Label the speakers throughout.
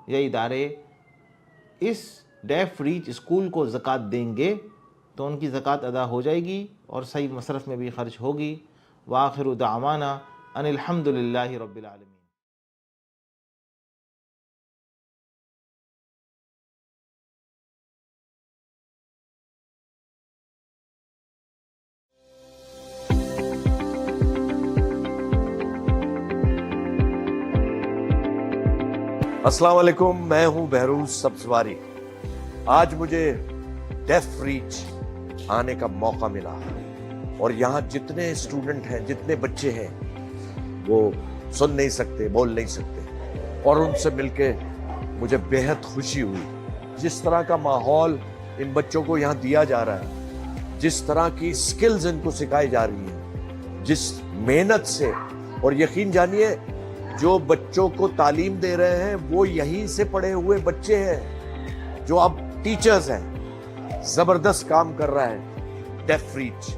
Speaker 1: یا ادارے اس ڈیف reach school کو زکوٰۃ دیں گے تو ان کی زکوٰۃ ادا ہو جائے گی اور صحیح مصرف میں بھی خرچ ہوگی. وآخر دعوانا ان الحمد للہ رب العالمین.
Speaker 2: السلام علیکم، میں ہوں بہروز سبزواری. آج مجھے ڈیف ریچ آنے کا موقع ملا اور یہاں جتنے اسٹوڈنٹ ہیں، جتنے بچے ہیں وہ سن نہیں سکتے، بول نہیں سکتے، اور ان سے مل کے مجھے بےحد خوشی ہوئی. جس طرح کا ماحول ان بچوں کو یہاں دیا جا رہا ہے، جس طرح کی سکلز ان کو سکھائی جا رہی ہیں، جس محنت سے، اور یقین جانیے جو بچوں کو تعلیم دے رہے ہیں وہ یہیں سے پڑھے ہوئے بچے ہیں جو اب ٹیچرز ہیں. زبردست کام کر رہا ہے ڈیف ریچ.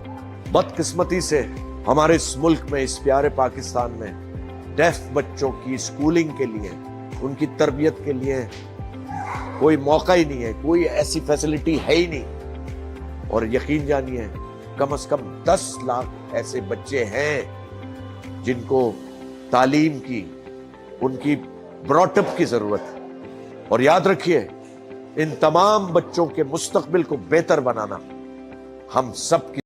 Speaker 2: بدقسمتی سے ہمارے اس ملک میں، اس پیارے پاکستان میں، ڈیف بچوں کی اسکولنگ کے لیے، ان کی تربیت کے لیے کوئی موقع ہی نہیں ہے، کوئی ایسی فیسلٹی ہے ہی نہیں. اور یقین جانیے کم از کم 10 لاکھ ایسے بچے ہیں جن کو تعلیم کی، ان کی براٹ اپ کی ضرورت ہے. اور یاد رکھیے، ان تمام بچوں کے مستقبل کو بہتر بنانا ہم سب کی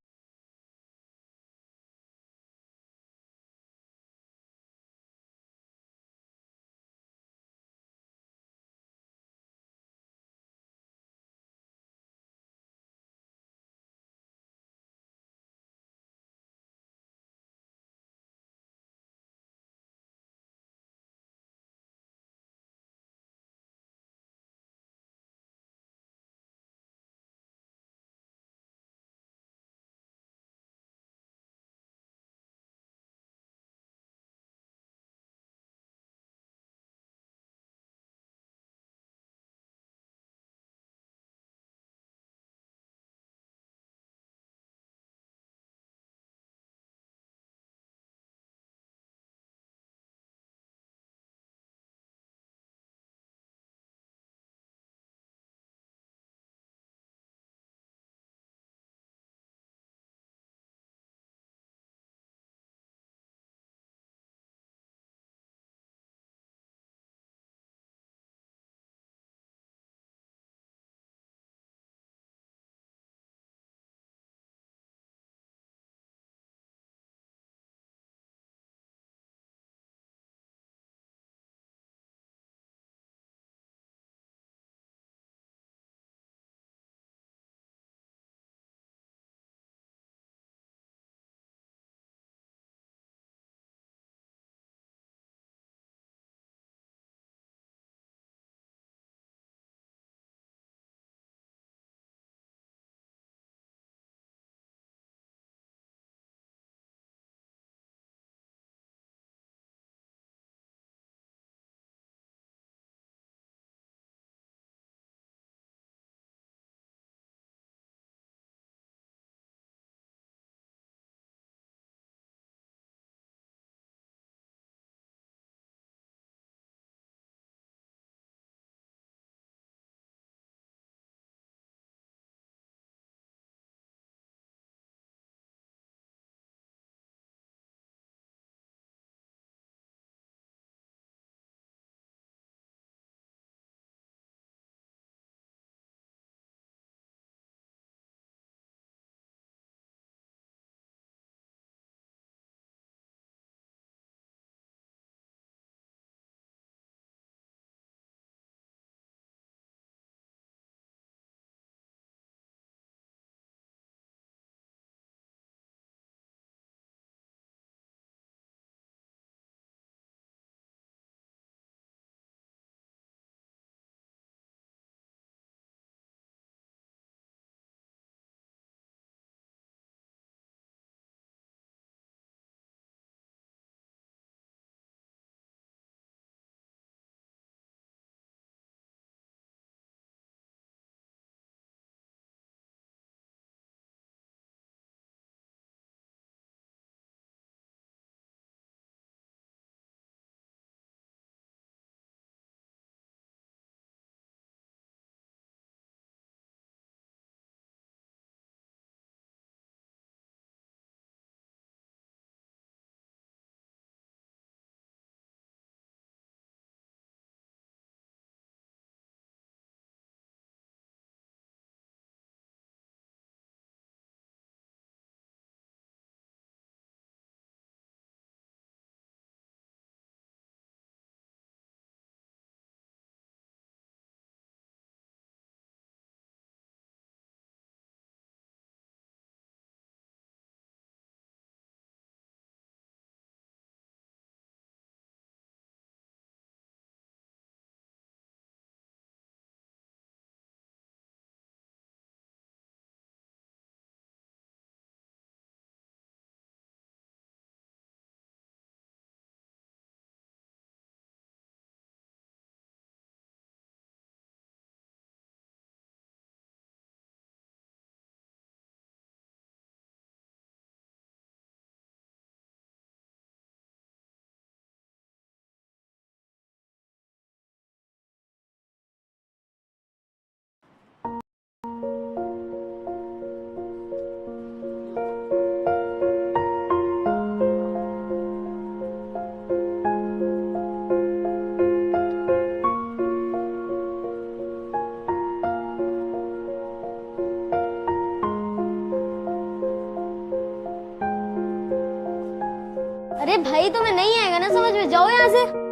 Speaker 3: भाई तुम्हें नहीं आएगा ना समझ में, जाओ यहाँ से।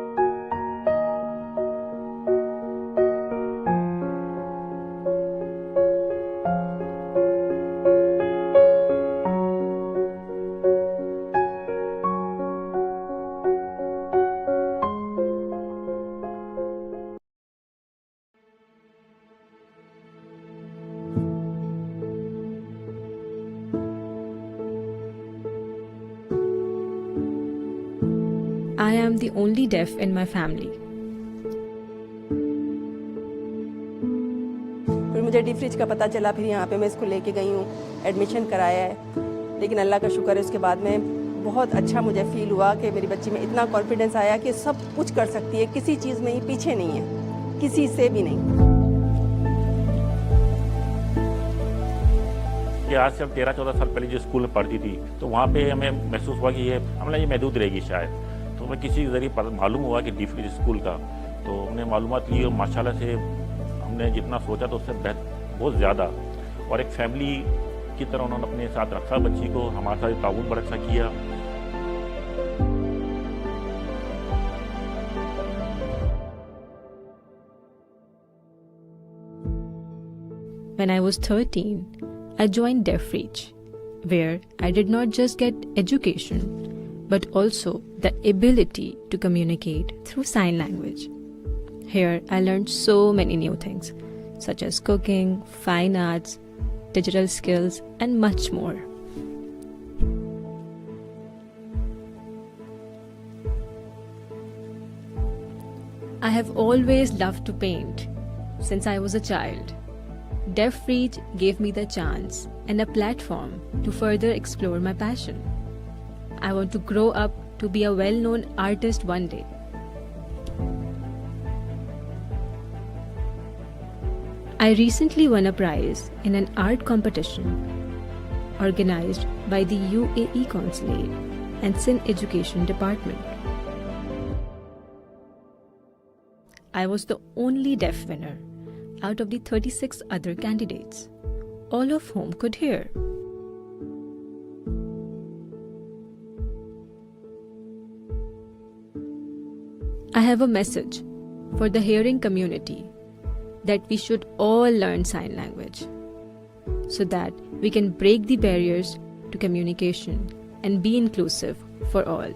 Speaker 4: I am the only deaf in my family.
Speaker 5: फिर मुझे डीप फ्रिज का पता चला, फिर यहाँ पे मैं इसको लेके गई हूँ, एडमिशन कराया है। लेकिन अल्लाह का शुक्र है, उसके बाद में बहुत अच्छा मुझे फील हुआ कि मेरी बच्ची में इतना कॉन्फिडेंस आया कि सब कुछ कर सकती है, किसी चीज़ में ही पीछे नहीं है, किसी से भी नहीं।
Speaker 6: कि आज से 13-14 साल पहले जो स्कूल में पढ़ती थी, तो वहाँ पे हमें महसूस हुआ कि ये महदूद रहेगी शायद। तो हमें किसी के जरिए मालूम हुआ कि डीप फ्रिज स्कूल का, तो हमने मालूमात ली और माशाल्लाह से हमने जितना सोचा तो उससे बहुत ज़्यादा, और एक फैमिली की तरह उन्होंने अपने साथ रखा बच्ची को, हमारे साथ ताउन बड़ा अच्छा किया।
Speaker 4: When I was 13, I joined Deaf Reach, where I did not just get education, but also the ability to communicate through sign language. Here, I learned so many new things, such as cooking, fine arts, digital skills, and much more. I have always loved to paint since I was a child. Deaf Reach gave me the chance and a platform to further explore my passion. I want to grow up to be a well-known artist one day. I recently won a prize in an art competition organized by the UAE Consulate and Sin Education Department. I was the only deaf winner out of the 36 other candidates, all of whom could hear. I have a message for the hearing community that we should all learn sign language so that we can break the barriers to communication and be inclusive for all.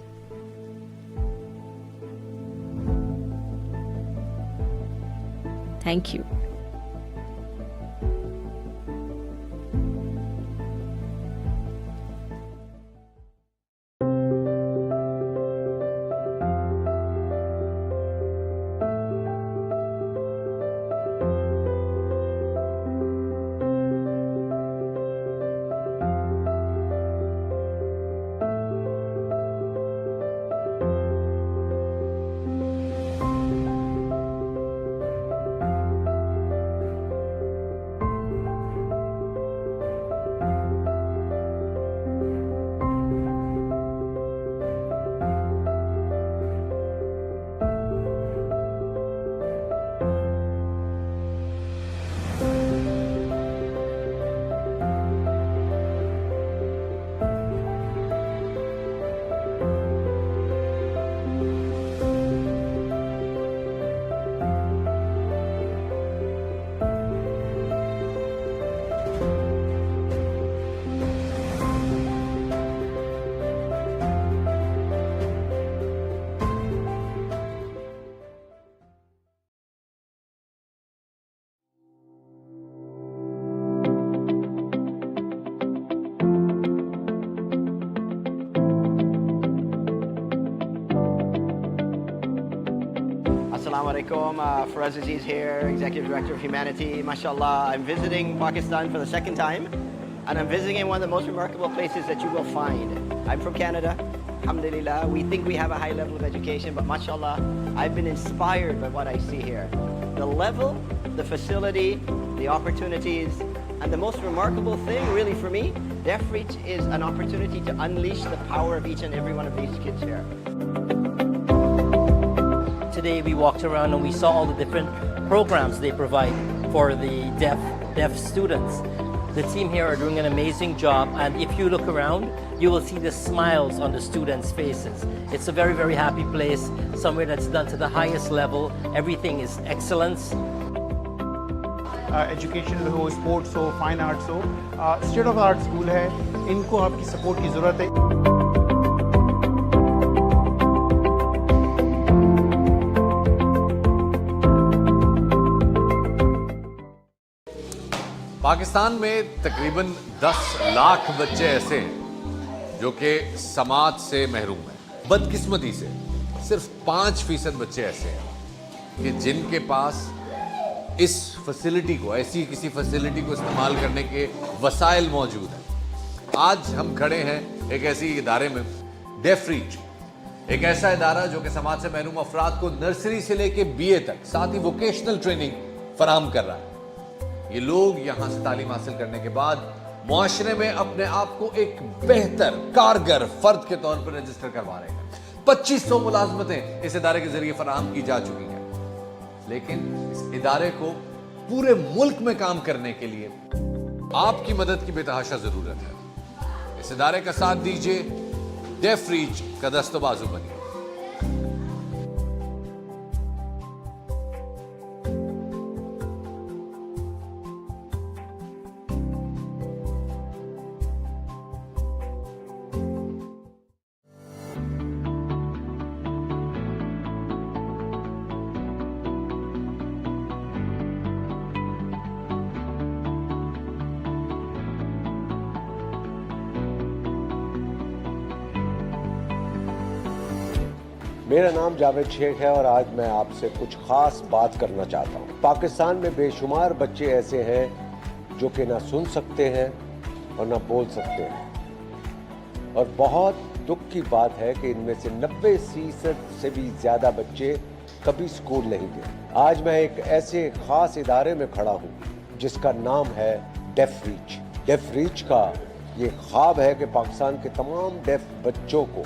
Speaker 4: Thank you.
Speaker 7: Assalamu alaikum, Faraz Aziz here, Executive Director of Humanity. MashaAllah, I'm visiting Pakistan for the second time, and I'm visiting one of the most remarkable places that you will find. I'm from Canada, alhamdulillah. We think we have a high level of education, but MashaAllah, I've been inspired by what I see here. The level, the facility, the opportunities, and the most remarkable thing really for me, Deaf Reach is an opportunity to unleash the power of each and every one of these kids here.
Speaker 8: Today we walked around and we saw all the different programs they provide for the deaf students. The team here are doing an amazing job, and if you look around, you will see the smiles on the students' faces. It's a very, very happy place, somewhere that's done to the highest level. Everything is excellence.
Speaker 9: Educational हो, sports हो, fine arts हो, state of art school है, इनको आपकी support की ज़रूरत है.
Speaker 10: पाकिस्तान में तकरीबन 10 लाख बच्चे ऐसे हैं जो कि समाज से महरूम हैं. बदकिस्मती से सिर्फ 5% बच्चे ऐसे हैं कि जिनके पास इस फैसिलिटी को, ऐसी किसी फैसिलिटी को इस्तेमाल करने के वसाइल मौजूद हैं. आज हम खड़े हैं एक ऐसी इदारे में, डेफ रीच, एक ऐसा इदारा जो कि समाज से महरूम अफराद को नर्सरी से लेके BA तक, साथ ही वोकेशनल ट्रेनिंग फराहम कर रहा है. ये लोग यहाँ से तालीम हासिल करने के बाद मुआशरे में अपने आप को एक बेहतर कारगर फर्द के तौर पर रजिस्टर करवा रहे हैं. 2500 मुलाजमतें इस इदारे के जरिए फराहम की जा चुकी हैं. लेकिन इस इदारे को पूरे मुल्क में काम करने के लिए आपकी मदद की बेतहाशा जरूरत है. इस इदारे का साथ दीजिए, डेफ रीच का दस्तबाजू बनिए.
Speaker 2: मेरा नाम जावेद शेख है और आज मैं आपसे कुछ खास बात करना चाहता हूँ. पाकिस्तान में बेशुमार बच्चे ऐसे हैं जो कि ना सुन सकते हैं और ना बोल सकते हैं, और बहुत दुख की बात है कि इनमें से 90% से भी ज़्यादा बच्चे कभी स्कूल नहीं गए. आज मैं एक ऐसे खास इदारे में खड़ा हूँ जिसका नाम है डेफ रीच. डेफ रीच का ये ख्वाब है कि पाकिस्तान के तमाम डेफ बच्चों को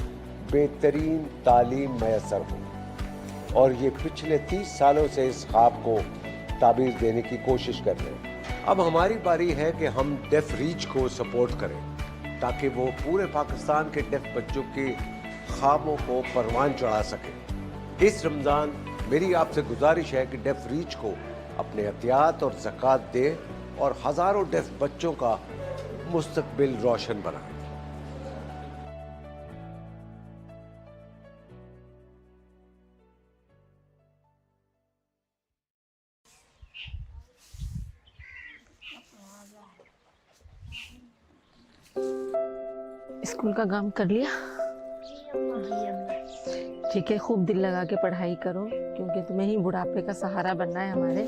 Speaker 2: बेहतरीन तालीम मैसर हो, और ये पिछले 30 सालों से इस ख्वाब को ताबीर देने की कोशिश कर रहे हैं. अब हमारी बारी है कि हम डेफ रीच को सपोर्ट करें ताकि वो पूरे पाकिस्तान के डेफ बच्चों के ख्वाबों को परवान चढ़ा सके. इस रमज़ान मेरी आपसे गुजारिश है कि डेफ रीच को अपने अतियात और ज़कात दे और हज़ारों डेफ बच्चों का मुस्तकबिल रोशन बनाए.
Speaker 11: स्कूल का काम कर लिया? ठीक है, खूब दिल लगा के पढ़ाई करो, क्योंकि तुम्हें ही बुढ़ापे का सहारा बनना है हमारे.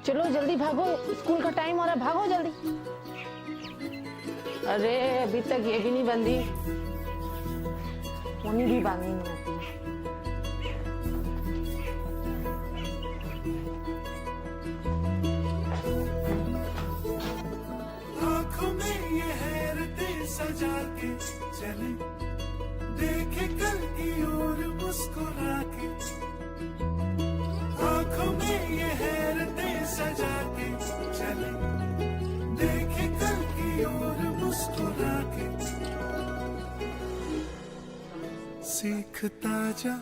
Speaker 11: चलो जल्दी भागो, स्कूल का टाइम हो रहा है, भागो जल्दी. अरे अभी तक ये भी नहीं बंधी, उन्हीं भी बांधनी नहीं आती.
Speaker 12: आँखों में ये हैरतें सजा के चले, देखे कल की ओर मुस्कुरा के. आँखों में ये हैरतें सजा के चले, देखे कल की ओर मुस्कुरा के. सीखता जा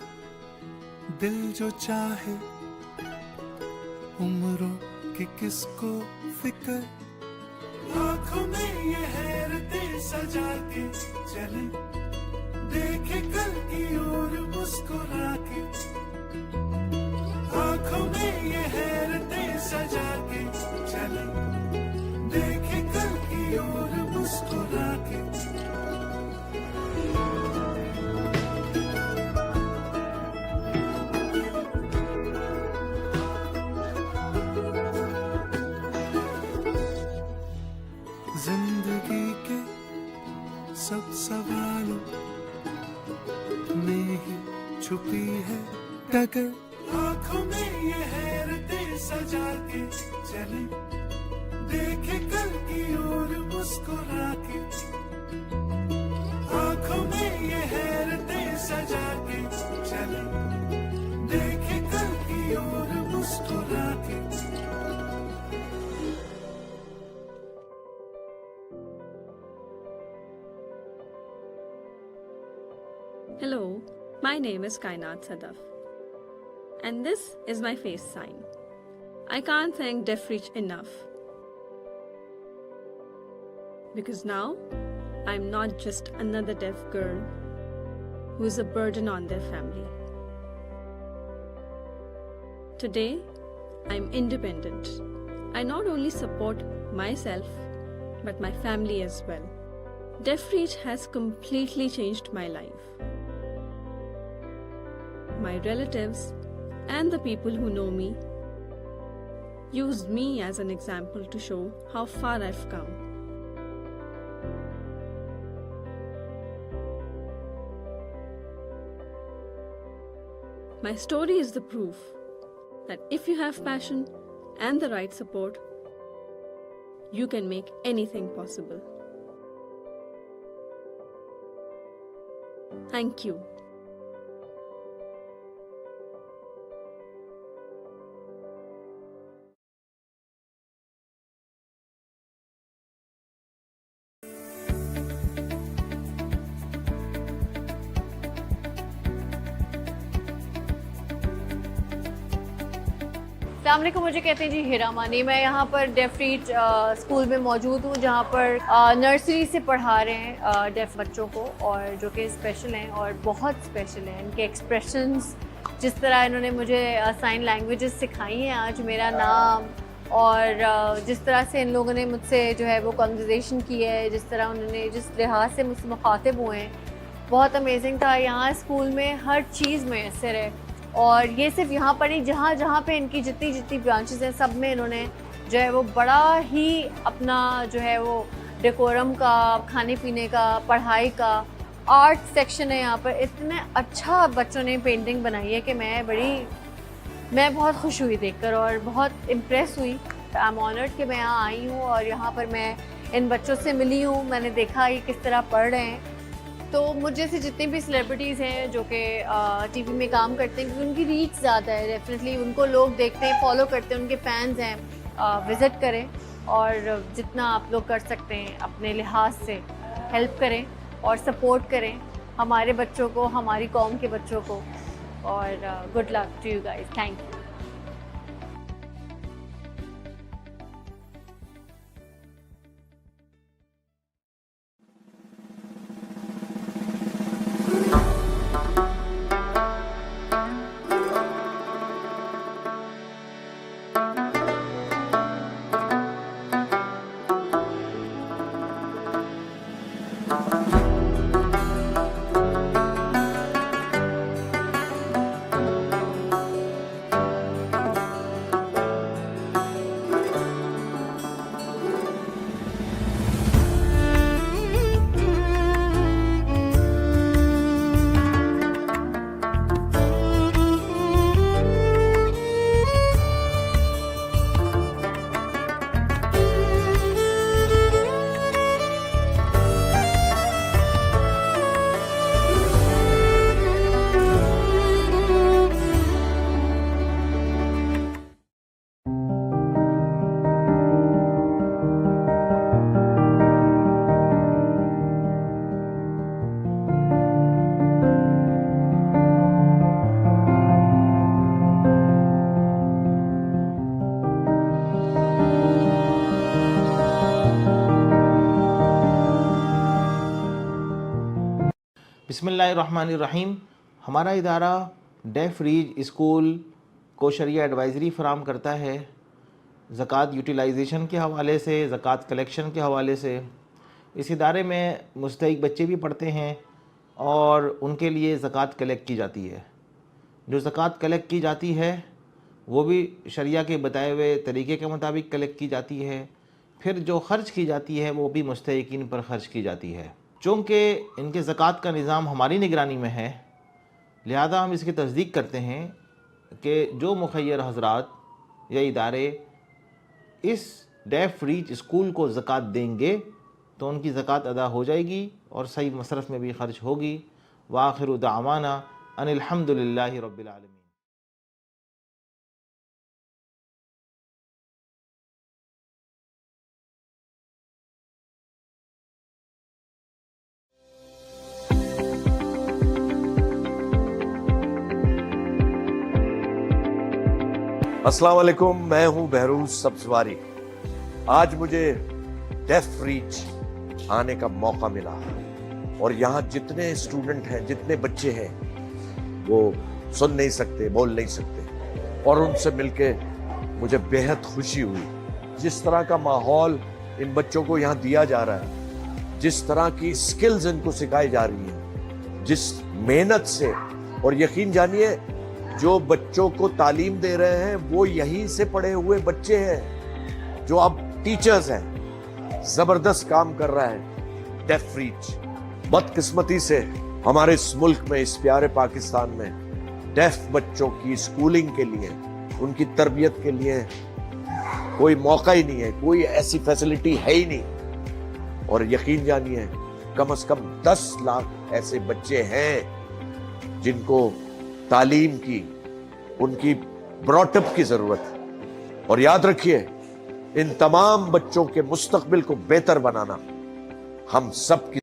Speaker 12: दिल जो चाहे, उम्रों की किसको फिक्र. आँखों में ये हैरतें सजा के चले, देखे कल की ओर मुस्कुरा के. आँखों में ये हैरतें सजा के चले, देखे कल की ओर मुस्कुरा के. जिंदगी के सब सवालों में ही छुपी है डगर. आँखों में ये हैरतें सजा के चले, देखे कल की ओर मुस्कुरा के, आंखों में ये हैरतें सजा के चले, देखे कल की ओर मुस्कुरा के.
Speaker 4: Hello, my name is Kainat Sadaf, and this is my face sign. I can't thank DeafReach enough, because now I'm not just another deaf girl who is a burden on their family. Today, I'm independent. I not only support myself, but my family as well. DeafReach has completely changed my life. My relatives and the people who know me used me as an example to show how far I've come. My story is the proof that if you have passion and the right support, you can make anything possible. Thank you.
Speaker 3: अस्सलाम, मुझे कहते हैं जी हीरा मानी. मैं यहाँ पर डेफरीच school में मौजूद हूँ, जहाँ पर नर्सरी से पढ़ा रहे हैं डेफ बच्चों को, और जो कि स्पेशल हैं और बहुत स्पेशल हैं. इनके एक्सप्रेशंस, जिस तरह इन्होंने मुझे साइन लैंग्वेजेस सिखाई हैं, आज मेरा नाम, और जिस तरह से इन लोगों ने मुझसे जो है वो कन्वर्सेशन की है, जिस तरह उन्होंने जिस लिहाज से मुझसे मुखातिब हुए हैं, बहुत अमेजिंग था. यहाँ स्कूल में हर चीज़ मैसर है, और ये सिर्फ यहाँ पर नहीं, जहाँ जहाँ पे इनकी जितनी ब्रांचेस हैं, सब में इन्होंने जो है वो बड़ा ही अपना जो है वो डेकोरम का, खाने पीने का, पढ़ाई का, आर्ट सेक्शन है यहाँ पर. इतने अच्छा बच्चों ने पेंटिंग बनाई है कि मैं बहुत खुश हुई देखकर और बहुत इम्प्रेस हुई. आई एम ऑनर्ड कि मैं यहाँ आई हूँ और यहाँ पर मैं इन बच्चों से मिली हूँ. मैंने देखा ये किस तरह पढ़ रहे हैं. तो मुझ जैसे जितने भी सेलिब्रिटीज़ हैं जो कि टीवी में काम करते हैं, क्योंकि उनकी रीच ज़्यादा है, डेफिनेटली उनको लोग देखते हैं, फॉलो करते हैं, उनके फ़ैन्स हैं, विज़िट करें और जितना आप लोग कर सकते हैं अपने लिहाज से हेल्प करें और सपोर्ट करें हमारे बच्चों को, हमारी कौम के बच्चों को. और good luck to you guys. Thank you.
Speaker 1: बिस्मिल्लाहिर्रहमानिर्रहीम. हमारा इदारा डेफरीच स्कूल को शरिया एडवाइज़री फ़राम करता है ज़कात यूटिलाइजेशन के हवाले से, ज़कात कलेक्शन के हवाले से. इस इदारे में मुस्तहिक़ बच्चे भी पढ़ते हैं और उनके लिए ज़कात कलेक्ट की जाती है. जो ज़कात कलेक्ट की जाती है वो भी शरिया के बताए हुए तरीक़े के मुताबिक कलेक्ट की जाती है. फिर जो ख़र्च की जाती है वो भी मुस्तहिक़ीन पर ख़र्च की जाती है. चूँकि इनके ज़कात का निज़ाम हमारी निगरानी में है, लिहाजा हम इसकी तस्दीक करते हैं कि जो मुखय्यर हज़रात या इदारे इस डेफ रीच स्कूल को ज़कात देंगे तो उनकी ज़कात अदा हो जाएगी और सही मसरफ में भी खर्च होगी। व आखिर दावाना अनिल हम्दुलिल्लाहि रब्बिल आलमीन।
Speaker 2: अस्सलाम वालेकुम, मैं हूं बहरूज सब्जवारी। आज मुझे डेफ रीच आने का मौका मिला और यहाँ जितने स्टूडेंट हैं, जितने बच्चे हैं, वो सुन नहीं सकते, बोल नहीं सकते, और उनसे मिलके मुझे बेहद खुशी हुई। जिस तरह का माहौल इन बच्चों को यहाँ दिया जा रहा है, जिस तरह की स्किल्स इनको सिखाई जा रही हैं, जिस मेहनत से, और यकीन जानिए जो बच्चों को तालीम दे रहे हैं वो यहीं से पढ़े हुए बच्चे हैं जो अब टीचर्स हैं। जबरदस्त काम कर रहा है डेफ रीच। बदकिस्मती से हमारे इस मुल्क में, इस प्यारे पाकिस्तान में डेफ बच्चों की स्कूलिंग के लिए, उनकी तरबियत के लिए कोई मौका ही नहीं है, कोई ऐसी फैसिलिटी है ही नहीं। और यकीन जानिए कम से कम 10 लाख ऐसे बच्चे हैं जिनको तालीम की, उनकी ब्रॉटअप की जरूरत है। और याद रखिए, इन तमाम बच्चों के मुस्तकबिल को बेहतर बनाना हम सब की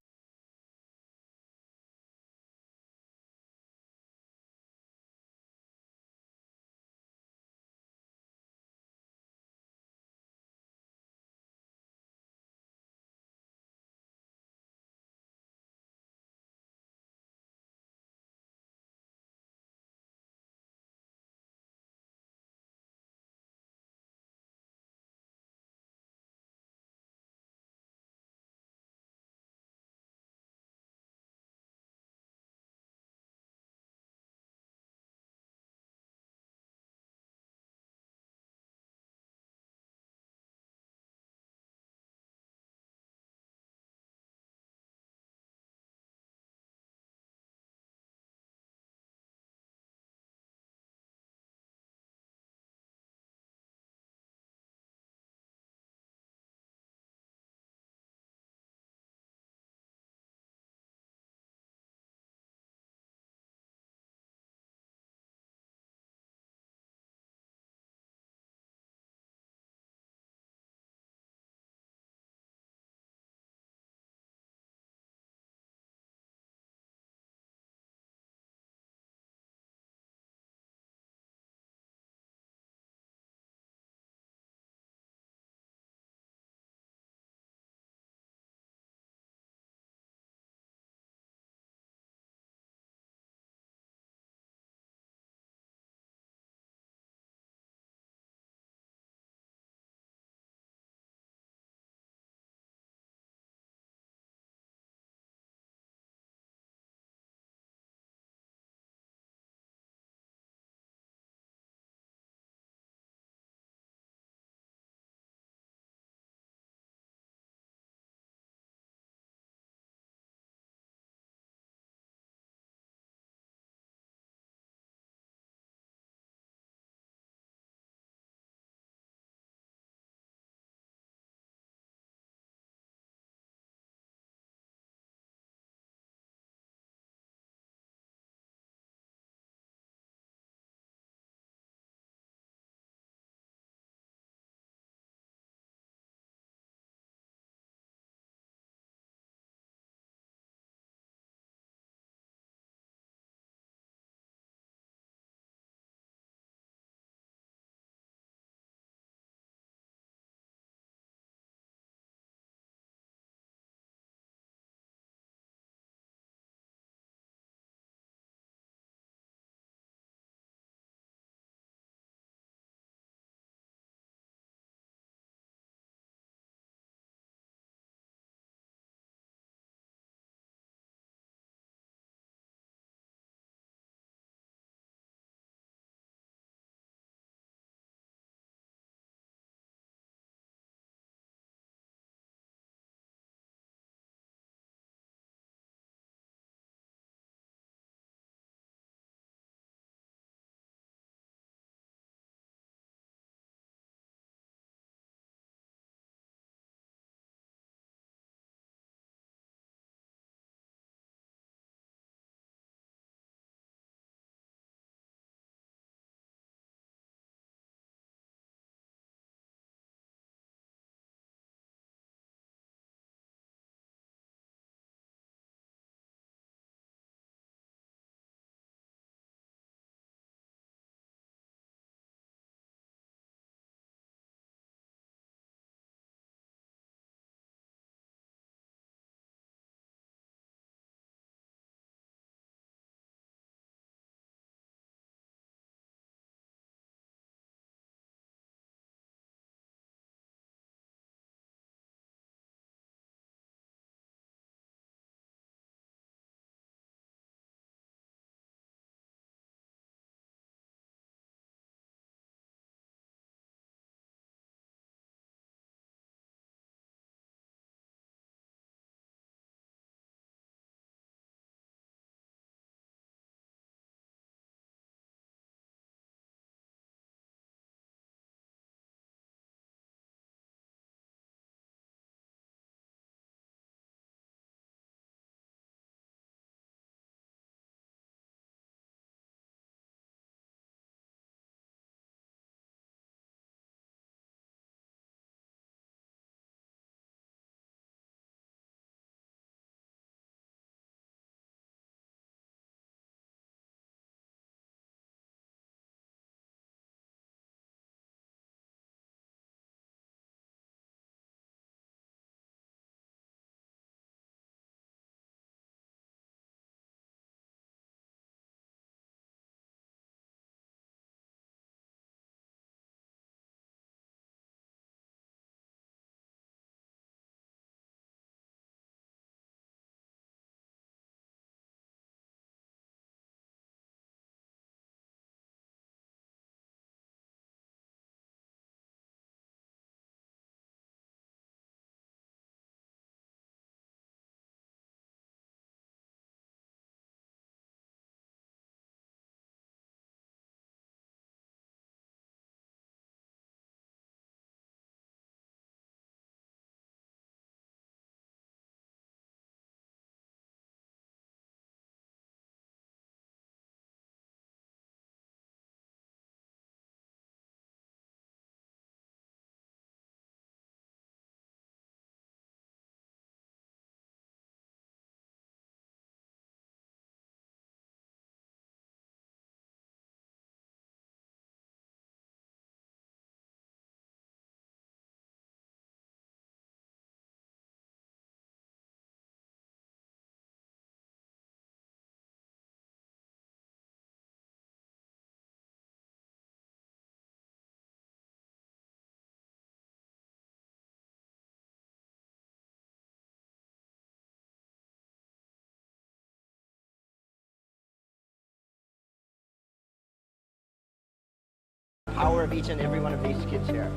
Speaker 7: power of each and every one of these kids here.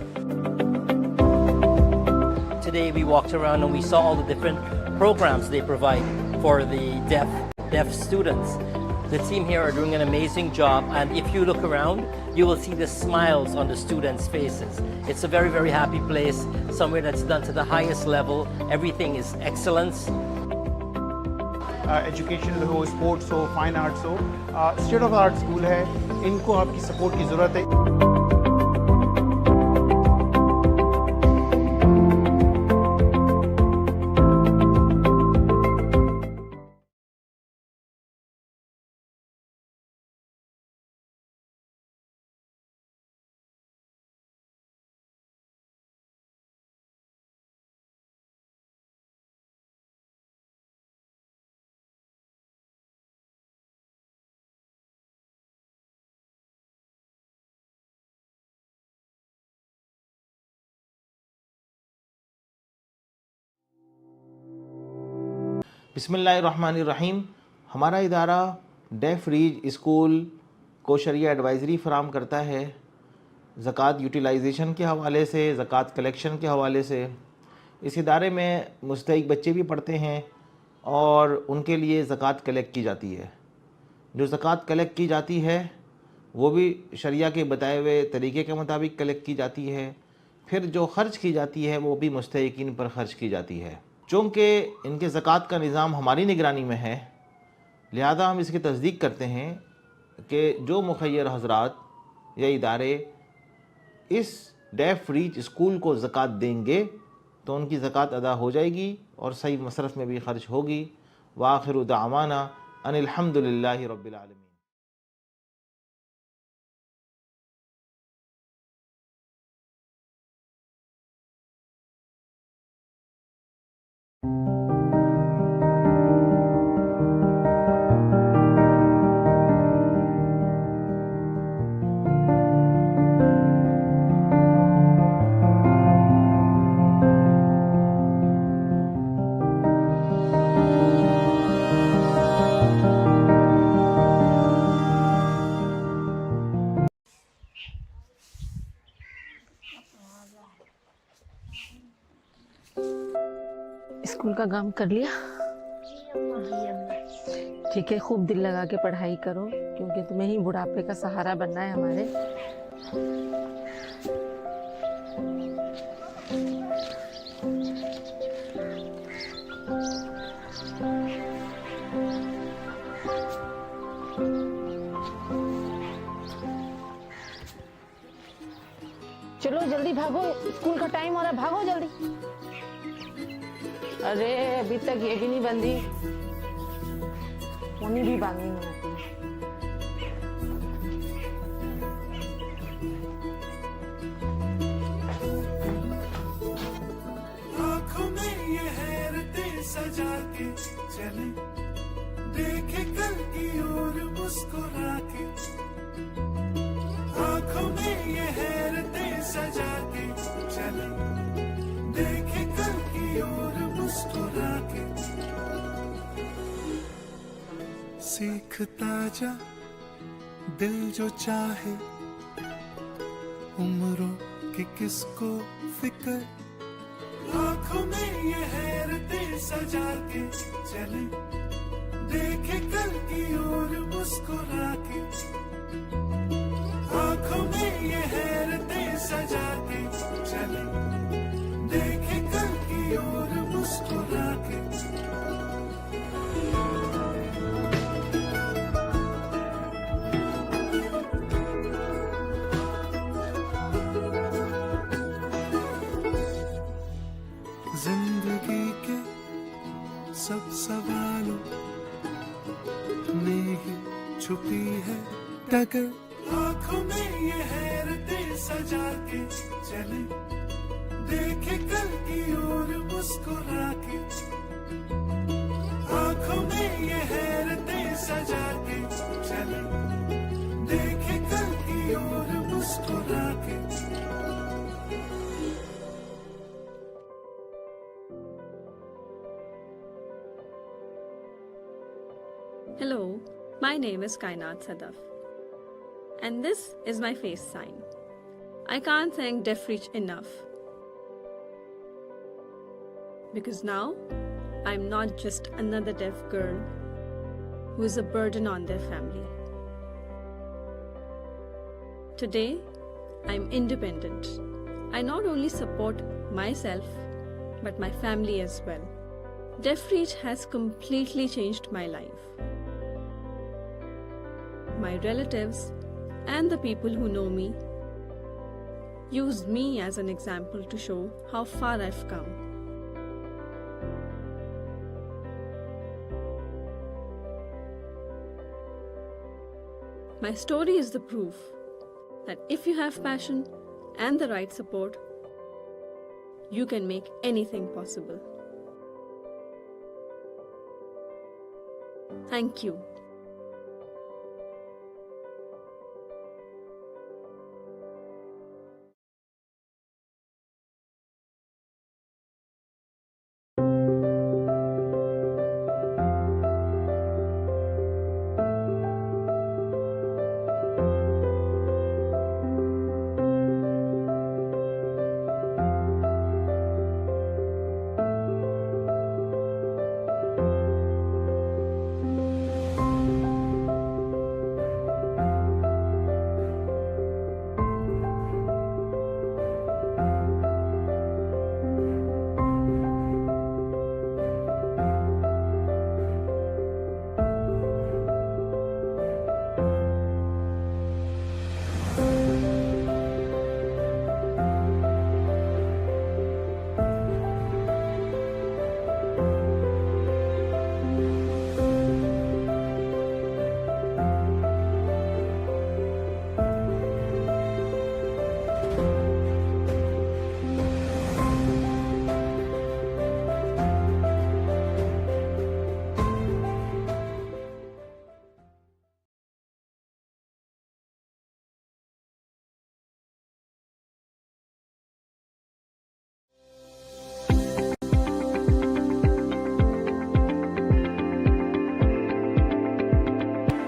Speaker 8: Today we walked around and we saw all the different programs they provide for the deaf students. The team here are doing an amazing job, and if you look around, you will see the smiles on the students' faces. It's a very, very happy place, somewhere that's done to the highest level. Everything is excellence.
Speaker 9: Educational हो, sports हो, fine arts हो, state of art school है, इनको आपकी support की ज़रूरत है.
Speaker 1: बिस्मिल्लाहिर्रहमानिर्रहीम. हमारा इदारा डेफ रीज स्कूल को शरिया एडवाइज़री फ़राहम करता है ज़कात यूटिलाइजेशन के हवाले से, ज़कात कलेक्शन के हवाले से. इस इदारे में मुस्तहिक़ बच्चे भी पढ़ते हैं और उनके लिए ज़कात कलेक्ट की जाती है. जो ज़कात कलेक्ट की जाती है वो भी शरिया के बताए हुए तरीक़े के मुताबिक कलेक्ट की जाती है. फिर जो ख़र्च की जाती है वो भी मुस्तहिक़ीन पर ख़र्च की जाती है. चूँकि इनके ज़कात का निज़ाम हमारी निगरानी में है, लिहाजा हम इसकी तस्दीक करते हैं कि जो मुखय्यर हज़रात या इदारे इस डेफ रीच स्कूल को ज़कात देंगे तो उनकी ज़कात अदा हो जाएगी और सही मसरफ़ में भी ख़र्च होगी. व आखिरु दावाना अनिल हम्दुलिल्लाहि रब्बिल आलमीन.
Speaker 11: स्कूल का काम कर लिया? ठीक है, खूब दिल लगा के पढ़ाई करो, क्योंकि तुम्हें ही बुढ़ापे का सहारा बनना है हमारे. चलो जल्दी भागो, स्कूल का टाइम हो रहा है, भागो जल्दी. अरे अभी तक ये भी नहीं बंदी, उन्हीं भी बांधनी नहीं आती.
Speaker 12: आँखों में ये हैरतें सजा के चले, देखे कल की ओर मुस्कुरा के. आँखों में ये हैरतें सजा के चले, देखे कल की ओर मुस्कुरा के. सीखता जा दिल जो चाहे, उम्रों की किसको फिक्र. आँखों में ये हैरतें सजा के चले, देखे कल की ओर मुस्कुरा के. आँखों में ये हैरतें सजा के चले, देखे कल की ओर मुस्कुरा के. जिंदगी के सब सवालों में ही छुपी है टकर. आँखों में ये हैरतें सजा के चले, देखे कल की ओर मुस्कुरा के. आँखों में ये हैरतें सजा के चले, देखे कल की ओर मुस्कुरा के.
Speaker 4: Hello, my name is Kainat Sadaf, and this is my face sign. I can't thank Deaf Reach enough. Because now, I'm not just another deaf girl who is a burden on their family. Today, I'm independent. I not only support myself, but my family as well. Deaf Reach has completely changed my life. My relatives and the people who know me used me as an example to show how far I've come. My story is the proof that if you have passion and the right support, you can make anything possible. Thank you.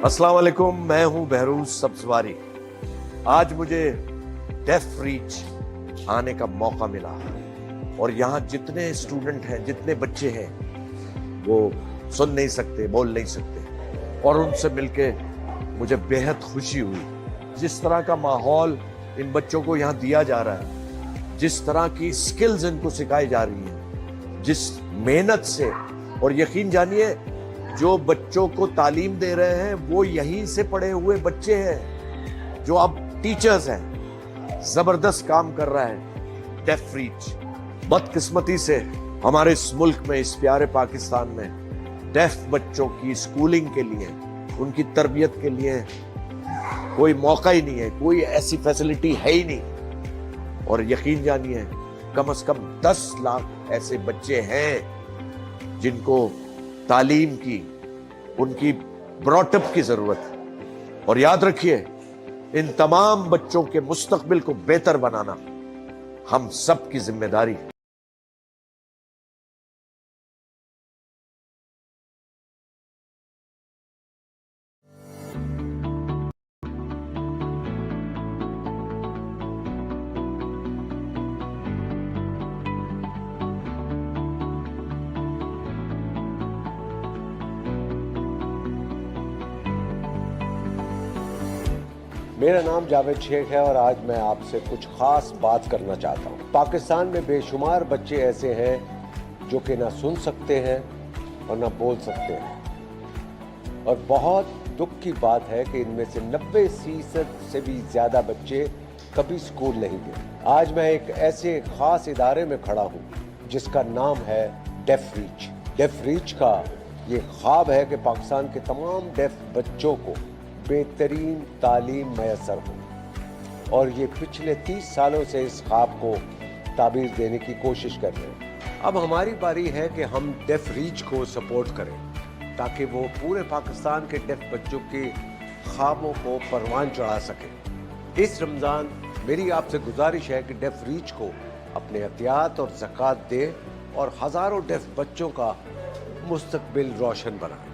Speaker 2: अस्सलाम वालेकुम, मैं हूं Behrouz Sabzwari. आज मुझे def reach आने का मौका मिला और यहाँ जितने स्टूडेंट हैं, जितने बच्चे हैं, वो सुन नहीं सकते, बोल नहीं सकते, और उनसे मिलके मुझे बेहद खुशी हुई। जिस तरह का माहौल इन बच्चों को यहाँ दिया जा रहा है, जिस तरह की स्किल्स इनको सिखाई जा रही हैं, जिस मेहनत से, और यकीन जानिए जो बच्चों को तालीम दे रहे हैं वो यहीं से पढ़े हुए बच्चे हैं जो अब टीचर्स हैं। जबरदस्त काम कर रहा है डेफ रीच। बदकिस्मती से हमारे इस मुल्क में, इस प्यारे पाकिस्तान में डेफ बच्चों की स्कूलिंग के लिए, उनकी तरबियत के लिए कोई मौका ही नहीं है, कोई ऐसी फैसिलिटी है ही नहीं। और यकीन जानिए कम से कम 10 लाख ऐसे बच्चे हैं जिनको तालीम की, उनकी ब्रॉटअप की जरूरत है। और याद रखिए, इन तमाम बच्चों के मुस्तकबिल को बेहतर बनाना हम सब की जिम्मेदारी है।
Speaker 13: मेरा नाम जावेद शेख है और आज मैं आपसे कुछ खास बात करना चाहता हूँ। पाकिस्तान में बेशुमार बच्चे ऐसे हैं जो कि ना सुन सकते हैं और ना बोल सकते हैं, और बहुत दुख की बात है कि इनमें से 90% से भी ज़्यादा बच्चे कभी स्कूल नहीं गए। आज मैं एक ऐसे खास इदारे में खड़ा हूँ जिसका नाम है डेफ रीच। डेफ रीच का ये ख्वाब है कि पाकिस्तान के तमाम डेफ बच्चों को बेहतरीन तालीम मैसर हो, और ये पिछले 30 सालों से इस ख्वाब को ताबीर देने की कोशिश कर रहे हैं। अब हमारी बारी है कि हम डेफ रीच को सपोर्ट करें ताकि वो पूरे पाकिस्तान के डेफ बच्चों के ख्वाबों को परवान चढ़ा सकें। इस रमज़ान मेरी आपसे गुजारिश है कि डेफ रीच को अपने एहतियात और ज़कात दे और हज़ारों डेफ बच्चों का मुस्तकबिल रोशन बनाए।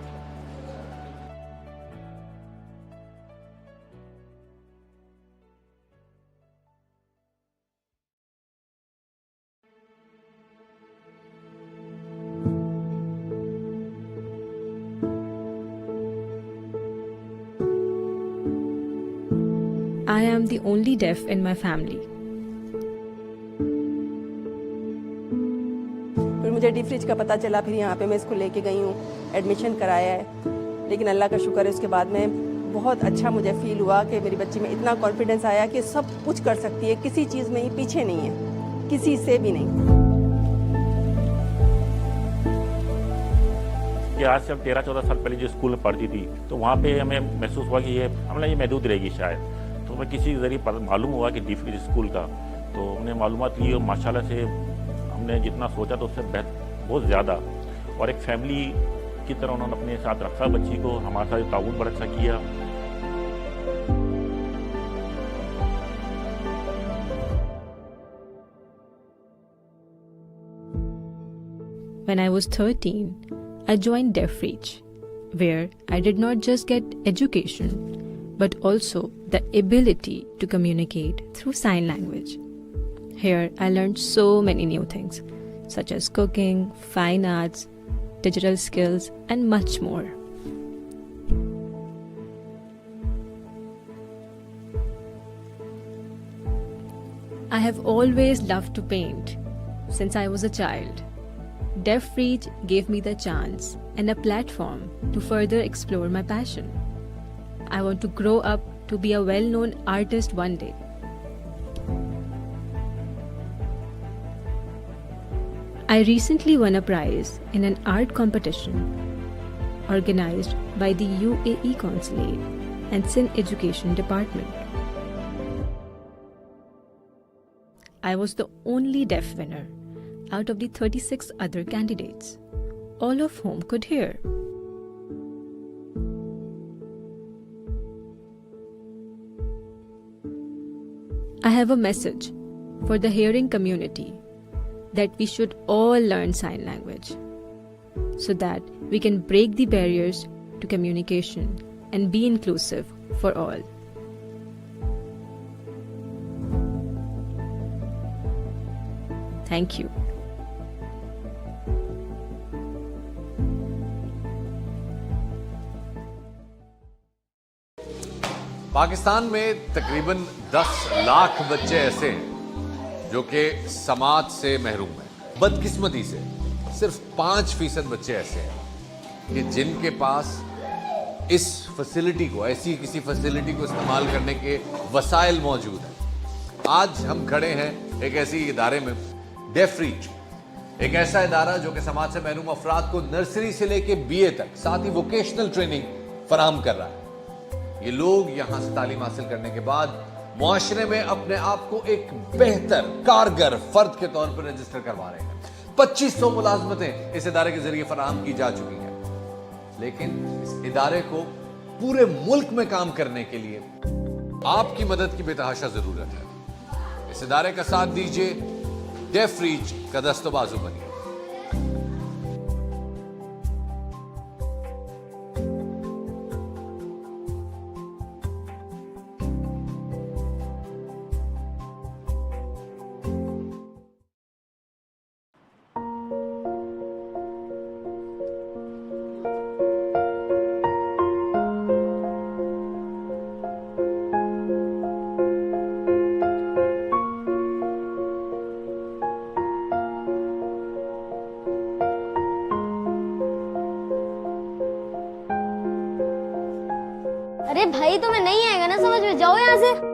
Speaker 4: I am the only deaf in my family.
Speaker 5: फिर मुझे डी फ्रिज का पता चला, फिर यहाँ पे मैं इसको लेके गई हूँ, एडमिशन कराया है। लेकिन अल्लाह का शुक्र है, उसके बाद में बहुत अच्छा मुझे फील हुआ कि मेरी बच्ची में इतना कॉन्फिडेंस आया कि सब कुछ कर सकती है, किसी चीज़ में ही पीछे नहीं है, किसी से भी नहीं।
Speaker 6: कि आज से 13-14 साल पहले जो स्कूल में पढ़ती थी, तो वहाँ पे हमें महसूस हुआ कि ये ये महदूद रहेगी शायद। तो हमें किसी के ज़रिए मालूम हुआ कि डी फ्रिज स्कूल का, तो हमने मालूमात ली और माशाल्लाह से हमने जितना सोचा तो उससे बहुत ज़्यादा, और एक फैमिली की तरह उन्होंने अपने साथ रखा बच्ची को, हमारे साथ ताउन बड़ा अच्छा किया।
Speaker 4: When I was 13, I joined Deaf Reach, where I did not just get education, but also the ability to communicate through sign language. Here, I learned so many new things, such as cooking, fine arts, digital skills, and much more. I have always loved to paint since I was a child. Deaf Reach gave me the chance and a platform to further explore my passion. I want to grow up to be a well-known artist one day. I recently won a prize in an art competition organized by the UAE Consulate and Sin Education Department. I was the only deaf winner out of the 36 other candidates, all of whom could hear. I have a message for the hearing community that we should all learn sign language so that we can break the barriers to communication and be inclusive for all. Thank you.
Speaker 10: Pakistan में तकरीबन 10 लाख बच्चे ऐसे हैं जो कि समाज से महरूम हैं। बदकिस्मती से सिर्फ 5% बच्चे ऐसे हैं कि जिनके पास इस फैसिलिटी को, ऐसी किसी फैसिलिटी को इस्तेमाल करने के वसाइल मौजूद हैं। आज हम खड़े हैं एक ऐसी इदारे में, डेफ रीच, एक ऐसा इदारा जो कि समाज से महरूम अफराद को नर्सरी से लेके बीए तक, साथ ही वोकेशनल ट्रेनिंग फराहम कर रहा है। ये लोग यहां से तालीम हासिल करने के बाद मुआशरे में अपने आप को एक बेहतर कारगर फर्द के तौर पर रजिस्टर करवा रहे हैं। 2500 मुलाजमतें इस इदारे के जरिए फराहम की जा चुकी हैं। लेकिन इस इदारे को पूरे मुल्क में काम करने के लिए आपकी मदद की बेतहाशा जरूरत है। इस इदारे का साथ दीजिए, डेफ रीच का दस्तबाजू बनिए।
Speaker 14: अरे भाई, तुम्हें नहीं आएगा ना समझ में, जाओ यहाँ से।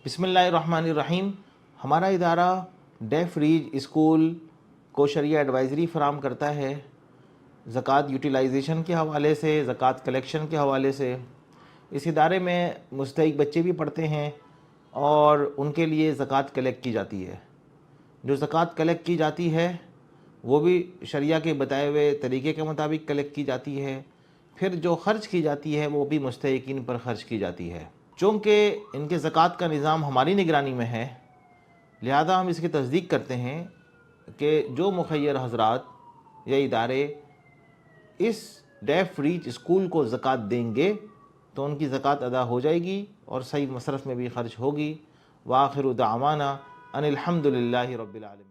Speaker 1: بسم اللہ الرحمن الرحیم. ہمارا ادارہ ڈیف ریج اسکول کو شرعی ایڈوائزری فراہم کرتا ہے زکوٰۃ یوٹیلائزیشن کے حوالے سے، زکوٰۃ کلیکشن کے حوالے سے. اس ادارے میں مستحق بچے بھی پڑھتے ہیں اور ان کے لیے زکوٰۃ کلیکٹ کی جاتی ہے. جو زکوٰۃ کلیکٹ کی جاتی ہے وہ بھی شریعہ کے بتائے ہوئے طریقے کے مطابق کلیکٹ کی جاتی ہے. پھر جو خرچ کی جاتی ہے وہ بھی مستحقین پر خرچ کی جاتی ہے. چونکہ ان کے زکوٰۃ کا نظام ہماری نگرانی میں ہے، لہذا ہم اس کی تصدیق کرتے ہیں کہ جو مخیر حضرات یا ادارے اس ڈیف ریچ اسکول کو زکوٰۃ دیں گے تو ان کی زکوٰۃ ادا ہو جائے گی اور صحیح مصرف میں بھی خرچ ہوگی. وآخر دعوانا ان الحمد للہ رب العالمین.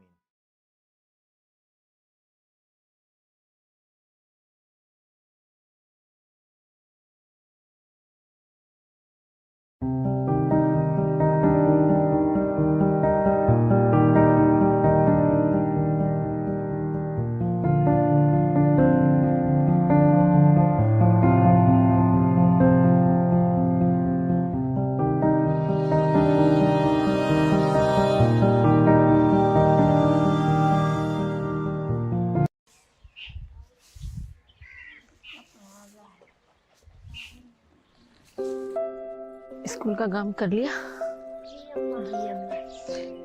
Speaker 11: اسکول کا کام کر لیا؟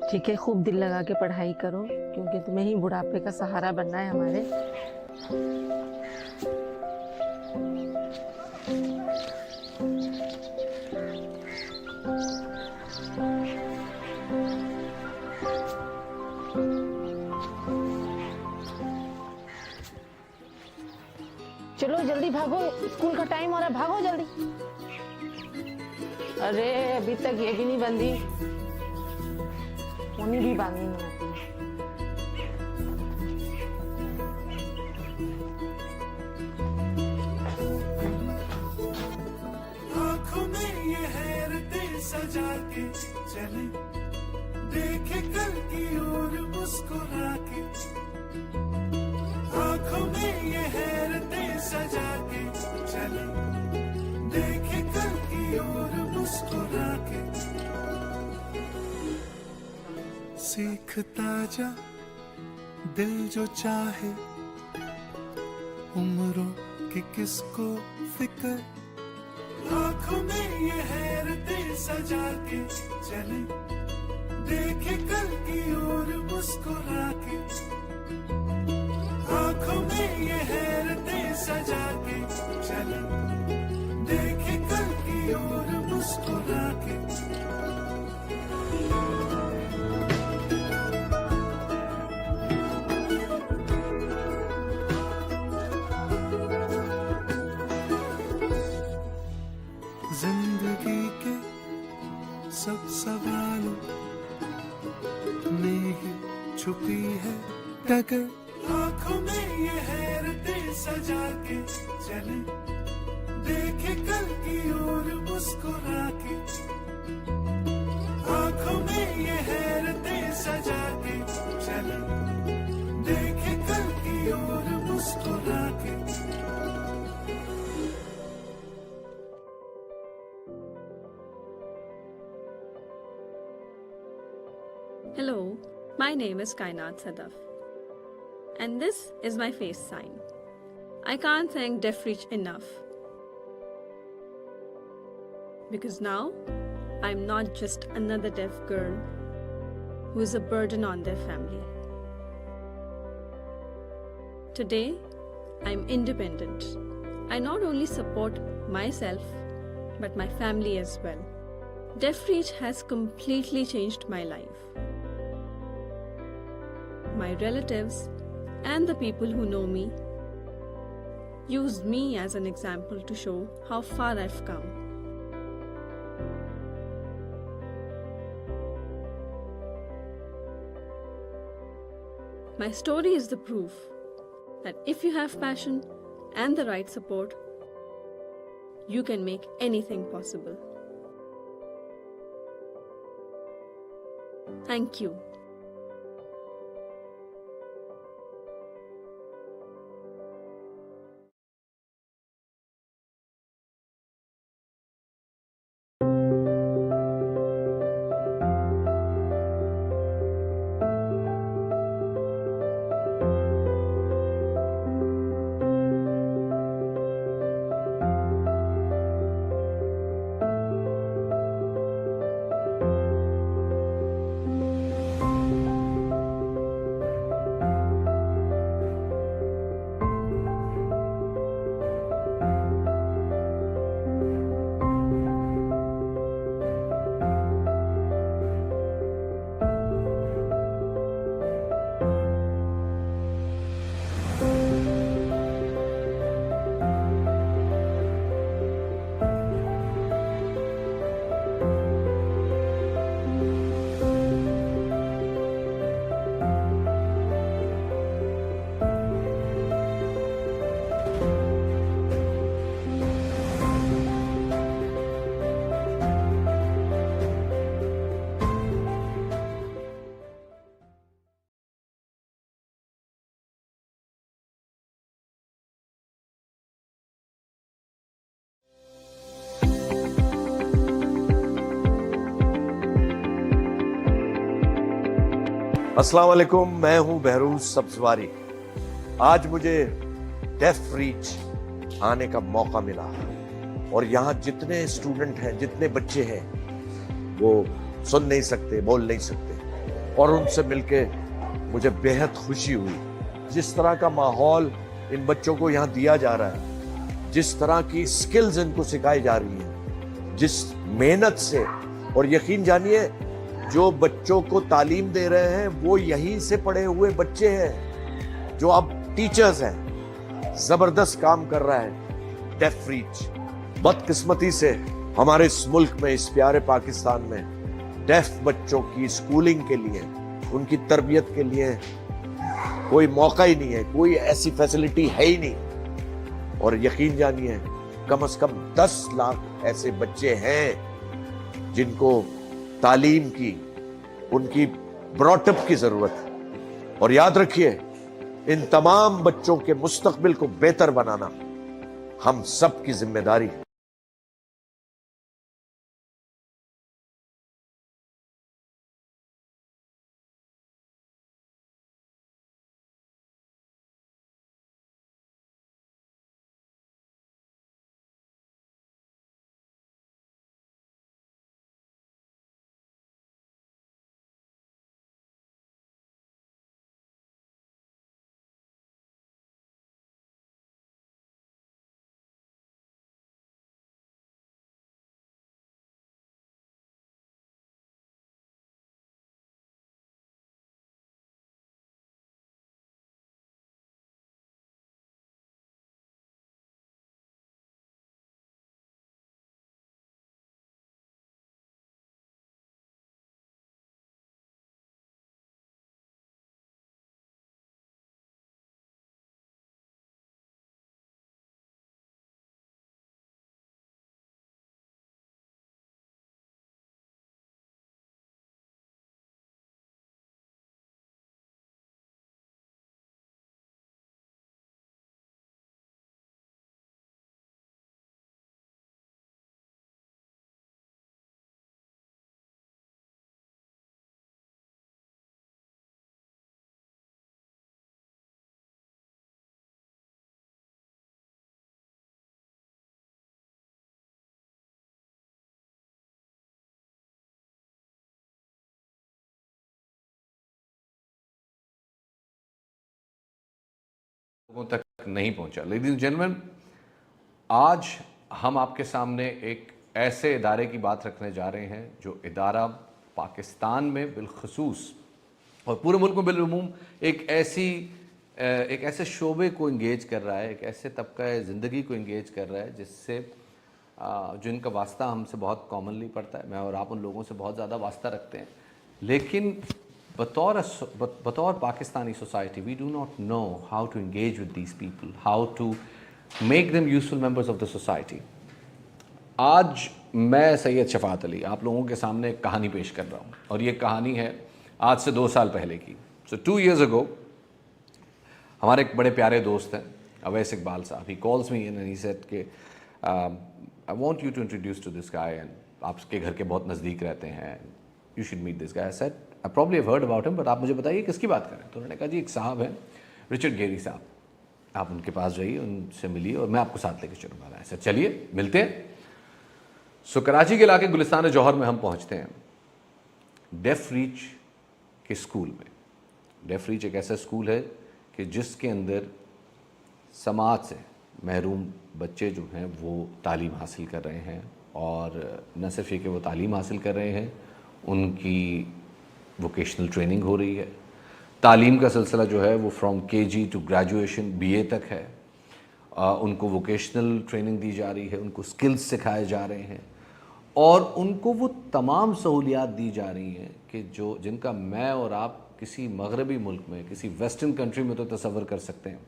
Speaker 11: ٹھیک ہے، خوب دل لگا کے پڑھائی کرو کیونکہ تمہیں ہی بڑھاپے کا سہارا بننا ہے ہمارے. چلو جلدی بھاگو، اسکول کا ٹائم ہو رہا ہے، بھاگو جلدی. ارے ابھی تک یہ بھی نہیں بندی، انہیں بھی باندھنی نہیں آتی.
Speaker 12: آنکھوں میں یہ حیرتیں سجا کے چلے، دیکھے کل کی اور مسکرا کے. آنکھوں میں یہ حیرتیں سجا کے چلے، دیکھے کل کی اور مسکرا کے. سیکھتا جا دل جو چاہے، عمروں کی کس کو فکر. آنکھوں میں یہ حیرتیں سجا کے چلے، دیکھے کل کی اور مسکرا کے. آنکھوں میں یہ حیرتیں سجا کے چلے، دیکھے کل کی اور مسکرا کے. زندگی کے سب سوالوں میں ہی چھپی ہے ڈگر. آنکھوں میں یہ حیرتیں سجا کے چلے، دیکھے کل کی اور مسکرا کے. آنکھوں میں یہ حیرتیں سجا کے چلے، دیکھے کل کی اور مسکرا کے.
Speaker 4: Hello, my name is Kainat Sadaf, and this is my face sign. I can't thank DeafReach enough, because now I'm not just another deaf girl who is a burden on their family. Today, I'm independent. I not only support myself, but my family as well. DeafReach has completely changed my life. My relatives and the people who know me use me as an example to show how far I've come. My story is the proof that if you have passion and the right support, you can make anything possible. Thank you.
Speaker 2: अस्सलाम वालेकुम, मैं हूं Behrouz Sabzwari. आज मुझे def reach आने का मौका मिला और यहाँ जितने स्टूडेंट हैं, जितने बच्चे हैं, वो सुन नहीं सकते, बोल नहीं सकते, और उनसे मिलके मुझे बेहद खुशी हुई। जिस तरह का माहौल इन बच्चों को यहाँ दिया जा रहा है, जिस तरह की स्किल्स इनको सिखाई जा रही हैं, जिस मेहनत से, और यकीन जानिए जो बच्चों को तालीम दे रहे हैं वो यहीं से पढ़े हुए बच्चे हैं जो अब टीचर्स हैं। जबरदस्त काम कर रहा है डेफ रीच। बदकिस्मती से हमारे इस मुल्क में, इस प्यारे पाकिस्तान में डेफ बच्चों की स्कूलिंग के लिए, उनकी तरबियत के लिए कोई मौका ही नहीं है, कोई ऐसी फैसिलिटी है ही नहीं। और यकीन जानिए कम से कम 10 लाख ऐसे बच्चे हैं जिनको तालीम की, उनकी ब्रॉटअप की जरूरत है। और याद रखिए, इन तमाम बच्चों के मुस्तकबिल को बेहतर बनाना हम सब की जिम्मेदारी है।
Speaker 10: लोगों तक नहीं पहुंचा। लेडीज एंड जेंटलमैन, आज हम आपके सामने एक ऐसे इदारे की बात रखने जा रहे हैं जो इदारा पाकिस्तान में बिलखसूस और पूरे मुल्क में बिलउमूम एक ऐसे शोबे को इंगेज कर रहा है, एक ऐसे तबका ज़िंदगी को इंगेज कर रहा है जिससे जिनका वास्ता हमसे बहुत कॉमनली पड़ता है। मैं और आप उन लोगों से बहुत ज़्यादा वास्ता रखते हैं, लेकिन बतौर Pakistani society we do not know how to engage with these people, how to make them useful members of the society. आज मैं सैयद शफात अली आप लोगों के सामने एक कहानी पेश कर रहा हूँ, और ये कहानी है आज से 2 साल पहले की। सो 2 years ago हमारे एक बड़े प्यारे दोस्त हैं अवैस इकबाल साहब। He calls me in and he said कि I want you to introduce to this guy, and आपके घर के बहुत नज़दीक रहते हैं, you should meet this guy. I said I probably have heard about him, but आप मुझे बताइए किसकी बात करें। तो उन्होंने कहा जी एक साहब हैं रिचर्ड गेरी साहब, आप उनके पास जाइए, उनसे मिलिए और मैं आपको साथ लेकर चलूँगा। ऐसा चलिए मिलते हैं। सो कराची के इलाके गुलिस्तान जौहर में हम पहुँचते हैं डेफ रीच के स्कूल में। डेफ रीच एक ऐसा स्कूल है कि जिसके अंदर समाज से महरूम बच्चे जो हैं वो तालीम हासिल कर रहे हैं, और न सिर्फ ये कि वो तालीम हासिल कर रहे हैं, उनकी वोकेशनल ट्रेनिंग हो रही है। तालीम का सिलसिला जो है वो from KG to graduation BA तक है। उनको वोकेशनल ट्रेनिंग दी जा रही है, उनको स्किल्स सिखाए जा रहे हैं, और उनको वो तमाम सहूलियात दी जा रही हैं कि जिनका मैं और आप किसी मगरबी मुल्क में, किसी वेस्टर्न कंट्री में तो तसव्वुर कर सकते हैं,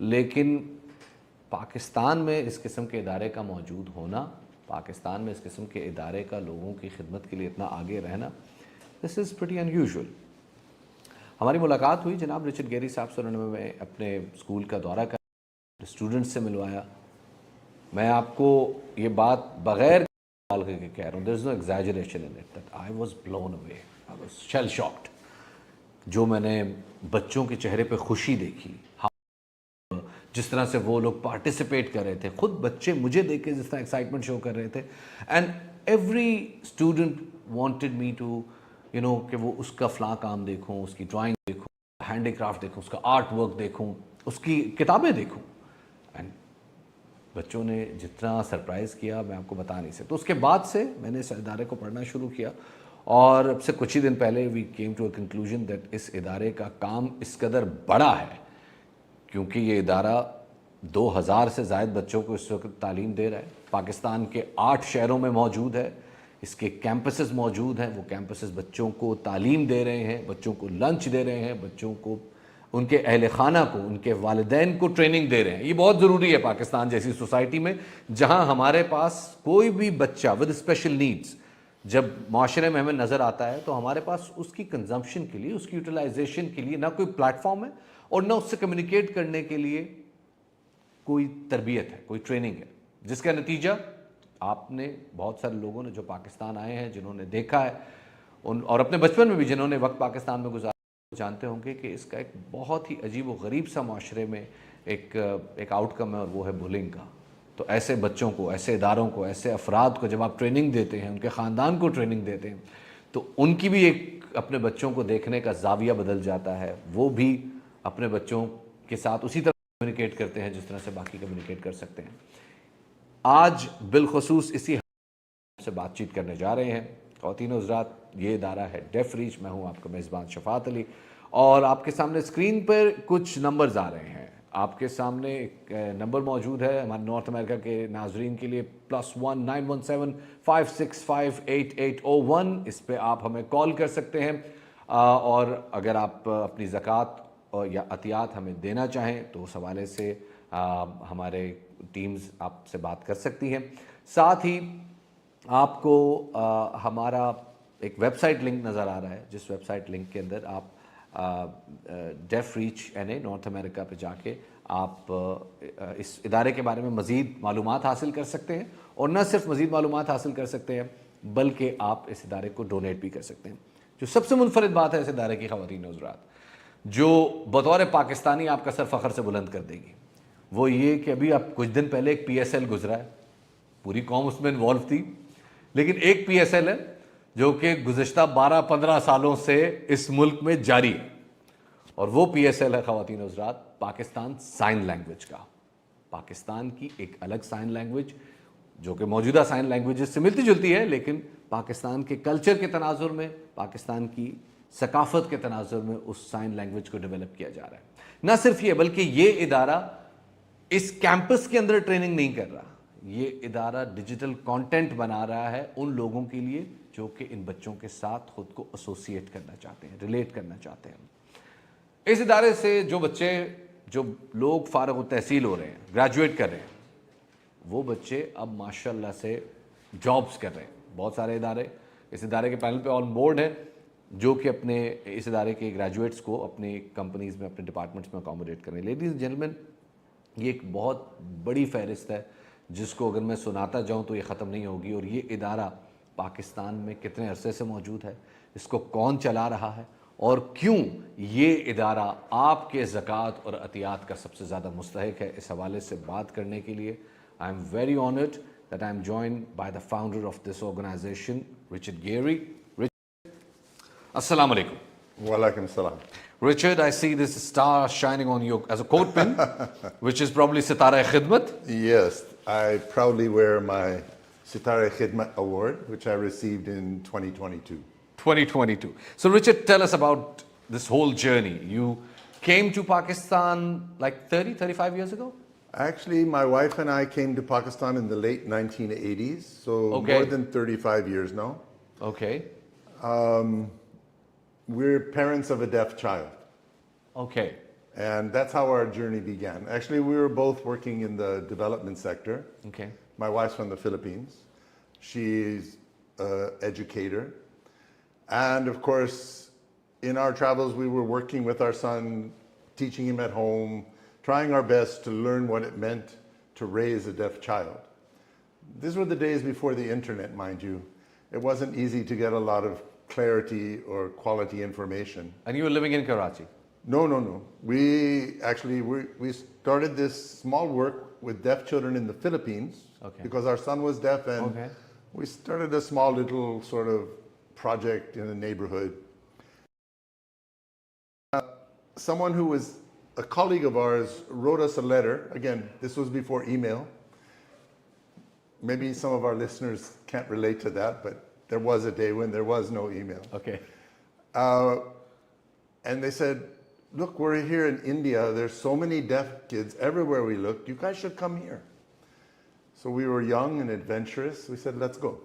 Speaker 10: लेकिन पाकिस्तान में इस किस्म के इदारे का मौजूद होना, पाकिस्तान में इस किस्म के इदारे का लोगों की खिदमत के लिए इतना आगे रहना, दिस इज़ प्रीटी अनयूजुअल। हमारी मुलाकात हुई जनाब रिचर्ड गेरी साहब से। उन्होंने मैं अपने स्कूल का दौरा कर स्टूडेंट्स से मिलवाया। मैं आपको ये बात बग़ैर कह रहा हूँ, there is no exaggeration in it, that I was blown away, I was shell shocked جو میں نے بچوں کے چہرے پہ خوشی دیکھی, جس طرح سے وہ لوگ پارٹیسپیٹ کر رہے تھے, خود بچے مجھے دیکھ کے جس طرح ایکسائٹمنٹ شو کر رہے تھے, and every student wanted me to کہ وہ اس کا فلاں کام دیکھوں, اس کی ڈرائنگ دیکھوں, ہینڈی کرافٹ دیکھوں, اس کا آرٹ ورک دیکھوں, اس کی کتابیں دیکھوں. اینڈ بچوں نے جتنا سرپرائز کیا میں آپ کو بتا نہیں سکتا. تو اس کے بعد سے میں نے اس ادارے کو پڑھنا شروع کیا, اور اب سے کچھ ہی دن پہلے we came to a conclusion that اس ادارے کا کام اس قدر بڑا ہے کیونکہ یہ ادارہ 2000 سے زائد بچوں کو اس وقت تعلیم دے رہا ہے. پاکستان کے 8 شہروں میں موجود ہے, اس کے کیمپسز موجود ہیں. وہ کیمپسز بچوں کو تعلیم دے رہے ہیں, بچوں کو لنچ دے رہے ہیں, بچوں کو, ان کے اہل خانہ کو, ان کے والدین کو ٹریننگ دے رہے ہیں. یہ بہت ضروری ہے پاکستان جیسی سوسائٹی میں, جہاں ہمارے پاس کوئی بھی بچہ ود اسپیشل نیڈز جب معاشرے میں ہمیں نظر آتا ہے تو ہمارے پاس اس کی کنزمپشن کے لیے, اس کی یوٹیلائزیشن کے لیے نہ کوئی پلیٹ فارم ہے اور نہ اس سے کمیونیکیٹ کرنے کے لیے کوئی تربیت ہے, کوئی ٹریننگ ہے, جس کا نتیجہ آپ نے, بہت سارے لوگوں نے جو پاکستان آئے ہیں, جنہوں نے دیکھا ہے اور اپنے بچپن میں بھی جنہوں نے وقت پاکستان میں گزارا, جانتے ہوں گے کہ اس کا ایک بہت ہی عجیب و غریب سا معاشرے میں ایک آؤٹ کم ہے, اور وہ ہے بولنگ کا. تو ایسے بچوں کو, ایسے اداروں کو, ایسے افراد کو جب آپ ٹریننگ دیتے ہیں, ان کے خاندان کو ٹریننگ دیتے ہیں, تو ان کی بھی ایک اپنے بچوں کو دیکھنے کا زاویہ بدل جاتا ہے. وہ بھی اپنے بچوں کے ساتھ اسی طرح کمیونیکیٹ کرتے ہیں جس طرح سے باقی کمیونیکیٹ کر سکتے ہیں. آج بالخصوص اسی سے بات چیت کرنے جا رہے ہیں. خواتین و حضرات, یہ ادارہ ہے ڈیف ریچ. میں ہوں آپ کا میزبان شفاعت علی, اور آپ کے سامنے اسکرین پر کچھ نمبرز آ رہے ہیں. آپ کے سامنے ایک نمبر موجود ہے ہمارے نارتھ امریکہ کے ناظرین کے لیے, +1 917 565 8801. اس پہ آپ ہمیں کال کر سکتے ہیں, اور اگر آپ اپنی زکوٰۃ یا عطیات ہمیں دینا چاہیں تو اس حوالے سے ہمارے ٹیمز آپ سے بات کر سکتی ہیں. ساتھ ہی آپ کو ہمارا ایک ویب سائٹ لنک نظر آ رہا ہے, جس ویب سائٹ لنک کے اندر آپ ڈیف ریچ نارتھ امریکہ پہ جا کے آپ اس ادارے کے بارے میں مزید معلومات حاصل کر سکتے ہیں, اور نہ صرف مزید معلومات حاصل کر سکتے ہیں بلکہ آپ اس ادارے کو ڈونیٹ بھی کر سکتے ہیں. جو سب سے منفرد بات ہے اس ادارے کی, خواتین و حضرات, جو بطور پاکستانی آپ کا سر فخر سے بلند کر دے گی, وہ یہ کہ ابھی آپ کچھ دن پہلے ایک PSL گزرا ہے, پوری قوم اس میں انوالو تھی, لیکن ایک PSL ہے جو کہ گزشتہ 12-15 سالوں سے اس ملک میں جاری ہے, اور وہ PSL ہے خواتین و حضرات پاکستان سائن لینگویج کا. پاکستان کی ایک الگ سائن لینگویج جو کہ موجودہ سائن لینگویجز سے ملتی جلتی ہے, لیکن پاکستان کے کلچر کے تناظر میں, پاکستان کی ثقافت کے تناظر میں اس سائن لینگویج کو ڈیولپ کیا جا رہا ہے. نہ صرف یہ, بلکہ یہ ادارہ اس کیمپس کے اندر ٹریننگ نہیں کر رہا, یہ ادارہ ڈیجیٹل کانٹینٹ بنا رہا ہے ان لوگوں کے لیے جو کہ ان بچوں کے ساتھ خود کو ایسوسیٹ کرنا چاہتے ہیں, ریلیٹ کرنا چاہتے ہیں. اس ادارے سے جو لوگ فارغ التحصیل ہو رہے ہیں, گریجویٹ کر رہے ہیں, وہ بچے اب ماشاءاللہ سے جابز کر رہے ہیں. بہت سارے ادارے اس ادارے کے پینل پہ آن بورڈ ہیں جو کہ اپنے اس ادارے کے گریجویٹس کو اپنے کمپنیز میں, اپنے ڈپارٹمنٹس میں اکاموڈیٹ کر رہے ہیں. لیڈیز اینڈ جینٹلمین, یہ ایک بہت بڑی فہرست ہے جس کو اگر میں سناتا جاؤں تو یہ ختم نہیں ہوگی. اور یہ ادارہ پاکستان میں کتنے عرصے سے موجود ہے, اس کو کون چلا رہا ہے, اور کیوں یہ ادارہ آپ کے زکوٰۃ اور عطیات کا سب سے زیادہ مستحق ہے, اس حوالے سے بات کرنے کے لیے I am very honored that I am joined by the founder of this organization, Richard Geary. Richard, Assalamu alaikum.
Speaker 15: Walaikum salam.
Speaker 10: Richard, I see this star shining on you as a coat pin, which is probably Sitara Khidmat.
Speaker 15: Yes, I proudly wear my Sitara Khidmat award, which I received in 2022.
Speaker 10: 2022. So Richard, tell us about this whole journey. You came to Pakistan like 35 years ago?
Speaker 15: Actually, my wife and I came to Pakistan in the late 1980s, so more than 35 years now.
Speaker 10: Okay.
Speaker 15: We're parents of a deaf child.
Speaker 10: Okay.
Speaker 15: And that's how our journey began. Actually, we were both working in the development sector.
Speaker 10: Okay.
Speaker 15: My wife's from the Philippines. She's an educator. And of course, in our travels, we were working with our son, teaching him at home, trying our best to learn what it meant to raise a deaf child. These were the days before the internet, mind you. It wasn't easy to get a lot of clarity or quality information.
Speaker 10: And you were living in Karachi?
Speaker 15: No. We started this small work with deaf children in the Philippines because our son was deaf, and we started a small little sort of project in the neighborhood. Someone who was a colleague of ours wrote us a letter. Again, this was before email. Maybe some of our listeners can't relate to that, but there was a day when there was no email.
Speaker 10: Okay.
Speaker 15: And they said, look, we're here in India. There's so many deaf kids everywhere we look. You guys should come here. So we were young and adventurous. We said, let's go.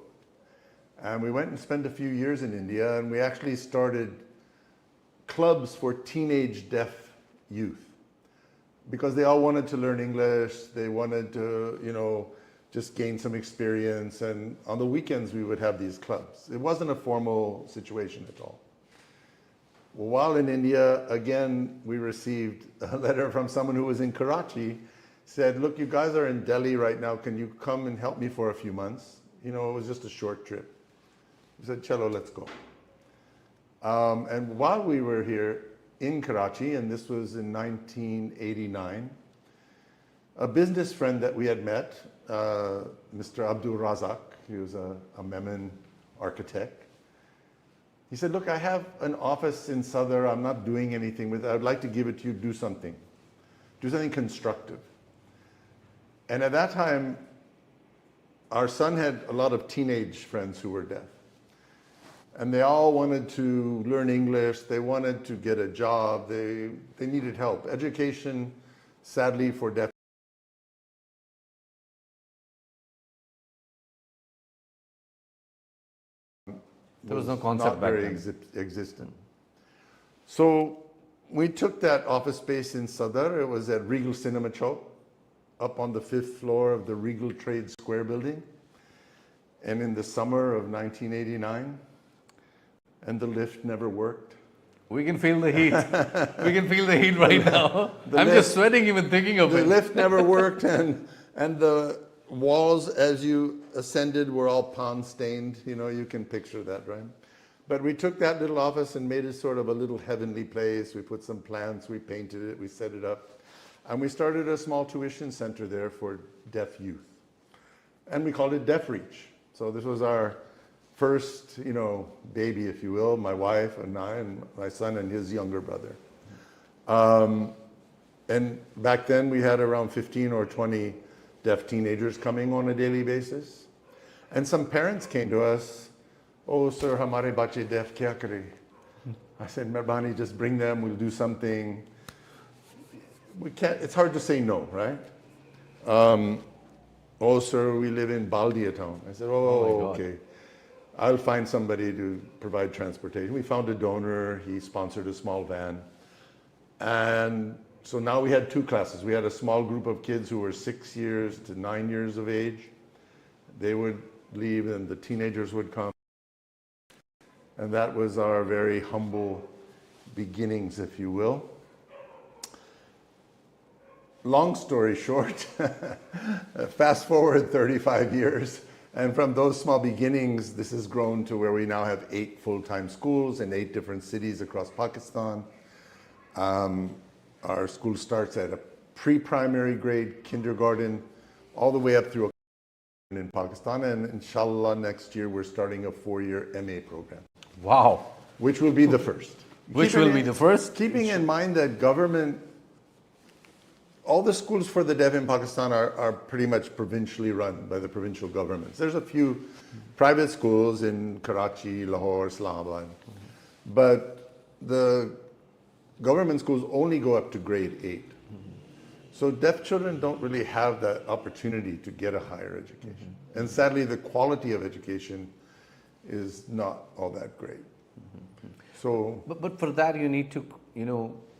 Speaker 15: And we went and spent a few years in India, and we actually started clubs for teenage deaf youth because they all wanted to learn English. They wanted to, just gain some experience. And on the weekends, we would have these clubs. It wasn't a formal situation at all. Well, while in India, again, we received a letter from someone who was in Karachi, said, look, you guys are in Delhi right now. Can you come and help me for a few months? It was just a short trip. We said, chalo, let's go. And while we were here in Karachi, and this was in 1989, a business friend that we had met, Mr. Abdul Razak, he was a Memon architect. He said, look, I have an office in Sadr. I'm not doing anything with it. I'd like to give it to you. Do something constructive. And at that time, our son had a lot of teenage friends who were deaf. And they all wanted to learn English. They wanted to get a job. They needed help. Education, sadly, for deaf.
Speaker 10: There was no concept back then.
Speaker 15: Existent. So we took that office space in Sadr. It was at Regal Cinema Chowk, up on the 5th floor of the Regal Trade Square building. And in the summer of 1989, and the lift never worked.
Speaker 10: We can feel the heat. We can feel the heat right now. I'm just sweating even thinking of it.
Speaker 15: The lift never worked, and the walls as you ascended were all pond stained. You can picture that, right? But we took that little office and made it sort of a little heavenly place. We put some plants, we painted it, we set it up. And we started a small tuition center there for deaf youth. And we called it Deaf Reach. So this was our first, baby, if you will, my wife and I and my son and his younger brother. And back then we had around 15 or 20 deaf teenagers coming on a daily basis. And some parents came to us, oh, sir, hamare bache deaf kya kare? I said, Mehrbani, just bring them, we'll do something. We can't, it's hard to say no, right? Oh, sir, we live in Baldia town. I said, oh okay. I'll find somebody to provide transportation. We found a donor, he sponsored a small van. And so now we had 2 classes. We had a small group of kids who were 6 years to 9 years of age. They would leave and the teenagers would come. And that was our very humble beginnings, if you will. Long story short, fast forward 35 years. And from those small beginnings, this has grown to where we now have 8 full-time schools in 8 different cities across Pakistan. Our school starts at a pre-primary grade, kindergarten, all the way up through in Pakistan. And inshallah, next year, we're starting a 4-year MA program.
Speaker 10: Wow.
Speaker 15: Which will be the first.
Speaker 10: Which will be the first?
Speaker 15: Keeping in mind that government, all the schools for the deaf in Pakistan are pretty much provincially run by the provincial governments. There's a few private schools in Karachi, Lahore, Islamabad. But the government schools only go up to grade 8. So deaf children don't really have that opportunity to get a higher education. And sadly, the quality of education is not all that great. So,
Speaker 10: but for that, you need to,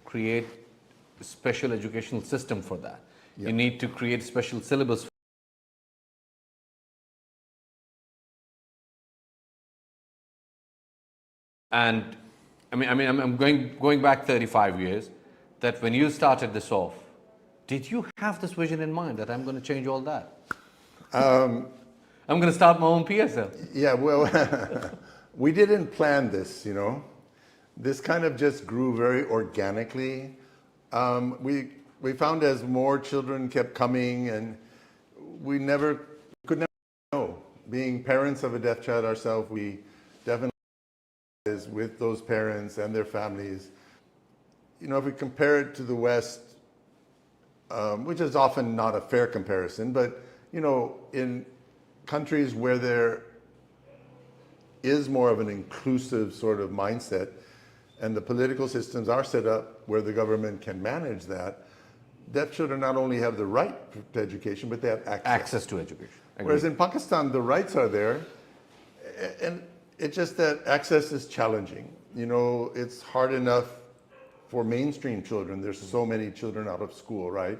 Speaker 10: create a special educational system for that. Yeah. You need to create special syllabus. And I'm going back 35 years, that when you started this off, did you have this vision in mind that I'm going to change all that? I'm going to start my own PSL.
Speaker 15: Yeah, well, we didn't plan this, you know. This kind of just grew very organically. We found as more children kept coming, and we could never know. Being parents of a deaf child ourselves, we definitely is with those parents and their families. You know, if we compare it to the West, which is often not a fair comparison, but you know, in countries where there is more of an inclusive sort of mindset, and the political systems are set up where the government can manage that, deaf children not only have the right to education, but they have access
Speaker 10: to education.
Speaker 15: Whereas in Pakistan, the rights are there, and it's just that access is challenging. You know, it's hard enough for mainstream children. There's so many children out of school, right?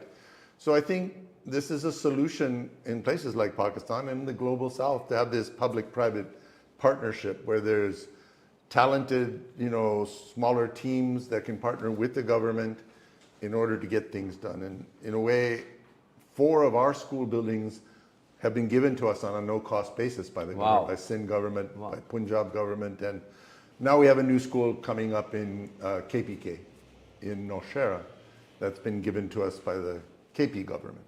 Speaker 15: So I think this is a solution in places like Pakistan and the global South to have this public-private partnership where there's talented, you know, smaller teams that can partner with the government in order to get things done. And in a way, 4 of our school buildings have been given to us on a no-cost basis by the government, by Sindh government, by Punjab government, and now we have a new school coming up in KPK in Nowshera that's been given to us by the KP government.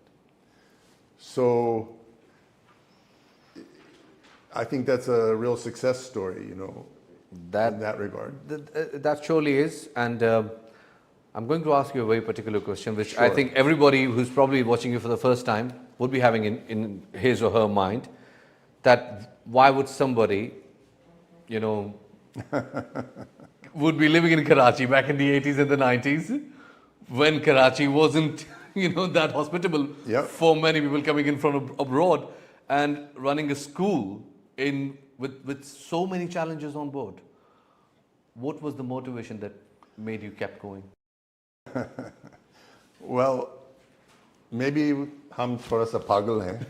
Speaker 15: So I think that's a real success story, you know, in that regard.
Speaker 10: That surely is, and I'm going to ask you a very particular question, which
Speaker 15: Sure.
Speaker 10: I think everybody who's probably watching you for the first time would be having in his or her mind, that why would somebody, you know, would be living in Karachi back in the 80s and the 90s, when Karachi wasn't, you know, that hospitable for many people coming in from abroad, and running a school with so many challenges on board. What was the motivation that made you kept going?
Speaker 15: Well, maybe hum thoda sa pagal hain.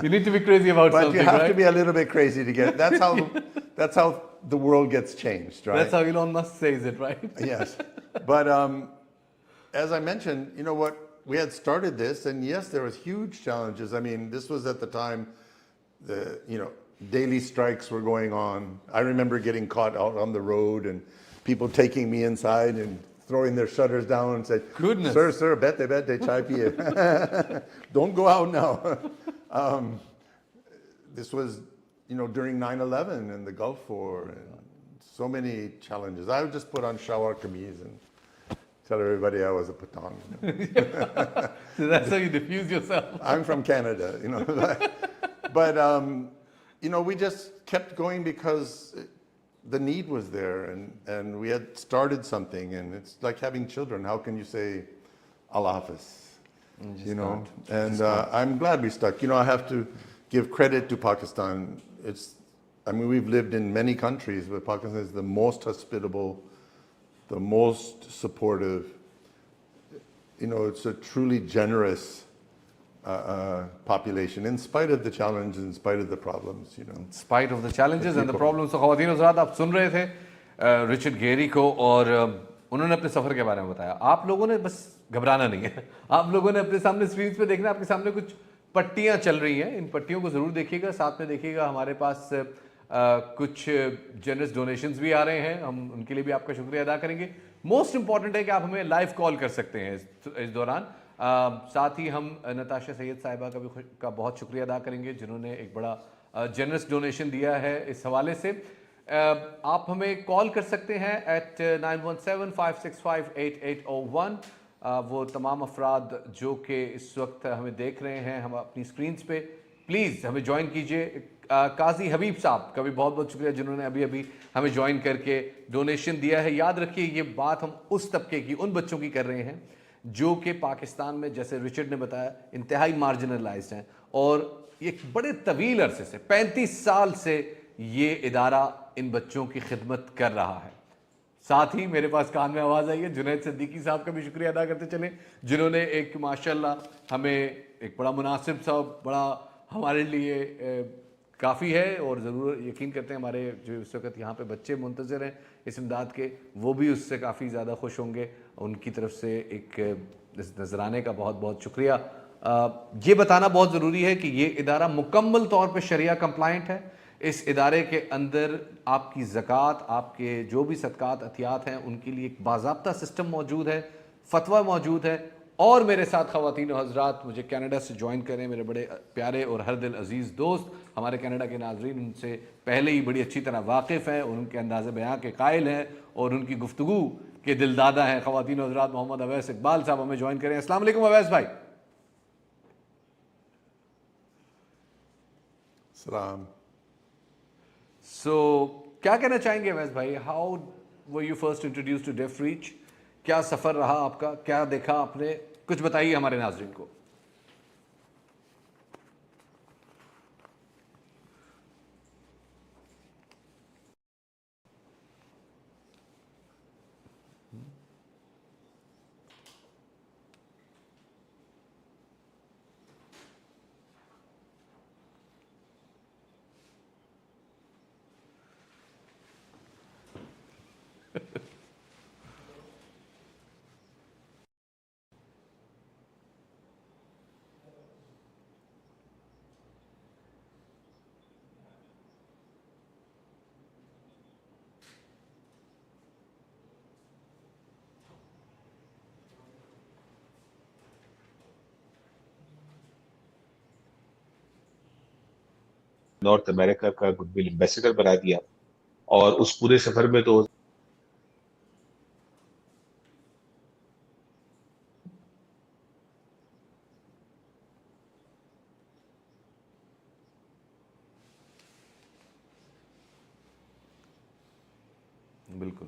Speaker 10: You need to be crazy about
Speaker 15: but
Speaker 10: something,
Speaker 15: you have
Speaker 10: right?
Speaker 15: to be a little bit crazy to get. That's how the world gets changed, right?
Speaker 10: That's how Elon Musk says it, right?
Speaker 15: Yes, but as I mentioned, you know what? We had started this, and yes, there was huge challenges. I mean, this was at the time the daily strikes were going on. I remember getting caught out on the road and people taking me inside and throwing their shutters down and said,
Speaker 10: "Goodness,
Speaker 15: sir, bete, chai piye. Don't go out now." This was, during 9/11 and the Gulf War, and so many challenges. I would just put on shawar kameez and tell everybody I was a Pathan.
Speaker 10: So that's how you diffuse yourself.
Speaker 15: I'm from Canada, but we just kept going because the need was there, and we had started something, and it's like having children. How can you say Allah Hafiz? And I'm glad we stuck. I have to give credit to Pakistan. We've lived in many countries, but Pakistan is the most hospitable, the most supportive. It's a truly generous population, in spite of the challenges, in spite of the problems.
Speaker 10: In spite of the challenges and the problems. So ख़वातीन और हज़रात, आप सुन रहे थे Richard गेरी को, और उन्होंने अपने सफ़र के बारे में बताया. आप लोगों ने बस घबराना नहीं है. आप लोगों ने अपने सामने स्क्रीन पे देखना, आपके सामने कुछ पट्टियाँ चल रही हैं. इन पट्टियों को ज़रूर देखिएगा. साथ में देखिएगा हमारे पास कुछ जनरस डोनेशंस भी आ रहे हैं. हम उनके लिए भी आपका शुक्रिया अदा करेंगे. मोस्ट इंपॉर्टेंट है कि आप हमें लाइव कॉल कर सकते हैं इस दौरान. साथ ही हम नताशा सैयद साहिबा का बहुत शुक्रिया अदा करेंगे, जिन्होंने एक बड़ा जनरस डोनेशन दिया है. इस हवाले से आप हमें कॉल कर सकते हैं एट 9175658801. वो तमाम अफराद जो कि इस वक्त हमें देख रहे हैं हम अपनी स्क्रीन पे, प्लीज़ हमें ज्वाइन कीजिए. काजी हबीब साहब का भी बहुत बहुत शुक्रिया, जिन्होंने अभी अभी हमें ज्वाइन करके डोनेशन दिया है. याद रखिए, ये बात हम उस तबके की, उन बच्चों की कर रहे हैं जो कि पाकिस्तान में, जैसे रिचर्ड ने बताया, इंतहाई मार्जिनलाइज्ड हैं, और एक बड़े तवील अरसे से 35 साल से ये इदारा इन बच्चों की खिदमत कर रहा है. साथ ही मेरे पास कान में आवाज़ आई है, जुनैद सिद्दीकी साहब का भी शुक्रिया अदा करते चले, जिन्होंने एक माशाल्लाह हमें एक बड़ा मुनासिब सा, बड़ा हमारे लिए काफ़ी है, और ज़रूर यकीन करते हैं हमारे जो इस वक्त यहाँ पे बच्चे मुंतज़र हैं इस इमदाद के, वो भी उससे काफ़ी ज़्यादा खुश होंगे. उनकी तरफ से एक नजराने का बहुत बहुत शुक्रिया. ये बताना बहुत ज़रूरी है कि ये इदारा मुकम्मल तौर पे शरिया कंप्लाइंट है. اس ادارے کے اندر آپ کی زکوٰۃ، آپ کے جو بھی صدقات عطیات ہیں ان کے لیے ایک باضابطہ سسٹم موجود ہے، فتویٰ موجود ہے. اور میرے ساتھ خواتین و حضرات مجھے کینیڈا سے جوائن کریں میرے بڑے پیارے اور ہر دل عزیز دوست. ہمارے کینیڈا کے ناظرین ان سے پہلے ہی بڑی اچھی طرح واقف ہیں اور ان کے انداز بیان کے قائل ہیں اور ان کی گفتگو کے دل دادہ ہیں. خواتین و حضرات محمد اویس اقبال صاحب ہمیں جوائن کریں. السلام علیکم اویس بھائی.
Speaker 15: سلام.
Speaker 10: سو کیا کہنا چاہیں گے اویس بھائی؟ How were you first introduce to Deaf Reach? کیا سفر رہا آپ کا؟ کیا دیکھا آپ نے؟ کچھ بتائیے ہمارے ناظرین کو.
Speaker 16: نارتھ امریکہ کا گڈ ول ایمبیسڈر بنا دیا اور اس پورے سفر میں تو
Speaker 10: بالکل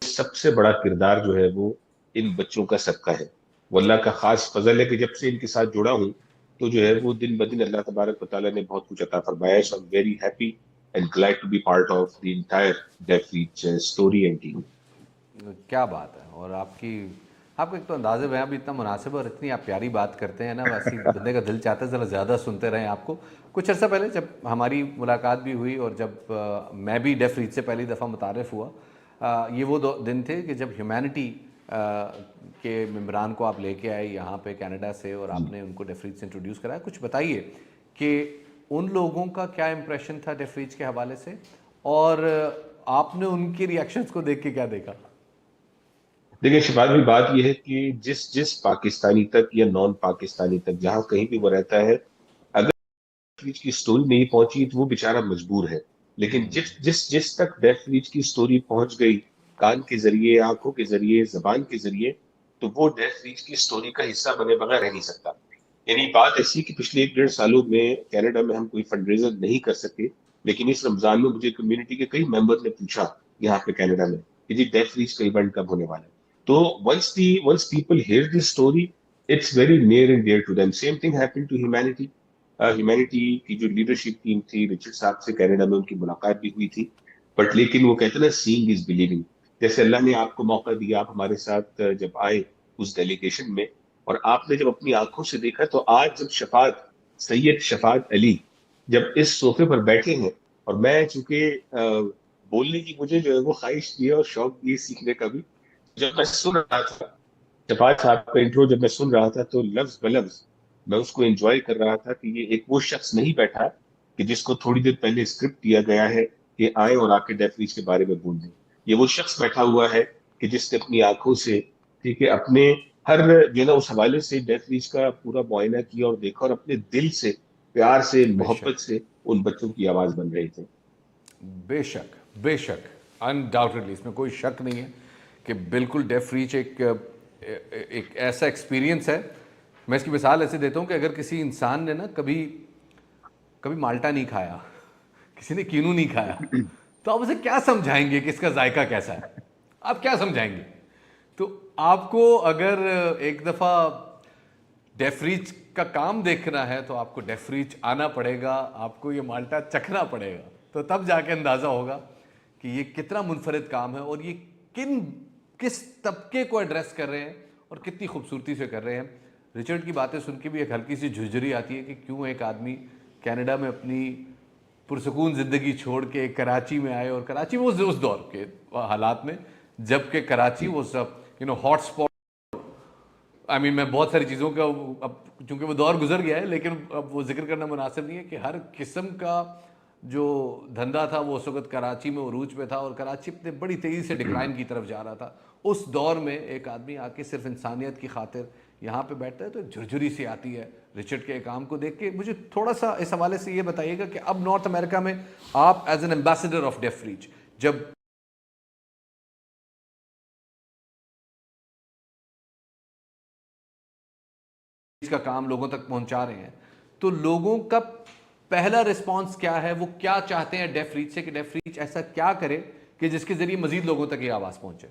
Speaker 16: سب سے بڑا کردار جو ہے وہ ان بچوں کا صدقہ ہے. وہ اللہ کا خاص فضل ہے کہ جب سے ان کے ساتھ جڑا ہوں تو جو ہے وہ دن بدن اللہ تبارک و تعالیٰ نے بہت کچھ عطا فرمایا. سو I'm very happy and glad to be part of the entire Deaf Reach story and team.
Speaker 10: کیا بات ہے. اور آپ کا ایک تو انداز بیان بھی اتنا مناسب اور اتنی آپ پیاری بات کرتے ہیں نا، ویسے بندے کا دل چاہتا ہے ذرا زیادہ سنتے رہیں آپ کو. کچھ عرصہ پہلے جب ہماری ملاقات بھی ہوئی اور جب میں بھی ڈیف ریچ سے پہلی دفعہ متعارف ہوا، یہ وہ دن تھے کہ جب ہیومینٹی کے ممبران کو آپ لے کے آئے یہاں پہ کینیڈا سے اور آپ نے ان کو ڈیف ریچ سے انٹروڈیوس کرایا. کچھ بتائیے کہ ان لوگوں کا کیا امپریشن تھا ڈیف ریچ کے حوالے سے اور آپ نے ان کے ریئیکشنز کو دیکھ کے کیا دیکھا؟
Speaker 16: دیکھیں شفاعت بھی بات یہ ہے کہ جس پاکستانی تک یا نان پاکستانی تک جہاں کہیں بھی وہ رہتا ہے، اگر ڈیف ریچ کی سٹوری نہیں پہنچی تو وہ بیچارہ مجبور ہے. لیکن جس تک ڈیف ریچ کی سٹوری پہنچ گئی کان کے ذریعے، آنکھوں کے ذریعے، زبان کے ذریعے، تو وہ ڈیف ریچ کی سٹوری کا حصہ بنے بغیر رہ نہیں سکتا. یعنی بات ایسی کہ پچھلے 1.5 سالوں میں کینیڈا میں ہم کوئی فنڈ ریزر نہیں کر سکے، لیکن اس رمضان میں مجھے کمیونٹی کے کئی ممبر نے پوچھا یہاں پہ کینیڈا میں کہ جی ڈیف ریچ کا ایونٹ کب ہونے والا ہے. تو once people hear this story, it's very near and dear to them. Same thing happened to humanity. Humanity کی جو لیڈرشپ ٹیم تھی، رچرڈ صاحب سے کینیڈا میں ان کی ملاقات بھی ہوئی تھی. بٹ لیکن وہ کہتے ہیں نا سینگ از بلیونگ. جیسے اللہ نے آپ کو موقع دیا، آپ ہمارے ساتھ جب آئے اس ڈیلیگیشن میں اور آپ نے جب اپنی آنکھوں سے دیکھا، تو آج جب سید شفاعت علی جب اس صوفے پر بیٹھے ہیں، اور میں چونکہ بولنے کی مجھے جو ہے وہ خواہش کی ہے اور شوق بھی سیکھنے کا بھی، جب میں سن رہا تھا شفاعت صاحب کا انٹرو، جب میں سن رہا تھا تو لفظ بلفظ میں اس کو انجوائے کر رہا تھا کہ یہ ایک وہ شخص نہیں بیٹھا کہ جس کو تھوڑی دیر پہلے اسکرپٹ دیا گیا ہے کہ آئے اور آ کے ڈیف ریچ کے بارے میں بول دیں. یہ وہ شخص بیٹھا ہوا ہے کہ جس نے اپنی آنکھوں سے، ٹھیک ہے، اپنے ہر جو ہے نا اس حوالے سے ڈیف ریچ کا پورا معائنہ کیا اور دیکھا اور اپنے دل سے، پیار سے، محبت سے ان بچوں کی آواز بن رہے تھے.
Speaker 10: بے شک بے شک، انڈاؤٹڈلی اس میں کوئی شک نہیں ہے کہ بالکل ڈیف ریچ ایک ایسا ایکسپیرینس ہے. میں اس کی مثال ایسے دیتا ہوں کہ اگر کسی انسان نے نا کبھی مالٹا نہیں کھایا، کسی نے کینو نہیں کھایا، تو آپ اسے کیا سمجھائیں گے کہ اس کا ذائقہ کیسا ہے؟ آپ کیا سمجھائیں گے؟ تو آپ کو اگر ایک دفعہ ڈیف ریچ کا کام دیکھنا ہے تو آپ کو ڈیف ریچ آنا پڑے گا، آپ کو یہ مالٹا چکھنا پڑے گا، تو تب جا کے اندازہ ہوگا کہ یہ کتنا منفرد کام ہے اور یہ کس طبقے کو ایڈریس کر رہے ہیں اور کتنی خوبصورتی سے کر رہے ہیں. رچرڈ کی باتیں سن کے بھی ایک ہلکی سی جھجری آتی ہے کہ کیوں ایک آدمی کینیڈا میں اپنی पुरसकून ज़िंदगी छोड़ के कराची में आए, और कराची में उस दौर के हालात में जबकि कराची वो सब हॉट स्पॉट। आई मीन मैं बहुत सारी चीज़ों का अब चूँकि वो दौर गुजर गया है, लेकिन अब वो जिक्र करना मुनासिब नहीं है कि हर किस्म का जो धंधा था वो उस वक्त कराची में उरूज पे था, और कराची अपने बड़ी तेज़ी से डिक्लाइन की तरफ जा रहा था। उस दौर में एक आदमी आके सिर्फ इंसानियत की खातिर यहाँ पे बैठता है तो झुरझुरी सी आती है रिचर्ड के काम को देख के। मुझे थोड़ा सा इस हवाले से ये बताइएगा कि अब नॉर्थ अमेरिका में आप as an ambassador of Deaf Reach जब का काम लोगों तक पहुंचा रहे हैं, तो लोगों का पहला रिस्पांस क्या है, वो क्या चाहते हैं डेफ रीच से कि डेफ रीच ऐसा क्या करे कि जिसके जरिए मजीद लोगों तक ये आवाज पहुंचे?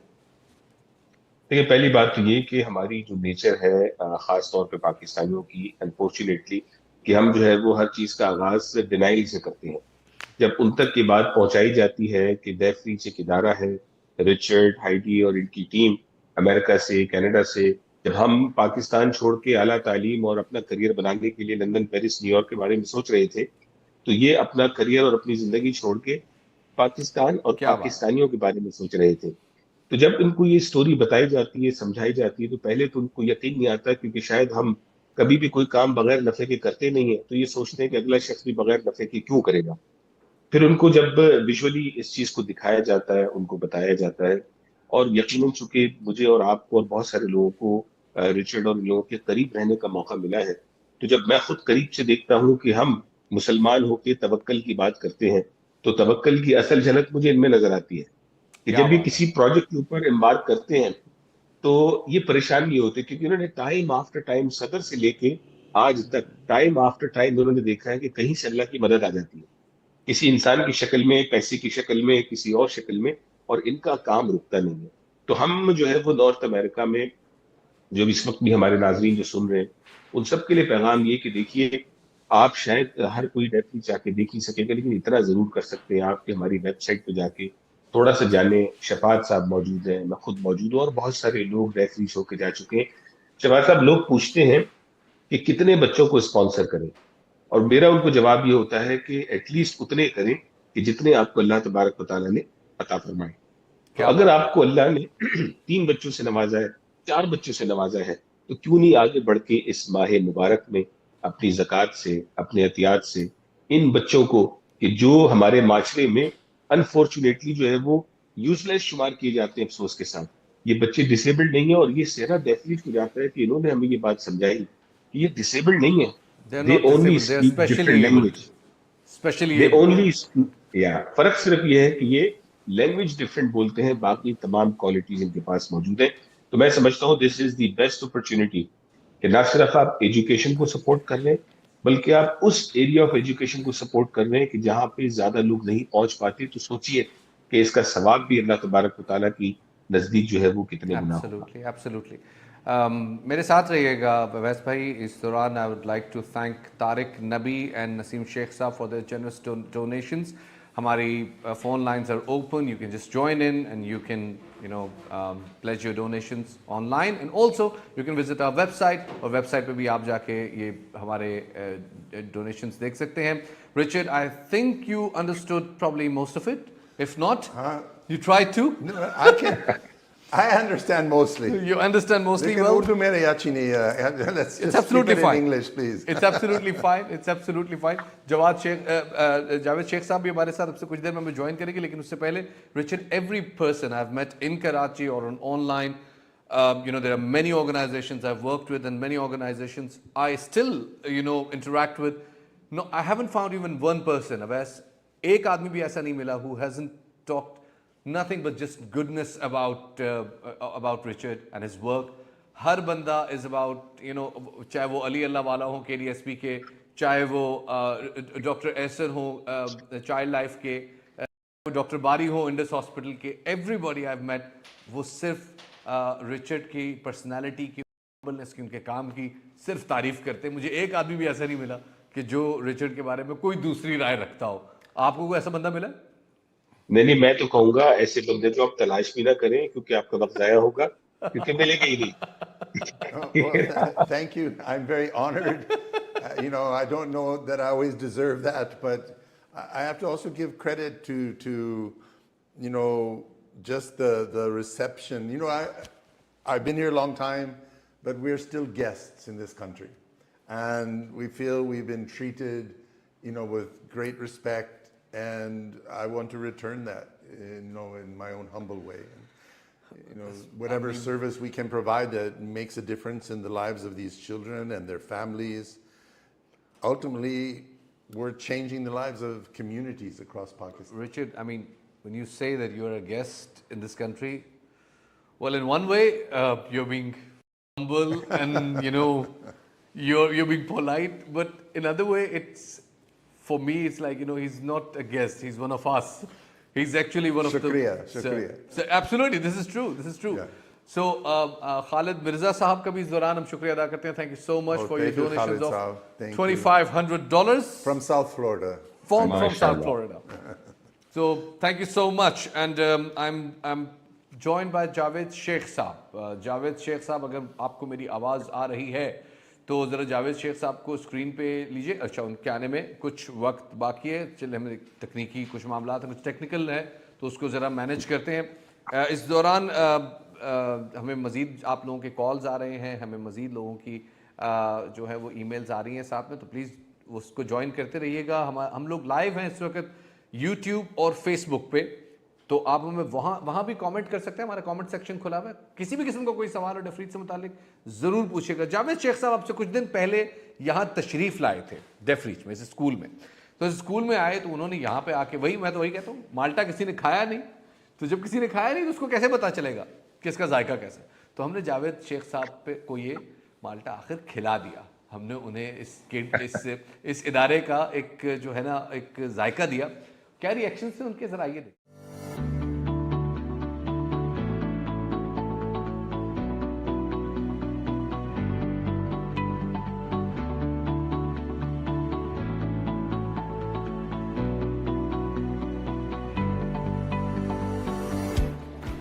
Speaker 16: देखिए, पहली बात तो ये कि हमारी जो नेचर है खास तौर पे पाकिस्तानियों की, अनफॉर्चुनेटली, कि हम जो है वो हर चीज का आगाज डिनाइल से करते हैं। जब उन तक ये बात पहुंचाई जाती है कि डेफ रीच एक इदारा है, रिचर्ड, हाइडी और इनकी टीम अमेरिका से, कनाडा से, जब हम पाकिस्तान छोड़ के आला तालीम और अपना करियर बनाने के लिए लंदन, पेरिस, न्यूयॉर्क के बारे में सोच रहे थे, तो ये अपना करियर और अपनी जिंदगी छोड़ के पाकिस्तान और
Speaker 10: क्या बात है।
Speaker 16: पाकिस्तानियों के बारे में सोच रहे थे। तो जब इनको ये स्टोरी बताई जाती है, समझाई जाती है, तो पहले तो उनको यकीन नहीं आता, क्योंकि शायद हम कभी भी कोई काम बगैर नफे के करते नहीं है, तो ये सोचते हैं कि अगला शख्स भी बगैर नफे के क्यों करेगा। फिर उनको जब विजुअली इस चीज को दिखाया जाता है, उनको बताया जाता है, और यकीनन चूंकि मुझे और आपको और बहुत सारे लोगों को रिचर्ड और इन लोगों के करीब रहने का मौका मिला है, तो जब मैं खुद करीब से देखता हूँ कि हम मुसलमान होकर तवक्कल की बात करते हैं, तो तवक्कल की असल झलक मुझे इनमें नजर आती है कि
Speaker 10: क्या
Speaker 16: जब भी
Speaker 10: बात
Speaker 16: किसी
Speaker 10: है।
Speaker 16: प्रोजेक्ट के ऊपर एम्बार्क करते हैं, तो ये परेशान नहीं होते, क्योंकि उन्होंने टाइम आफ्टर टाइम, सदर से लेके आज तक टाइम आफ्टर टाइम उन्होंने देखा है कि कहीं से अल्लाह की मदद आ जाती है, किसी इंसान की शक्ल में, पैसे की शक्ल में, किसी और शक्ल में, और इनका काम रुकता नहीं है। तो हम जो है वो नॉर्थ अमेरिका में, जो इस वक्त भी हमारे नाजरीन जो सुन रहे हैं, उन सब के लिए पैगाम ये कि देखिए, आप शायद हर कोई डेफ रीच जाके देख नहीं सकेगा, लेकिन इतना जरूर कर सकते हैं आप कि हमारी वेबसाइट पे जाके थोड़ा सा जाने। शफात साहब मौजूद हैं, मैं खुद मौजूद हूँ, और बहुत सारे लोग डेफ रीच होके जा चुके हैं। शफात साहब, लोग पूछते हैं कि कितने बच्चों को स्पॉन्सर करें, और मेरा उनको जवाब ये होता है कि एटलीस्ट उतने करें कि जितने आपको अल्लाह तबारक व तआला ने अता फरमाए। तो
Speaker 10: क्या
Speaker 16: अगर
Speaker 10: बात है।
Speaker 16: आपको अल्लाह ने 3 बच्चों से नवाजा है, 4 बच्चों से नवाजा है, तो क्यों नहीं आगे बढ़ के इस माह मुबारक में अपनी ज़कात से, अपने एहतियात से इन बच्चों को, कि जो हमारे माशरे में अनफॉर्चुनेटली जो है वो यूजलेस शुमार किए जाते हैं, अफसोस के साथ, ये बच्चे डिसेबल्ड नहीं है। और ये सेहरा डेफिनेट हो जाता है कि इन्होंने हमें ये बात समझाई कि ये डिसेबल्ड नहीं है,
Speaker 10: they are
Speaker 16: they
Speaker 10: not
Speaker 16: only
Speaker 10: disabled, they are
Speaker 16: speak
Speaker 10: specially
Speaker 16: different
Speaker 10: abled.
Speaker 16: Language,
Speaker 10: specially
Speaker 16: they
Speaker 10: abled.
Speaker 16: Only, या फर्क सिर्फ ये है कि ये लैंग्वेज डिफरेंट बोलते हैं, बाकी तमाम क्वालिटीज इनके पास मौजूद है। तो मैं समझता हूँ this is the best opportunity कि ना सिर्फ आप एजुकेशन को सपोर्ट कर रहे हैं, बल्कि आप उस एरिया ऑफ एजुकेशन को सपोर्ट कर रहे हैं कि जहां पे ज्यादा लोग नहीं पहुंच पाते। तो सोचिए कि इसका सवाब भी अल्लाह तबारक व तआला की नजदीक जो है वो कितने गुना होगा।
Speaker 10: Absolutely, absolutely. मेरे साथ रहिएगा वैस भाई। इस दौरान I would like to thank Tariq Nabi and Naseem Sheikh साहब फॉर द जनरस डोनेशंस। हमारी phone lines are open, you can just join in and you can pledge your donations online, and also you can visit our website, और website पे भी आप जाके ये हमारे donations देख सकते हैं। Richard, I think you understood probably most of it. If not, you tried to.
Speaker 15: No, I understand mostly.
Speaker 10: You understand mostly
Speaker 15: लेकिन
Speaker 10: well.
Speaker 15: उर्दू मेरे अच्छी नहीं है. Let's
Speaker 10: It's
Speaker 15: just
Speaker 10: absolutely
Speaker 15: keep it
Speaker 10: fine.
Speaker 15: in English, please.
Speaker 10: It's absolutely fine. It's absolutely fine. Javed Sheikh साहब भी हमारे साथ अब से कुछ देर में हमें ज्वाइन करेंगे, लेकिन उससे पहले Richard, every person I've met in Karachi or online, there are many organizations I've worked with, and many organizations I still, interact with. No, I haven't found even one person, Avais, एक आदमी भी ऐसा नहीं मिला who hasn't talked nothing but just goodness about Richard and his work. हर बंदा is about, चाहे वो अली अल्लाह वाला हो KDSP के, चाहे वो डॉक्टर एहसन हो चाइल्ड लाइफ के, डॉक्टर बारी हो इंडस हॉस्पिटल के, एवरीबॉडी आई हैव मेट, वो सिर्फ रिचर्ड की पर्सनालिटी की, नोबलनेस की, उनके काम की सिर्फ तारीफ करते हैं। मुझे एक आदमी भी ऐसा नहीं मिला कि जो रिचर्ड के बारे में कोई दूसरी राय रखता हो। आपको कोई ऐसा बंदा मिला?
Speaker 16: नहीं, मैं तो कहूंगा ऐसे बंदे को आप तलाश भी ना करें, क्योंकि आपका वक्त जाया होगा, क्योंकि मिलेगा ही नहीं।
Speaker 15: Well, thank you. I'm very honored. I don't know that I always deserve that, but I have to also give credit to you know, just the reception. You know, I've been here a long time, but we're still guests in this country. And we feel we've been treated, you know, with great respect. And I want to return that, you know, in my own humble way. You know, whatever service we can provide that makes a difference in the lives of these children and their families. Ultimately, we're changing the lives of communities across Pakistan.
Speaker 10: Richard, I mean, when you say that you're a guest in this country, well, in one way, you're being humble and, you know, you're being polite. But in another way, it's, for me, it's like, you know, he's not a guest. He's one of us. He's actually one of the...
Speaker 15: Shukriya.
Speaker 10: So absolutely, this is true. This is true. Yeah. So, Khalid Mirza sahab ka bhi is dauran hum shukriya ada karte hain. Thank you so much for your donations of $2,500
Speaker 15: from South Florida.
Speaker 10: From South Florida. So, thank you so much. And I'm joined by Javed Sheikh sahab. Javed Sheikh sahab, agar aapko meri आवाज आ रही है तो ज़रा जावेद शेख साहब को screen पे लीजिए. अच्छा, उनके आने में कुछ वक्त बाकी है. चलिए, हमें तकनीकी कुछ मामला है, कुछ टेक्निकल है, तो उसको ज़रा मैनेज करते हैं. इस दौरान हमें मज़ीद आप लोगों के कॉल्स आ रहे हैं, हमें मज़ीद लोगों की जो है वो ईमेल्स आ रही हैं साथ में, तो प्लीज़ उसको ज्वाइन करते रहिएगा. हम लोग लाइव हैं इस वक्त यूट्यूब और फेसबुक पे, तो आप हमें वहाँ भी कमेंट कर सकते हैं. हमारा कमेंट सेक्शन खुला हुआ है. किसी भी किस्म का कोई सवाल और डेफरीच से मुतालिक ज़रूर पूछिएगा. जावेद शेख साहब आपसे कुछ दिन पहले यहाँ तशरीफ़ लाए थे डेफरीच में, इस स्कूल में. तो इस स्कूल में आए तो उन्होंने यहाँ पे आके मैं तो वही कहता हूँ, माल्टा किसी ने खाया नहीं, तो जब किसी ने खाया नहीं तो उसको कैसे पता चलेगा कि इसका जायका कैसा. तो हमने जावेद शेख साहब को ये माल्टा आखिर खिला दिया. हमने उन्हें इस इदारे का एक जो है ना एक जायका दिया. क्या रिएक्शन थे उनके, ज़रा आइए.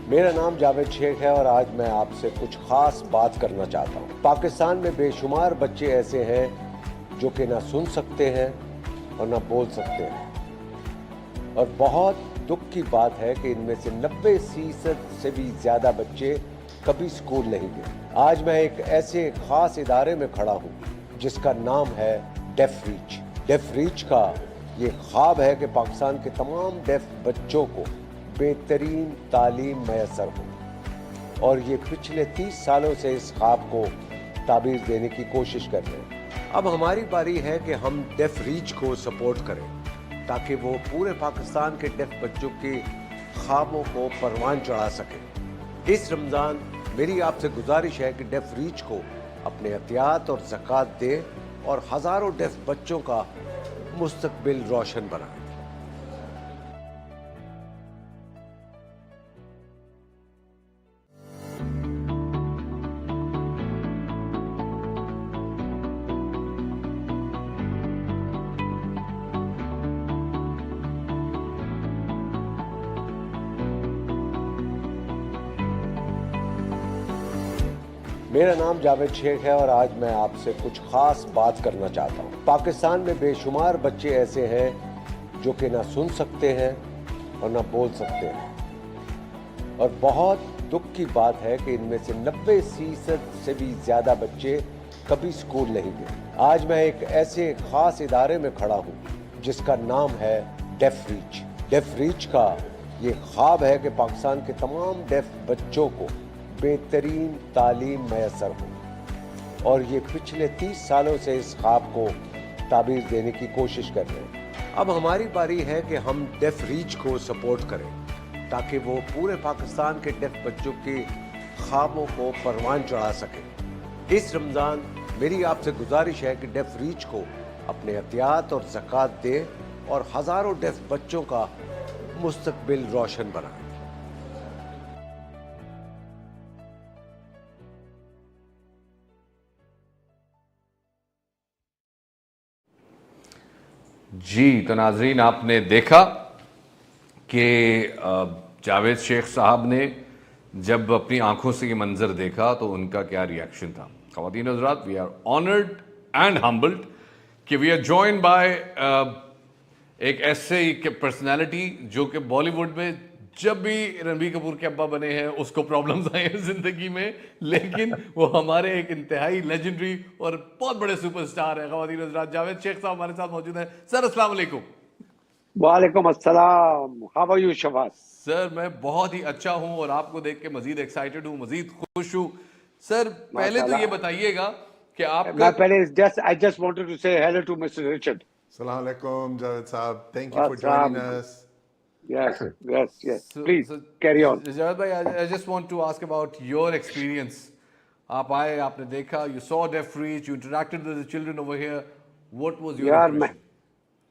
Speaker 13: मेरा नाम जावेद शेख है और आज मैं आपसे कुछ खास बात करना चाहता हूँ. पाकिस्तान में बेशुमार बच्चे ऐसे हैं जो कि ना सुन सकते हैं और ना बोल सकते हैं, और बहुत दुख की बात है कि इनमें से 90% से भी ज़्यादा बच्चे कभी स्कूल नहीं गए. आज मैं एक ऐसे खास इदारे में खड़ा हूँ जिसका नाम है डेफरीच. डेफरीच का ये ख्वाब है कि पाकिस्तान के तमाम डेफ बच्चों को बेहतरीन तालीम मैसर हो, और ये पिछले 30 सालों से इस ख्वाब को ताबीर देने की कोशिश कर रहे हैं. अब हमारी बारी है कि हम डेफरीच को सपोर्ट करें ताकि वो पूरे पाकिस्तान के डेफ बच्चों के ख्वाबों को परवान चढ़ा सकें. इस रमज़ान मेरी आपसे गुजारिश है कि डेफरीच को अपने एहतियात और ज़कात दे और हज़ारों डेफ बच्चों का मुस्तकबिल रोशन बनाए. मेरा नाम जावेद शेख है और आज मैं आपसे कुछ खास बात करना चाहता हूँ. पाकिस्तान में बेशुमार बच्चे ऐसे हैं जो कि ना सुन सकते हैं और ना बोल सकते हैं, और बहुत दुख की बात है कि इनमें से 90% से भी ज़्यादा बच्चे कभी स्कूल नहीं गए. आज मैं एक ऐसे खास इदारे में खड़ा हूँ जिसका नाम है डेफरीच. डेफरीच का ये ख्वाब है कि पाकिस्तान के तमाम डेफ बच्चों को बेहतरीन तालीम मैसर हो, और ये पिछले 30 सालों से इस ख्वाब को ताबीर देने की कोशिश कर रहे हैं. अब हमारी बारी है कि हम डेफरीच को सपोर्ट करें ताकि वो पूरे पाकिस्तान के डेफ बच्चों के ख्वाबों को परवान चढ़ा सकें. इस रमज़ान मेरी आपसे गुजारिश है कि डेफरीच को अपने एहतियात और ज़कात दे और हज़ारों डेफ बच्चों का मुस्तकबिल रोशन बनाए.
Speaker 10: जी, तो नाजरीन आपने देखा कि जावेद शेख साहब ने जब अपनी आंखों से ये मंजर देखा तो उनका क्या रिएक्शन था. ख़वातीन हज़रात, we are honoured and humbled कि वी आर जॉइंड बाय ایک ایسے پرسنالٹی جو کہ بالی ووڈ میں جب بھی رنبیر کپور کے ابا بنے ہیں اس کو پرابلمز آئے ہیں زندگی میں، لیکن وہ ہمارے ایک انتہائی لیجنڈری اور بہت بڑے سپر سٹار ہیں. خواتین و حضرات، جاوید شیخ صاحب ہمارے ساتھ موجود ہیں. سر السلام علیکم.
Speaker 13: وعلیکم السلام. ہاؤ آر یو شفاعت؟
Speaker 10: سر میں بہت ہی اچھا ہوں اور آپ کو دیکھ کے مزید ایکسائٹڈ ہوں، مزید خوش ہوں. سر پہلے تو یہ بتائیے گا کہ آپ کا...
Speaker 13: میں پہلے I just wanted to say hello to Mr. Richard.
Speaker 15: السلام علیکم جاوید صاحب. Thank you for joining us.
Speaker 13: Yes. Please carry on.
Speaker 10: Javed bhai, I just want to ask about your experience. آپ آئے، آپ نے دیکھا, you saw Deaf Reach, you interacted with the children over here. What was your impression?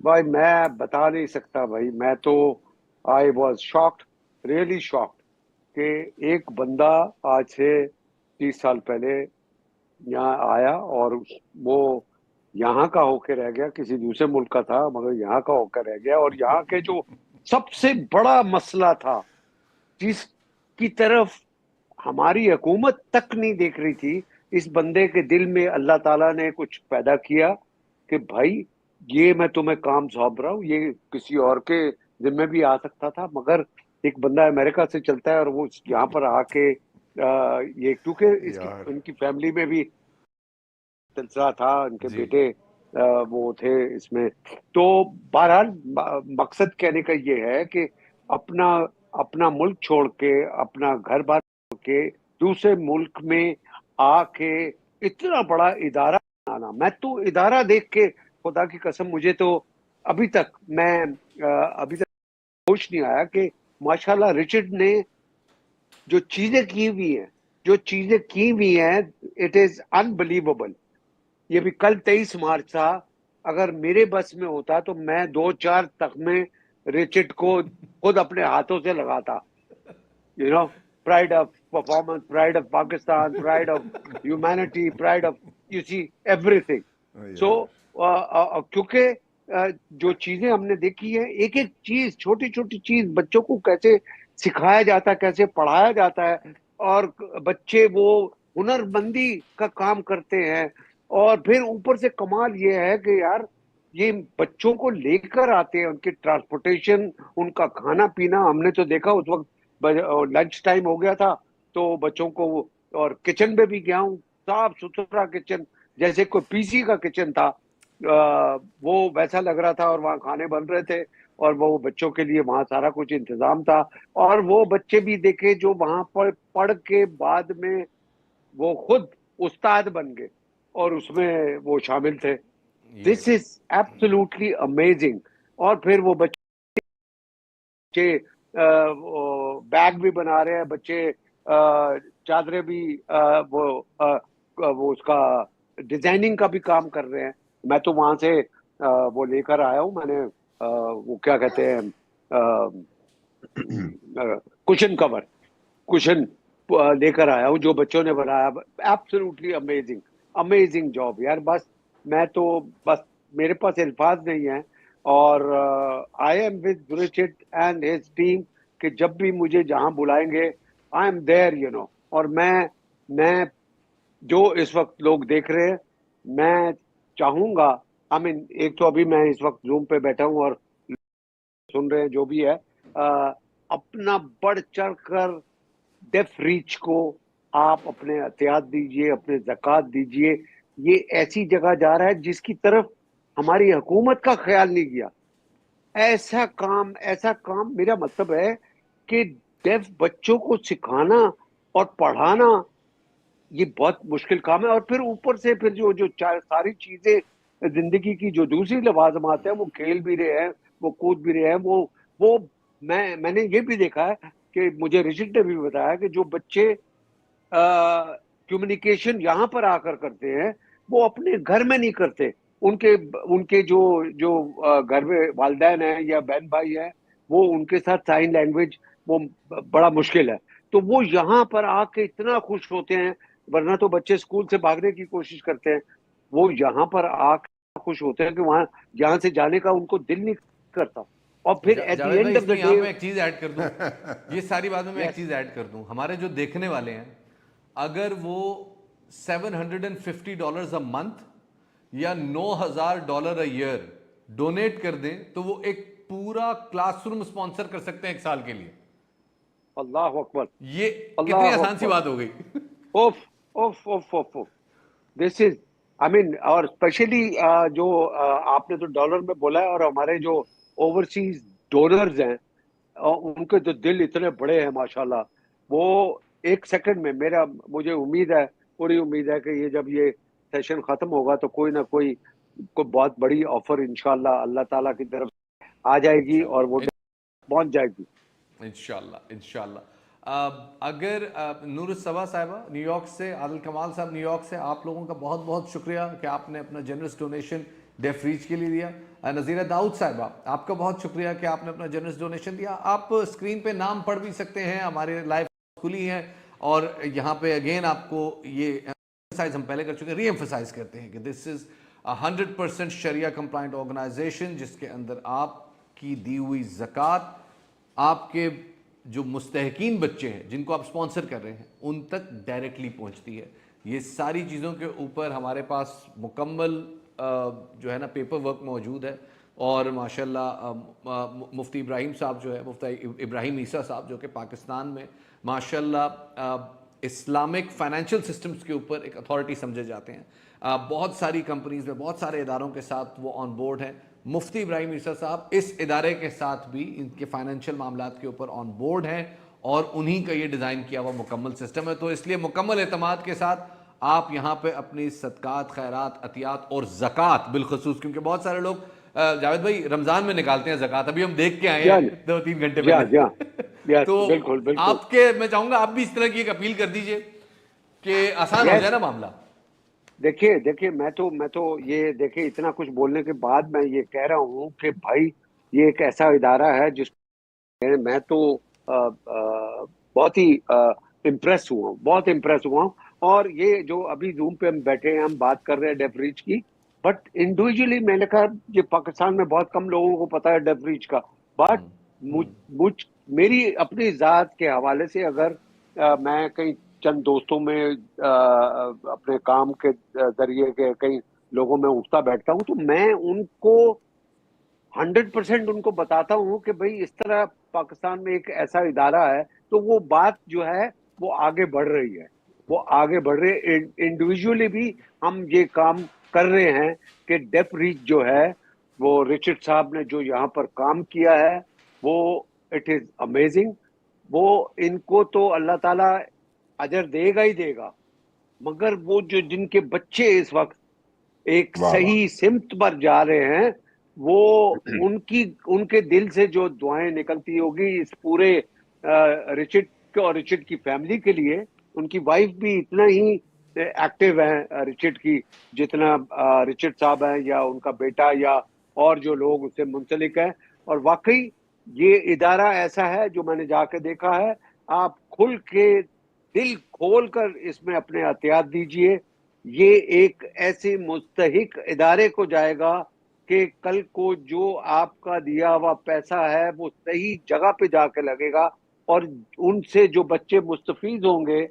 Speaker 13: بھائی میں بتا نہیں سکتا بھائی. میں تو I was shocked, really shocked کہ ایک بندہ آج سے 30 سال پہلے یہاں آیا اور وہ یہاں کا ہو کے رہ گیا، کسی دوسرے ملک کا تھا مگر یہاں کا ہو کر رہ گیا، اور یہاں کے جو سب سے بڑا مسئلہ تھا جس کی طرف ہماری حکومت تک نہیں دیکھ رہی تھی، اس بندے کے دل میں اللہ تعالیٰ نے کچھ پیدا کیا کہ بھائی یہ میں تمہیں کام سونپ رہا ہوں. یہ کسی اور کے ذمہ بھی آ سکتا تھا مگر ایک بندہ امریکہ سے چلتا ہے اور وہ یہاں پر آ کے یہ کیونکہ ان کی فیملی میں بھی سلسلہ تھا، ان کے بیٹے وہ تھے اس میں. تو بہرحال مقصد کہنے کا یہ ہے کہ اپنا ملک چھوڑ کے، اپنا گھر بار چھوڑ کے دوسرے ملک میں آ کے اتنا بڑا ادارہ بنانا، میں تو ادارہ دیکھ کے خدا کی قسم مجھے تو ابھی تک ہوش نہیں آیا کہ ماشاءاللہ رچرڈ نے جو چیزیں کی ہوئی ہیں اٹ از انبلیویبل. یہ بھی کل 23 مارچ تھا، اگر میرے بس میں ہوتا تو میں 2-4 تخمے رچرڈ کو خود اپنے ہاتھوں سے لگاتا. pride of performance, pride of Pakistan, pride of humanity, pride of you see everything. So کیونکہ جو چیزیں ہم نے دیکھی ہیں، ایک ایک چیز، چھوٹی چھوٹی چیز بچوں کو کیسے سکھایا جاتا ہے، کیسے پڑھایا جاتا ہے، اور بچے وہ ہنر مندی کا کام کرتے ہیں. اور پھر اوپر سے کمال یہ ہے کہ یار یہ بچوں کو لے کر آتے ہیں، ان کی ٹرانسپورٹیشن، ان کا کھانا پینا. ہم نے تو دیکھا اس وقت لنچ ٹائم ہو گیا تھا تو بچوں کو، اور کچن میں بھی گیا ہوں، صاف ستھرا کچن جیسے کوئی پی سی کا کچن تھا، وہ ویسا لگ رہا تھا، اور وہاں کھانے بن رہے تھے اور وہ بچوں کے لیے وہاں سارا کچھ انتظام تھا. اور وہ بچے بھی دیکھے جو وہاں پر پڑھ کے بعد میں وہ خود استاد بن گئے اور اس میں وہ شامل تھے. دس از ایبسولوٹلی امیزنگ. اور پھر وہ بچے بیگ بھی بنا رہے ہیں بچے، چادریں بھی وہ اس کا ڈیزائننگ کا بھی کام کر رہے ہیں. میں تو وہاں سے وہ لے کر آیا ہوں، میں نے وہ کیا کہتے ہیں کشن لے کر آیا ہوں جو بچوں نے بنایا. ایبسولوٹلی امیزنگ جاب یار. بس میرے پاس الفاظ نہیں ہیں. اور I am with Richard and his team کہ جب بھی مجھے جہاں بلائیں گے آئی ایم دیر اور میں جو اس وقت لوگ دیکھ رہے ہیں، میں چاہوں گا ایک تو ابھی میں اس وقت زوم پہ بیٹھا ہوں اور سن رہے ہیں جو بھی ہے، اپنا بڑھ چڑھ کر ڈیف ریچ کو آپ اپنے احتیاط دیجئے، اپنے زکوٰۃ دیجئے. یہ ایسی جگہ جا رہا ہے جس کی طرف ہماری حکومت کا خیال نہیں کیا. ایسا کام میرا مطلب ہے کہ ڈیف بچوں کو سکھانا اور پڑھانا یہ بہت مشکل کام ہے. اور پھر اوپر سے پھر جو ساری چیزیں زندگی کی جو دوسری لوازمات ہیں، وہ کھیل بھی رہے ہیں، وہ کود بھی رہے ہیں. وہ میں نے یہ بھی دیکھا ہے کہ مجھے رچرڈ نے بھی بتایا کہ جو بچے کمیونیکیشن یہاں پر آ کر کرتے ہیں وہ اپنے گھر میں نہیں کرتے. ان کے جو گھر میں والدین ہیں یا بہن بھائی ہیں، وہ ان کے ساتھ سائن لینگویج وہ بڑا مشکل ہے. تو وہ یہاں پر آ کے اتنا خوش ہوتے ہیں، ورنہ تو بچے اسکول سے بھاگنے کی کوشش کرتے ہیں، وہ یہاں پر آ کے خوش ہوتے ہیں کہ وہاں یہاں سے جانے کا ان کو دل نہیں کرتا. اور پھر at the end of the day
Speaker 10: میں ایک چیز ایڈ کر دوں، یہ ساری بات میں ایک چیز ایڈ کر دوں. ہمارے جو دیکھنے والے ہیں، اگر وہ $750 اے منتھ یا $9,000 اے ایئر डोनेट कर दें तो वो एक पूरा क्लासरूम स्पॉन्सर कर सकते हैं 1 साल के लिए।
Speaker 13: अल्लाह अकबर,
Speaker 10: ये कितनी
Speaker 13: अल्लाह
Speaker 10: आसान सी
Speaker 13: अकबर।
Speaker 10: बात हो गई।
Speaker 13: ओफ ओफ ओफ ओफ ओफ, दिस इज, आई मीन, और स्पेशली जो आपने तो डॉलर में बोला है, और हमारे जो ओवरसीज डोनर्स हैं, उनके जो दिल इतने बड़े हैं माशाल्लाह, वो 1 सेकंड में, मुझे उम्मीद है, पूरी उम्मीद है कि ये जब ये सेशन खत्म होगा तो कोई ना कोई बहुत बड़ी ऑफर इंशाल्लाह अल्लाह ताला की तरफ आ जाएगी और वो पहुंच जाएगी
Speaker 10: इंशाल्लाह इंशाल्लाह। अगर नूर सबा साहिबा न्यूयॉर्क से, आदिल कमाल साहब न्यूयॉर्क से, आप लोगों का बहुत बहुत शुक्रिया कि आपने अपना जनरस डोनेशन डेफ रीच के लिए दिया। नज़ीरा दाऊद साहिबा, आपका बहुत शुक्रिया कि आपने अपना जनरस डोनेशन दिया। आप स्क्रीन पे नाम पढ़ भी सकते हैं, हमारे लाइव खुली हैं, और यहाँ पे अगेन आपको ये एम्फसाइज हम पहले कर चुके हैं, री एम्फसाइज करते हैं कि दिस इज़ 100% शरिया कंप्लाइंट ऑर्गेनाइजेशन, जिसके अंदर आपकी दी हुई ज़कात आपके जो मुस्तहकीन बच्चे हैं जिनको आप स्पॉन्सर कर रहे हैं उन तक डायरेक्टली पहुंचती है। ये सारी चीज़ों के ऊपर हमारे पास मुकम्मल जो है ना पेपर वर्क मौजूद है, और माशाल्लाह मुफ्ती इब्राहिम साहब जो है, मुफ्ती इब्राहिम ईसा साहब, जो कि पाकिस्तान में माशाल्लाह इस्लामिक फाइनेंशियल सिस्टम्स के ऊपर एक अथॉरिटी समझे जाते हैं। बहुत सारी कंपनीज में, बहुत सारे इदारों के साथ वो ऑन बोर्ड हैं। मुफ्ती इब्राहिम ईसा साहब इस इदारे के साथ भी इनके फाइनेंशियल मामलात के ऊपर ऑन बोर्ड हैं, और उन्हीं का ये डिज़ाइन किया हुआ मुकम्मल सिस्टम है। तो इसलिए मुकम्मल एतमाद के साथ आप यहाँ पे अपनी सदकात, खैरात, अतियात और ज़कात बिलखसूस, क्योंकि बहुत सारे लोग जावेद भाई रमज़ान में निकालते हैं ज़कात, अभी हम देख के आए हैं 2-3 घंटे पहले। तो
Speaker 13: बिल्कुल बिल्कुल।
Speaker 10: आपके, मैं चाहूँगा आप भी इस तरह की एक अपील कर दीजिए कि आसान हो जाए ना मामला।
Speaker 13: देखिए मैं तो ये देखिए, इतना कुछ बोलने के बाद मैं ये कह रहा हूँ कि भाई ये एक ऐसा इदारा है जिस मैं तो बहुत ही इम्प्रेस हुआ हूँ, बहुत इम्प्रेस हुआ हूँ। और ये जो अभी जूम पे हम बैठे हैं, हम बात कर रहे हैं डेफ रीच की, बट इंडिविजुअली मैंने कहा ये पाकिस्तान में बहुत कम लोगों को पता है डेफ रीच का। बट मेरी अपनी जात के हवाले से अगर मैं कहीं चंद दोस्तों में अपने काम के जरिए के कई लोगों में उठता बैठता हूँ, तो मैं उनको 100% उनको बताता हूँ कि भाई इस तरह पाकिस्तान में एक ऐसा इदारा है, तो वो बात जो है वो आगे बढ़ रही है, वो आगे बढ़ रही है। इंडिविजुअली भी हम ये काम कर रहे हैं कि डेफ रीच जो है, वो रिचर्ड साहब ने जो यहाँ पर काम किया है, वो इट इज अमेजिंग। वो इनको तो अल्लाह ताला अजर देगा ही देगा, मगर वो जो जिनके बच्चे इस वक्त एक सही सिमत पर जा रहे हैं, वो उनके दिल से जो दुआएं निकलती होगी इस पूरे रिचर्ड और रिचर्ड की फैमिली के लिए। उनकी वाइफ भी इतना ही एक्टिव है रिचर्ड की, जितना रिचर्ड साहब है या उनका बेटा या और जो लोग उससे मुंसलिक हैं। और वाकई ये इदारा ऐसा है जो मैंने जाके देखा है, आप खुल के दिल खोल कर इसमें अपने एहतियात दीजिए। ये एक ऐसे मुस्तहिक इदारे को जाएगा कि कल को जो आपका दिया हुआ पैसा है वो सही जगह पे जाके लगेगा, और उनसे जो बच्चे मुस्तफीज होंगे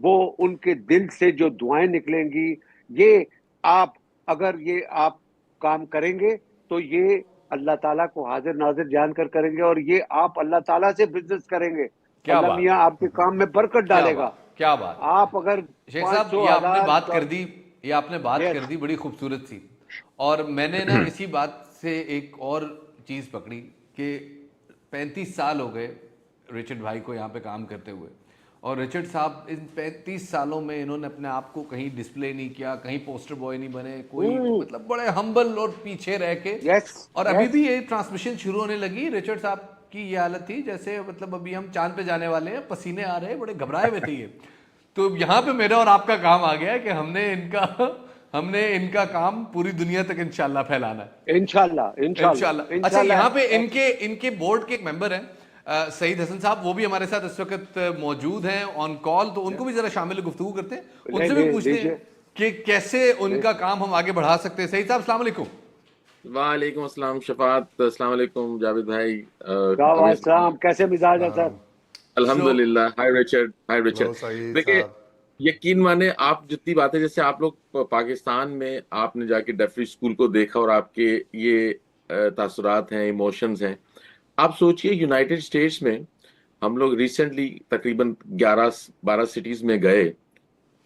Speaker 13: वो उनके दिल से जो दुआएं निकलेंगी, ये आप अगर ये आप काम करेंगे तो ये अल्लाह ताला को हाजिर नाजिर जानकर करेंगे, और ये आप अल्लाह ताला से बिजनेस करेंगे।
Speaker 10: क्या
Speaker 13: अल्लाह
Speaker 10: बात,
Speaker 13: मियाँ आपके काम में बरकत डालेगा।
Speaker 10: क्या बात।
Speaker 13: आप अगर
Speaker 10: शेख साहब ये आपने बात कर दी, ये आपने बात कर दी बड़ी खूबसूरत सी, और मैंने ना इसी बात से एक और चीज़ पकड़ी कि 35 साल हो गए रिचर्ड भाई को यहाँ पे काम करते हुए, और रिचर्ड साहब इन 35 सालों में इन्होंने अपने आप को कहीं डिस्प्ले नहीं किया, कहीं पोस्टर बॉय नहीं बने, कोई मतलब बड़े हम्बल और पीछे रह के। और अभी भी ये ट्रांसमिशन शुरू होने लगी, रिचर्ड साहब की ये हालत थी जैसे मतलब अभी हम चांद पे जाने वाले हैं, पसीने आ रहे हैं, बड़े घबराए हुए थे ये। तो यहाँ पे मेरा और आपका काम आ गया है कि हमने इनका काम पूरी दुनिया तक इंशाल्लाह फैलाना है। इंशाल्लाह। अच्छा, यहाँ पे इनके बोर्ड के एक मेंबर हैं सईद हसन साहब, वो भी हमारे साथ इस वक्त मौजूद हैं ऑन कॉल, तो उनको भी जरा शामिल गुफ्तगू करते हैं, उनसे भी पूछते हैं कि कैसे उनका काम हम आगे बढ़ा सकते हैं। सईद साहब अस्सलाम वालेकुम।
Speaker 17: वालेकुम अस्सलाम शफात, अस्सलाम वालेकुम जावेद भाई,
Speaker 13: कैसे मिजाज है सर?
Speaker 17: अल्हम्दुलिल्लाह। हाय रिचर्ड, हाय रिचर्ड। देखिए यकीन माने आप जितनी बातें, जैसे आप लोग पाकिस्तान में आपने जाके डेफ रीच स्कूल को देखा और आपके ये तासुरात हैं, इमोशंस हैं। आप सोचिए यूनाइटेड स्टेट्स में हम लोग रिसेंटली तकरीबन 11-12 सिटीज में गए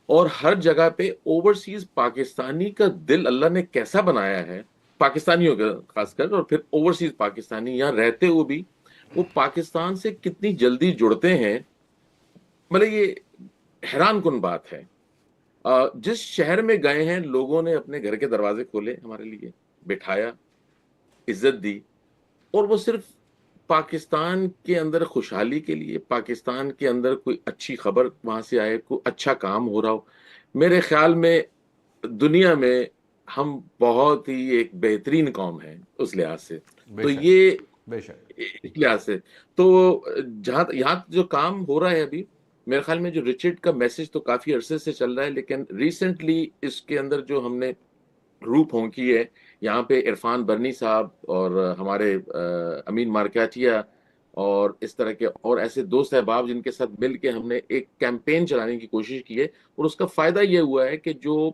Speaker 17: और हर जगह पे ओवरसीज पाकिस्तानी का दिल अल्लाह ने कैसा बनाया है, पाकिस्तानियों का खासकर, और फिर ओवरसीज पाकिस्तानी यहाँ रहते हुए भी वो पाकिस्तान से कितनी जल्दी जुड़ते हैं। मतलब ये हैरान कुन बात है। जिस शहर में गए हैं लोगों ने अपने घर के दरवाजे खोले, हमारे लिए बिठाया, इज्जत दी, और वो सिर्फ पाकिस्तान के अंदर खुशहाली के लिए, पाकिस्तान के अंदर कोई अच्छी खबर वहां से आए, कोई अच्छा काम हो रहा हो। मेरे ख्याल में दुनिया में हम बहुत ही एक बेहतरीन कौम है उस लिहाज से। तो
Speaker 10: बेशक,
Speaker 17: ये
Speaker 10: बेशक।
Speaker 17: इस लिहाज से तो जहाँ यहाँ जो काम हो रहा है अभी, मेरे ख्याल में जो रिचर्ड का मैसेज तो काफी अरसे से चल रहा है, लेकिन रिसेंटली इसके अंदर जो हमने रूप होंकी है, यहाँ पे इरफान बरनी साहब और हमारे अमीन मार्केटिया और इस तरह के और ऐसे दोस्त अहबाब जिनके साथ मिल के हमने एक कैंपेन चलाने की कोशिश की है, और उसका फायदा ये हुआ है कि जो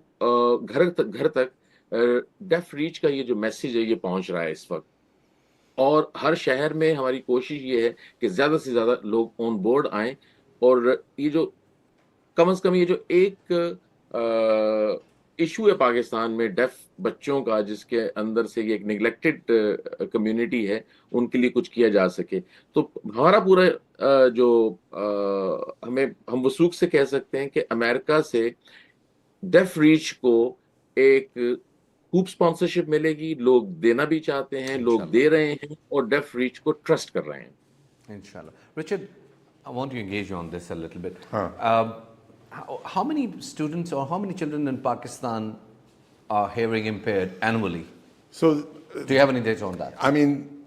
Speaker 17: घर तक डेफ रीच का ये जो मैसेज है ये पहुंच रहा है इस वक्त। और हर शहर में हमारी कोशिश ये है कि ज्यादा से ज्यादा लोग ऑन बोर्ड आएं, और ये जो कम से कम ये जो एक इशू है पाकिस्तान में डेफ बच्चों का, जिसके अंदर से ये एक निगलेक्टेड कम्युनिटी है, उनके लिए कुछ किया जा सके। तो हमारा पूरा हम वसूख से कह सकते हैं कि अमेरिका से डेफ रीच को एक खूब स्पॉन्सरशिप मिलेगी, लोग देना भी चाहते हैं, लोग दे रहे हैं, और डेफ रीच को ट्रस्ट कर रहे हैं।
Speaker 10: Inshallah. Richard, I want to engage you on this a little bit.
Speaker 15: Huh.
Speaker 10: How many students or how many children in Pakistan are hearing impaired annually?
Speaker 15: So,
Speaker 10: do you have any data on that?
Speaker 15: I mean,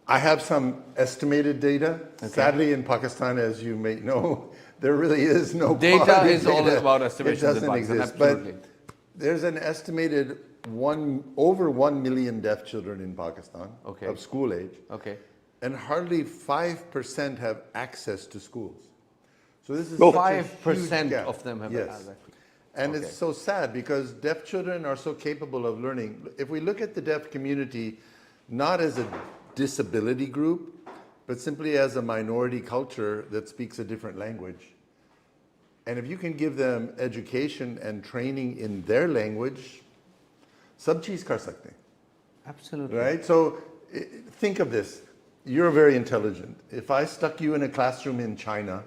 Speaker 15: I have some estimated data.
Speaker 10: Okay.
Speaker 15: Sadly, in Pakistan, as you may know, there really is no
Speaker 10: Data
Speaker 15: quality
Speaker 10: is all
Speaker 15: data.
Speaker 10: about estimations
Speaker 15: It doesn't
Speaker 10: in Pakistan,
Speaker 15: exist.
Speaker 10: absolutely.
Speaker 15: But there's an estimated over 1 million deaf children in Pakistan
Speaker 10: Okay.
Speaker 15: of school age.
Speaker 10: Okay.
Speaker 15: And hardly 5% have access to schools. So this is
Speaker 10: 5% of them have
Speaker 15: yes.
Speaker 10: access.
Speaker 15: And
Speaker 10: Okay.
Speaker 15: it's so sad because deaf children are so capable of learning. If we look at the deaf community not as a disability group, but simply as a minority culture that speaks a different language, and if you can give them education and training in their language, sab cheez kar sakte hain.
Speaker 10: Absolutely.
Speaker 15: Right? So think of this. You're very intelligent. If I stuck you in a classroom in China,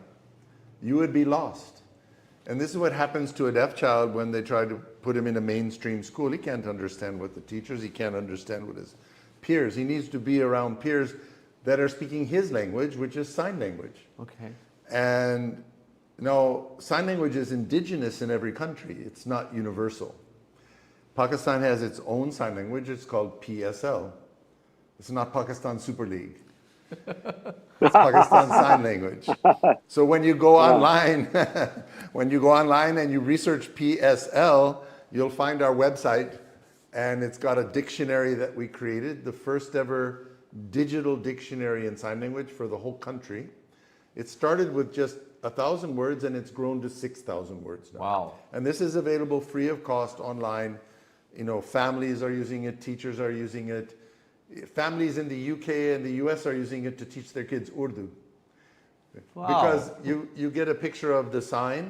Speaker 15: you would be lost. And this is what happens to a deaf child when they try to put him in a mainstream school. He can't understand what the teachers, he can't understand what his peers. He needs to be around peers that are speaking his language, which is sign language.
Speaker 10: Okay.
Speaker 15: And now, sign language is indigenous in every country. It's not universal. Pakistan has its own sign language. It's called PSL. It's not Pakistan Super League. It's Pakistan Sign Language. So when you go online, and you research PSL, you'll find our website, and it's got a dictionary that we created, the first ever digital dictionary in sign language for the whole country. It started with just 1,000 words, and it's grown to 6,000 words now.
Speaker 10: Wow.
Speaker 15: And this is available free of cost online. You know, families are using it, teachers are using it. Families in the UK and the US are using it to teach their kids Urdu.
Speaker 10: Wow.
Speaker 15: Because you get a picture of the sign,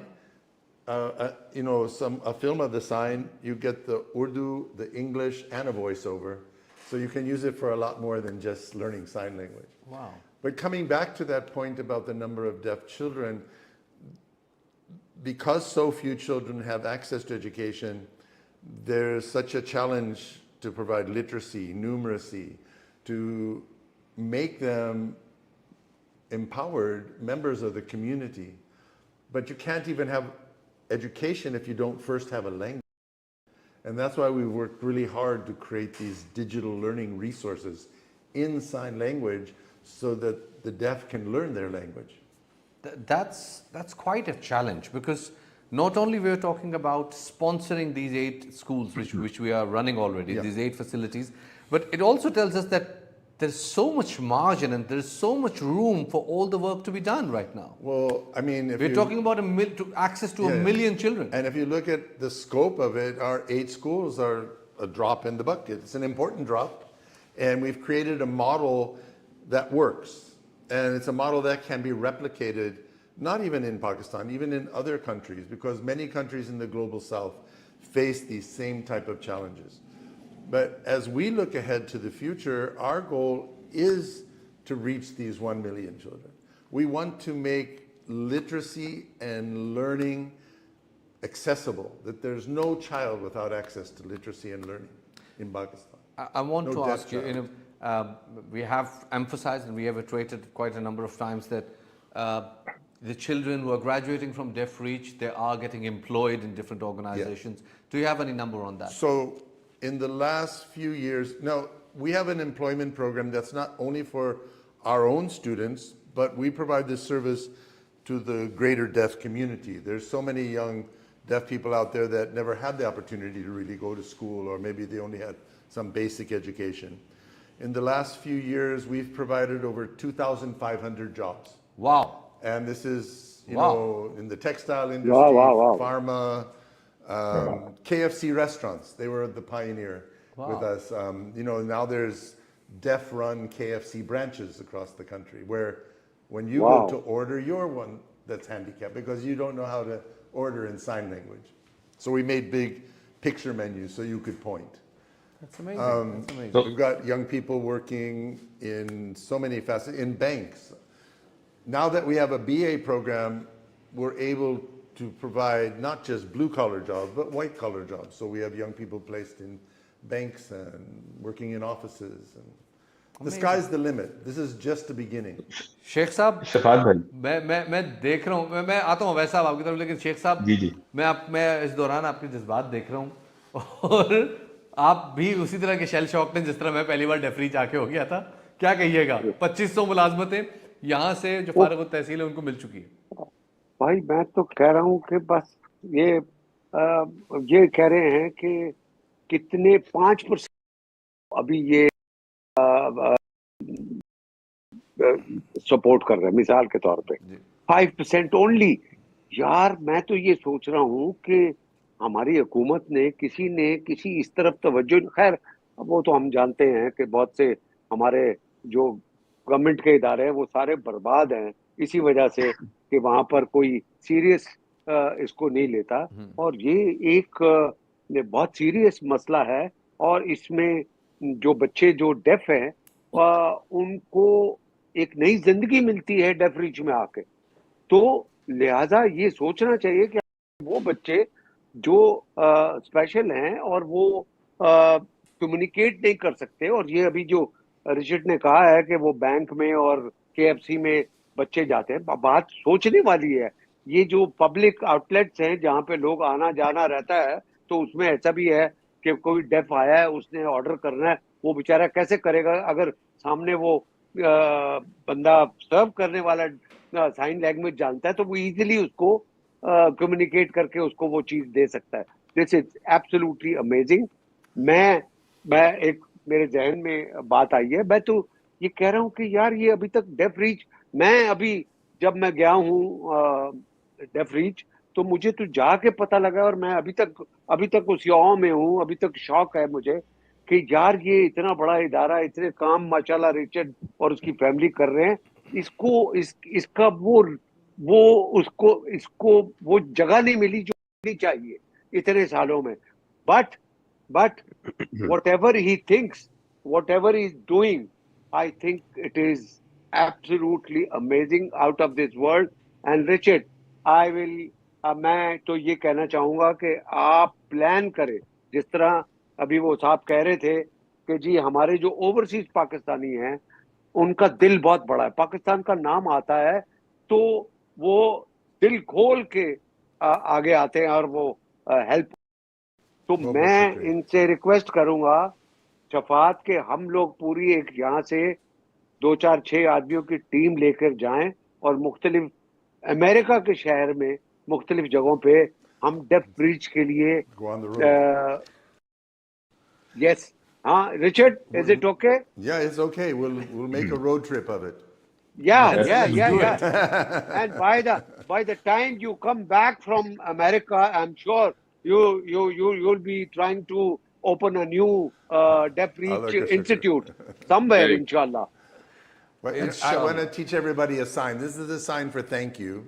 Speaker 15: you know, a film of the sign, you get the Urdu, the English, and a voiceover. So you can use it for a lot more than just learning sign language.
Speaker 10: Wow.
Speaker 15: But coming back to that point about the number of deaf children, because so few children have access to education, there's such a challenge to provide literacy, numeracy, to make them empowered members of the community. But you can't even have education if you don't first have a language. And that's why we've worked really hard to create these digital learning resources in sign language so that the deaf can learn their language.
Speaker 10: That's quite a challenge, because not only we're talking about sponsoring these 8 schools which we are running already,
Speaker 15: Yeah.
Speaker 10: these 8 facilities, but it also tells us that there's so much margin and there's so much room for all the work to be done right now.
Speaker 15: Well, I mean, if
Speaker 10: we're talking about access to a million children.
Speaker 15: And if you look at the scope of it, our 8 schools are a drop in the bucket. It's an important drop. And we've created a model that works. And it's a model that can be replicated, not even in Pakistan, even in other countries, because many countries in the global south face these same type of challenges. But as we look ahead to the future, our goal is to reach these 1 million children. We want to make literacy and learning accessible, that there's no child without access to literacy and learning in Pakistan.
Speaker 10: I want
Speaker 15: No
Speaker 10: to
Speaker 15: deaf
Speaker 10: ask you,
Speaker 15: child.
Speaker 10: we have emphasized and we have iterated quite a number of times that the children who are graduating from Deaf Reach, they are getting employed in different organizations. Do you have any number on that?
Speaker 15: So in the last few years, now we have an employment program that's not only for our own students, but we provide this service to the greater deaf community. There's so many young deaf people out there that never had the opportunity to really go to school, or maybe they only had some basic education. In the last few years, we've provided over 2,500 jobs.
Speaker 10: Wow.
Speaker 15: And this is, you
Speaker 10: Wow.
Speaker 15: know, in the textile industry,
Speaker 13: Wow.
Speaker 15: pharma, KFC restaurants. They were the pioneer with us. You know, now there's deaf-run KFC branches across the country where when you go to order, you're one that's handicapped because you don't know how to order in sign language. So we made big picture menus so you could point.
Speaker 10: That's amazing. That's amazing.
Speaker 15: We've got young people working in so many facets, in banks. Now that we have a BA program, we're able to provide not just blue-collar jobs, but white-collar jobs. So we have young people placed in banks and working in offices. And the sky's the limit. This is just the beginning.
Speaker 10: Sheikh साहब,
Speaker 16: शफात भाई,
Speaker 10: मैं देख रहा हूँ, मैं आता हूँ वैसा आपकी तरफ, लेकिन शेख साहब,
Speaker 16: जी।
Speaker 10: मैं इस दौरान आपके जज्बात देख रहा हूँ और आप भी उसी तरह के शेल शॉक ने जिस तरह मैं पहली बार डेफ रीच आके हो गया था. क्या कहिएगा? 2500 मुलाजमतें यहाँ से जो फारग तहसील है उनको मिल चुकी है.
Speaker 13: भाई मैं तो कह रहा हूँ कि बस ये कह रहे हैं कि कितने 5% अभी ये सपोर्ट कर रहे हैं, मिसाल के तौर पे 5% ओनली. यार मैं तो ये सोच रहा हूँ कि हमारी हुकूमत ने किसी इस तरफ तवज्जो, खैर वो तो हम जानते हैं कि बहुत से हमारे जो गवर्नमेंट के इदारे हैं वो सारे बर्बाद हैं इसी वजह से कि वहां पर कोई सीरियस इसको नहीं लेता. और ये एक बहुत सीरियस मसला है और इसमें जो बच्चे जो डेफ हैं उनको एक नई जिंदगी मिलती है डेफ रीच में आके. तो लिहाजा ये सोचना चाहिए कि वो बच्चे जो स्पेशल हैं और वो कम्युनिकेट नहीं कर सकते, और ये अभी जो रिचर्ड ने कहा है कि वो बैंक में और केएफसी में बच्चे जाते हैं, बात सोचने वाली है. ये जो पब्लिक आउटलेट्स हैं जहाँ पे लोग आना जाना रहता है, तो उसमें ऐसा भी है कि कोई डेफ आया है, उसने ऑर्डर करना है, वो बेचारा कैसे करेगा अगर सामने वो बंदा सर्व करने वाला साइन लैंग्वेज जानता है, तो वो इजीली उसको कम्युनिकेट करके उसको वो चीज दे सकता है. This is absolutely amazing. मैं एक मेरे जहन में बात आई है, मैं तो ये कह रहा हूँ कि यार ये अभी तक डेफ रीच, मैं अभी जब मैं गया हूँ डेफ रीच तो मुझे तो जाके पता लगा, और मैं अभी तक उस यौ में हूँ, अभी तक शौक है मुझे कि यार ये इतना बड़ा इदारा, इतने काम माशाल्लाह रिचर्ड और उसकी फैमिली कर रहे हैं. इसका इसको वो जगह नहीं मिली जो मिलनी चाहिए इतने सालों में. But whatever he thinks, whatever he's doing, I think it is absolutely amazing, out of this world. And Richard, मैं तो ये कहना चाहूंगा कि आप प्लान करें, जिस तरह अभी वो साहब कह रहे थे कि जी हमारे जो ओवरसीज पाकिस्तानी हैं उनका दिल बहुत बड़ा है, पाकिस्तान का नाम आता है तो वो दिल खोल के आगे आते हैं और वो हेल्प. तो मैं इनसे रिक्वेस्ट करूंगा शफात के हम लोग पूरी एक यहाँ से 2-4-6 आदमियों की टीम लेकर जाएं और मुख्तलिफ अमेरिका के शहर में मुख्तलिफ जगहों पे हम डेफ ब्रिज के लिए यस. हाँ Richard, is it okay?
Speaker 15: Yeah, it's okay. We'll make a road trip of it.
Speaker 13: Yeah. And by the time you come back from America, I'm sure you'll be trying to open a new Deaf Reach
Speaker 15: Allah ka shukr.
Speaker 13: Institute somewhere,
Speaker 17: Very
Speaker 13: inshallah.
Speaker 15: But I want to teach everybody a sign. This is a sign for thank you.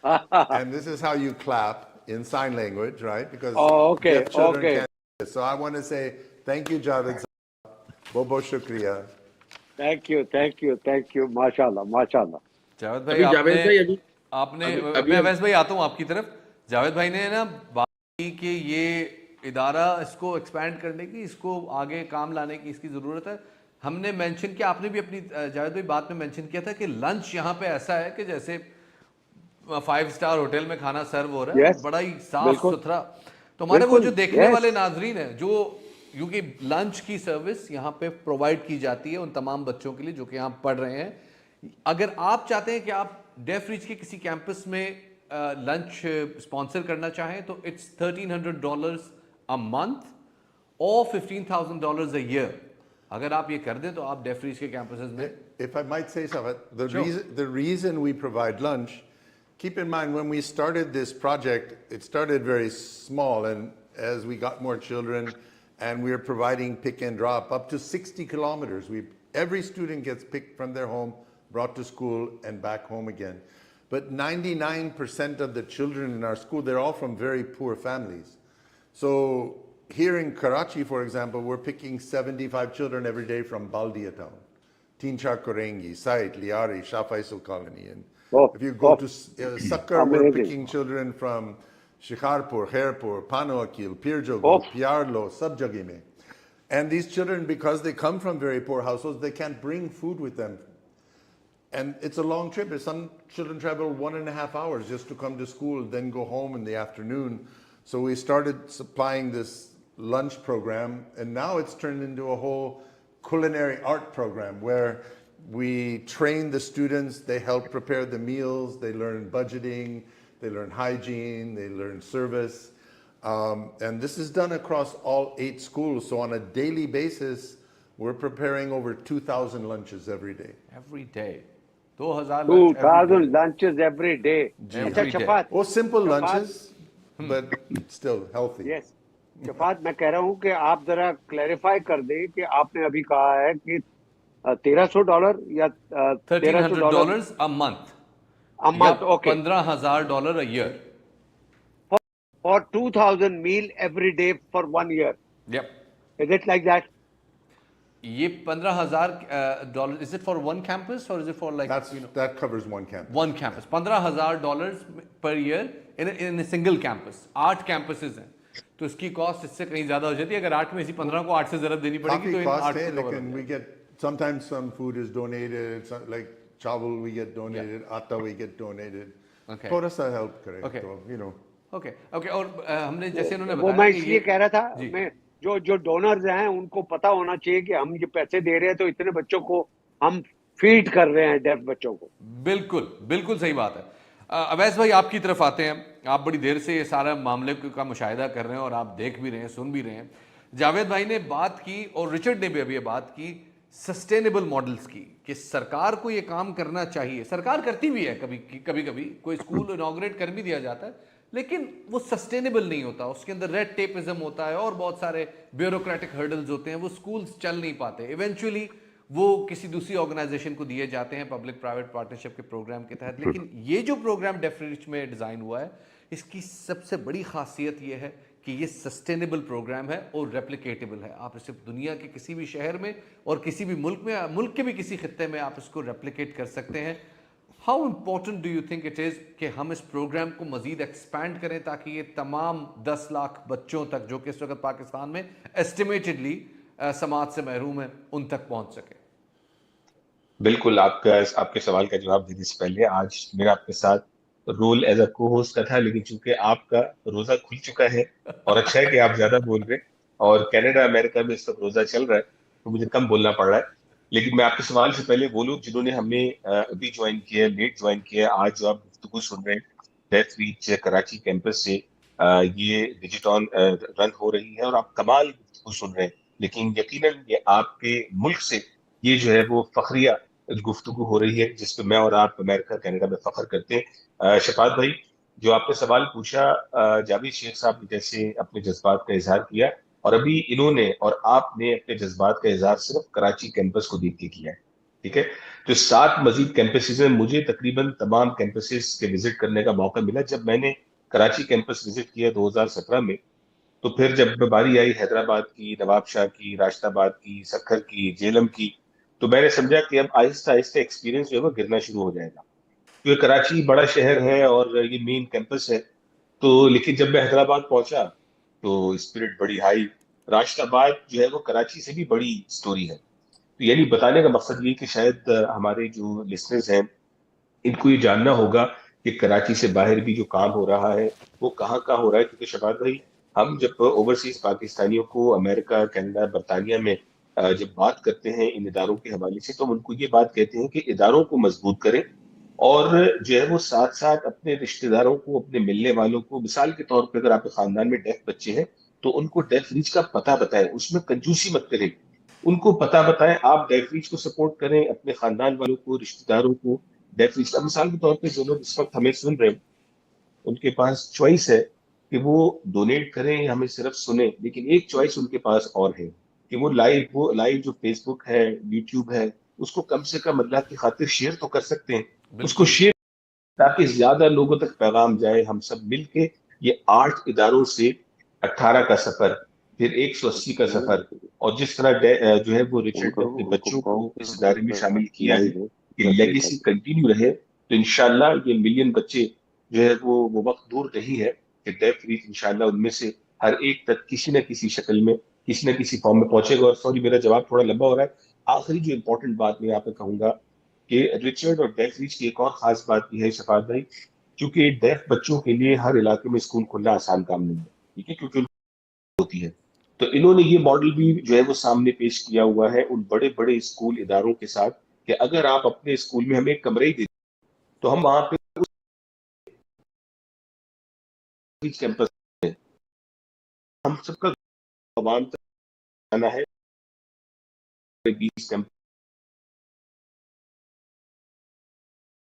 Speaker 15: And this is how you clap in sign language, right? Because
Speaker 13: Oh, okay,
Speaker 15: deaf children
Speaker 13: okay.
Speaker 15: can't do this. So I want to say thank you, Javed Sahab. बहुत बहुत शुक्रिया.
Speaker 13: Thank you, thank you, thank you. माशाल्लाह, माशाल्लाह.
Speaker 10: जावेद भाई
Speaker 17: अभी जावेद भाई अभी
Speaker 10: आपने
Speaker 17: अभी
Speaker 10: मैं अवैस भाई आता हूँ आपकी तरफ. जावेद भाई ने ना बात की कि ये इदारा इसको एक्सपैंड करने की, इसको आगे काम लाने की इसकी ज़रूरत है. हमने मेंशन किया, आपने भी अपनी जावेद भाई बात में मेंशन किया था कि लंच यहाँ पे ऐसा है कि जैसे 5 स्टार होटल में खाना सर्व हो रहा है.
Speaker 13: Yes,
Speaker 10: बड़ा ही साफ
Speaker 13: बिल्कुल.
Speaker 10: सुथरा. तो हमारे वो
Speaker 13: बिल्कुल,
Speaker 10: जो देखने
Speaker 13: yes.
Speaker 10: वाले नाजरीन हैं, जो क्योंकि लंच की सर्विस यहाँ पे प्रोवाइड की जाती है उन तमाम बच्चों के लिए जो कि यहाँ पढ़ रहे हैं. अगर आप चाहते हैं कि आप डेफ रीच के किसी कैंपस में लंच स्पॉन्सर करना चाहें तो इट्स $1,300 अ मंथ और $15,000 अ ईयर. अगर आप ये कर दें तो आप डेफ रीच के कैंपसेस में.
Speaker 15: If I might say something,
Speaker 10: Sure.
Speaker 15: the reason we provide lunch, keep in mind when we started this project, it started very small, and as we got more children, and we are providing pick and drop up to 60 kilometers. Every student gets picked from their home, brought to school, and back home again. But 99% of the children in our school, they're all from very poor families. So here in Karachi, for example, we're picking 75 children every day from Baldia town. Tinchar Korengi, Sait, Liari, Shah Faisal Colony. And if you go to Sakkar, we're
Speaker 13: amazing.
Speaker 15: picking children from Shikarpur, Khairpur, Pano Akil, Pirjogo, Pyarlo, sab jagah mein. And these children, because they come from very poor households, they can't bring food with them. And it's a long trip. Some children travel 1.5 hours just to come to school, then go home in the afternoon. So we started supplying this lunch program, and now it's turned into a whole culinary art program where we train the students, they help prepare the meals, they learn budgeting, they learn hygiene, they learn service. And this is done across all 8 schools. So on a daily basis, we're preparing over 2,000 lunches every day.
Speaker 10: Every day. 2,000
Speaker 13: lunches every day.
Speaker 10: Every day.
Speaker 13: Shafat,
Speaker 15: Oh, simple lunches, but still healthy.
Speaker 13: yes. Shafat, मैं कह रहा हूँ कि आप जरा clarify कर दें कि आपने अभी कहा है कि $1,300 या
Speaker 10: $1,300 a month.
Speaker 13: a month, okay.
Speaker 10: $15,000 a year.
Speaker 13: For 2,000 meal every day for 1 year.
Speaker 10: Yep.
Speaker 13: Is it like that?
Speaker 10: ये $15,000 is it for one campus or is it for like
Speaker 15: that covers one campus.
Speaker 10: One campus. $15,000 per year in a single campus. 8 campuses हैं. तो इसकी cost इससे कहीं ज्यादा हो जाती है. अगर 8 में इसी 15 को 8 से ज़रब देनी पड़ेगी तो इन 8 को cover
Speaker 15: we get sometimes some food is donated, like chawal we get donated, atta we get donated.
Speaker 10: Okay.
Speaker 15: थोड़ा सा help करें
Speaker 10: Okay.
Speaker 15: तो you know.
Speaker 10: Okay. Okay. और हमने जैसे उन्होंने
Speaker 13: वो
Speaker 10: बताया
Speaker 13: मैं
Speaker 10: कि
Speaker 13: इसलिए कह रहा था, मैं जो डोनर्स हैं उनको पता होना चाहिए कि हम ये पैसे दे रहे हैं तो इतने बच्चों को हम फीड कर रहे हैं, डेफ बच्चों को.
Speaker 10: बिल्कुल बिल्कुल सही बात है. अवैस भाई आपकी तरफ आते हैं. आप बड़ी देर से ये सारा मामले का मुशाहिदा कर रहे हैं और आप देख भी रहे हैं, सुन भी रहे हैं. जावेद भाई ने बात की और रिचर्ड ने भी अभी ये बात की सस्टेनेबल मॉडल्स की कि सरकार को ये काम करना चाहिए. सरकार करती भी है, कभी कोई स्कूल इनॉग्रेट कर भी दिया जाता है, लेकिन वो सस्टेनेबल नहीं होता. उसके अंदर रेड टेपिज्म होता है और बहुत सारे ब्यूरोक्रेटिक हर्डल्स होते हैं. वो स्कूल्स चल नहीं पाते. इवेंचुअली वो किसी दूसरी ऑर्गेनाइजेशन को दिए जाते हैं पब्लिक प्राइवेट पार्टनरशिप के प्रोग्राम के तहत. लेकिन ये जो प्रोग्राम डेफ रीच में डिज़ाइन हुआ है, इसकी सबसे बड़ी खासियत ये है कि ये सस्टेनेबल प्रोग्राम है और रेप्लिकेटेबल है. आप इसे दुनिया के किसी भी शहर में और किसी भी मुल्क के भी किसी खित्ते में आप इसको रेप्लिकेट कर सकते हैं. How important do you think it is कि हम इस प्रोग्राम को मजीद एक्सपैंड करें ताकि ये तमाम 10 लाख बच्चों तक जो कि इस वक्त पाकिस्तान में एस्टिमेटेडली समाज से महरूम है उन तक पहुंच सके?
Speaker 16: बिल्कुल. आपके सवाल का जवाब देने से पहले आज मेरा आपके साथ रोल एज अ को होस्ट का था, लेकिन चूंकि आपका रोजा खुल चुका है और अच्छा है कि आप ज्यादा बोल रहे हैं और कनाडा अमेरिका में इस वक्त रोजा चल रहा है तो मुझे कम बोलना पड़ रहा है. लेकिन मैं आपके सवाल से पहले वो लोग जिन्होंने हमें अभी ज्वाइन किया, लेट ज्वाइन किया, आज जो आप गुफ्तगू सुन रहे हैं डेफ रीच कराची कैंपस से ये डिजिटॉन रन हो रही है और आप कमाल गुफ्तगू सुन रहे हैं. लेकिन यकीनन ये आपके मुल्क से ये जो है वो फखरिया गुफ्तगू हो रही है जिस पे मैं और आप अमेरिका कनाडा में फख्र करते हैं. शफात भाई, जो आपने सवाल पूछा, जावेद शेख साहब ने जैसे अपने जज्बात का इजहार किया और अभी इन्होंने और आपने अपने जज्बात का इजहार सिर्फ कराची कैंपस को देख के किया है, ठीक है। जो 7 मजीद कैंपसेस हैं, मुझे तकरीबन तमाम कैंपसेस के विजिट करने का मौका मिला। जब मैंने कराची कैंपस विजिट किया 2017 में, तो फिर जब बारी आई हैदराबाद की, नवाबशाह की, राशिदाबाद की, सक्खर की, जेलम की, तो मैंने समझा कि अब आहिस्ता आहिस्ता एक्सपीरियंस जो है वो गिरना शुरू हो जाएगा, क्योंकि कराची बड़ा शहर है और ये मेन कैंपस है। तो लेकिन जब मैं हैदराबाद पहुंचा तो स्पिरिट बड़ी हाई। राशिदाबाद जो है वो कराची से भी बड़ी स्टोरी है। तो यानी बताने का मकसद ये कि शायद हमारे जो लिसनर्स हैं इनको ये जानना होगा कि कराची से बाहर भी जो काम हो रहा है वो कहाँ कहाँ हो रहा है, क्योंकि शबाद भाई, हम जब ओवरसीज पाकिस्तानियों को अमेरिका, कनाडा, बरतानिया में जब बात करते हैं इन इदारों के हवाले से, तो हम उनको ये बात कहते हैं कि इदारों को मजबूत करें और जो है वो साथ साथ अपने रिश्तेदारों को, अपने मिलने वालों को, मिसाल के तौर पर अगर आपके खानदान में डेफ बच्चे हैं तो उनको डेफ रीच का पता बताएं, उसमें कंजूसी मत करें, उनको पता बताएं। आप डेफ रीच को सपोर्ट करें, अपने खानदान वालों को, रिश्तेदारों को डेफ रीच का। मिसाल के तौर पर जो लोग इस वक्त हमें सुन रहे हैं उनके पास चॉइस है कि वो डोनेट करें या हमें सिर्फ सुने, लेकिन एक चॉइस उनके पास और है कि वो लाइव जो फेसबुक है, यूट्यूब है, उसको कम से कम अल्लाह की खातिर शेयर तो कर सकते हैं। उसको
Speaker 10: बिल्कुल।
Speaker 16: शेयर ताकि ज्यादा लोगों तक पैगाम जाए। हम सब मिलके ये 8 इदारों से 18 का सफर, फिर 180 का सफर, और जिस तरह जो है वो रिचर्ड ने अपने बच्चों को इस इदारे में शामिल किया है कि लेगेसी कंटिन्यू रहे, तो इंशाल्लाह ये मिलियन बच्चे जो है वो वक्त दूर नहीं है कि डेफ रीच इंशाल्लाह उनमें से हर एक तक किसी न किसी शक्ल में, किसी न किसी फॉर्म में पहुंचेगा। और सॉरी, मेरा जवाब थोड़ा लंबा हो रहा है। आखिरी जो इंपॉर्टेंट बात मैं यहाँ पे कहूंगा कि रिचर्ड और डेफ रीच की एक और खास बात यह है शफात भाई, क्योंकि डेफ बच्चों के लिए हर इलाके में स्कूल खोलना आसान काम नहीं है, ठीक है, क्योंकि उनकी होती है। तो इन्होंने ये मॉडल भी जो है वो सामने पेश किया हुआ है उन बड़े बड़े स्कूल इदारों के साथ कि अगर आप अपने स्कूल में हमें एक कमरे ही दे तो हम वहां पे उस कैंपस में हम सबका आवाम तक जाना है। 20 कैंपस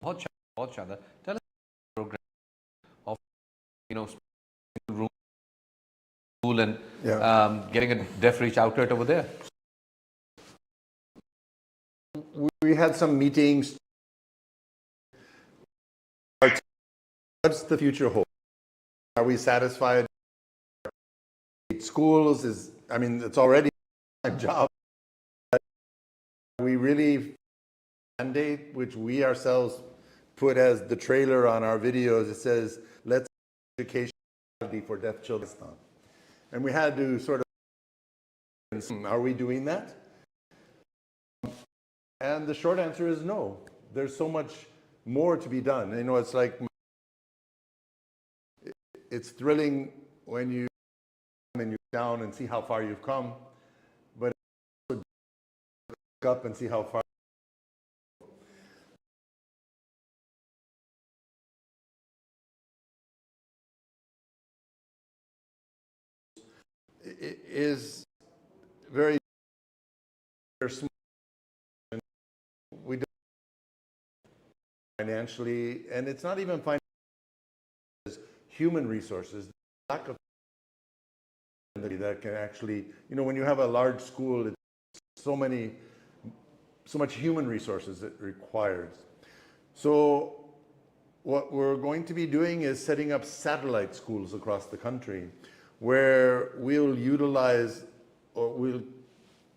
Speaker 10: बहुत शानदार। Tell us program of room school and getting a deaf reach outlet over there.
Speaker 15: We had some meetings. What's the future hold? Are we satisfied? Schools is, I mean, it's already a job. We really mandate, which we ourselves put as the trailer on our videos. It says, let's education for deaf children. And we had to sort of, are we doing that? And the short answer is no. There's so much more to be done. You know, it's like, it's thrilling when you down and see how far you've come, but look up and see how far. It is very small. We don't financially, and it's not even financial. Human resources, lack of that can actually, you know, when you have a large school, it's so much human resources it requires. So what we're going to be doing is setting up satellite schools across the country where we'll utilize or we'll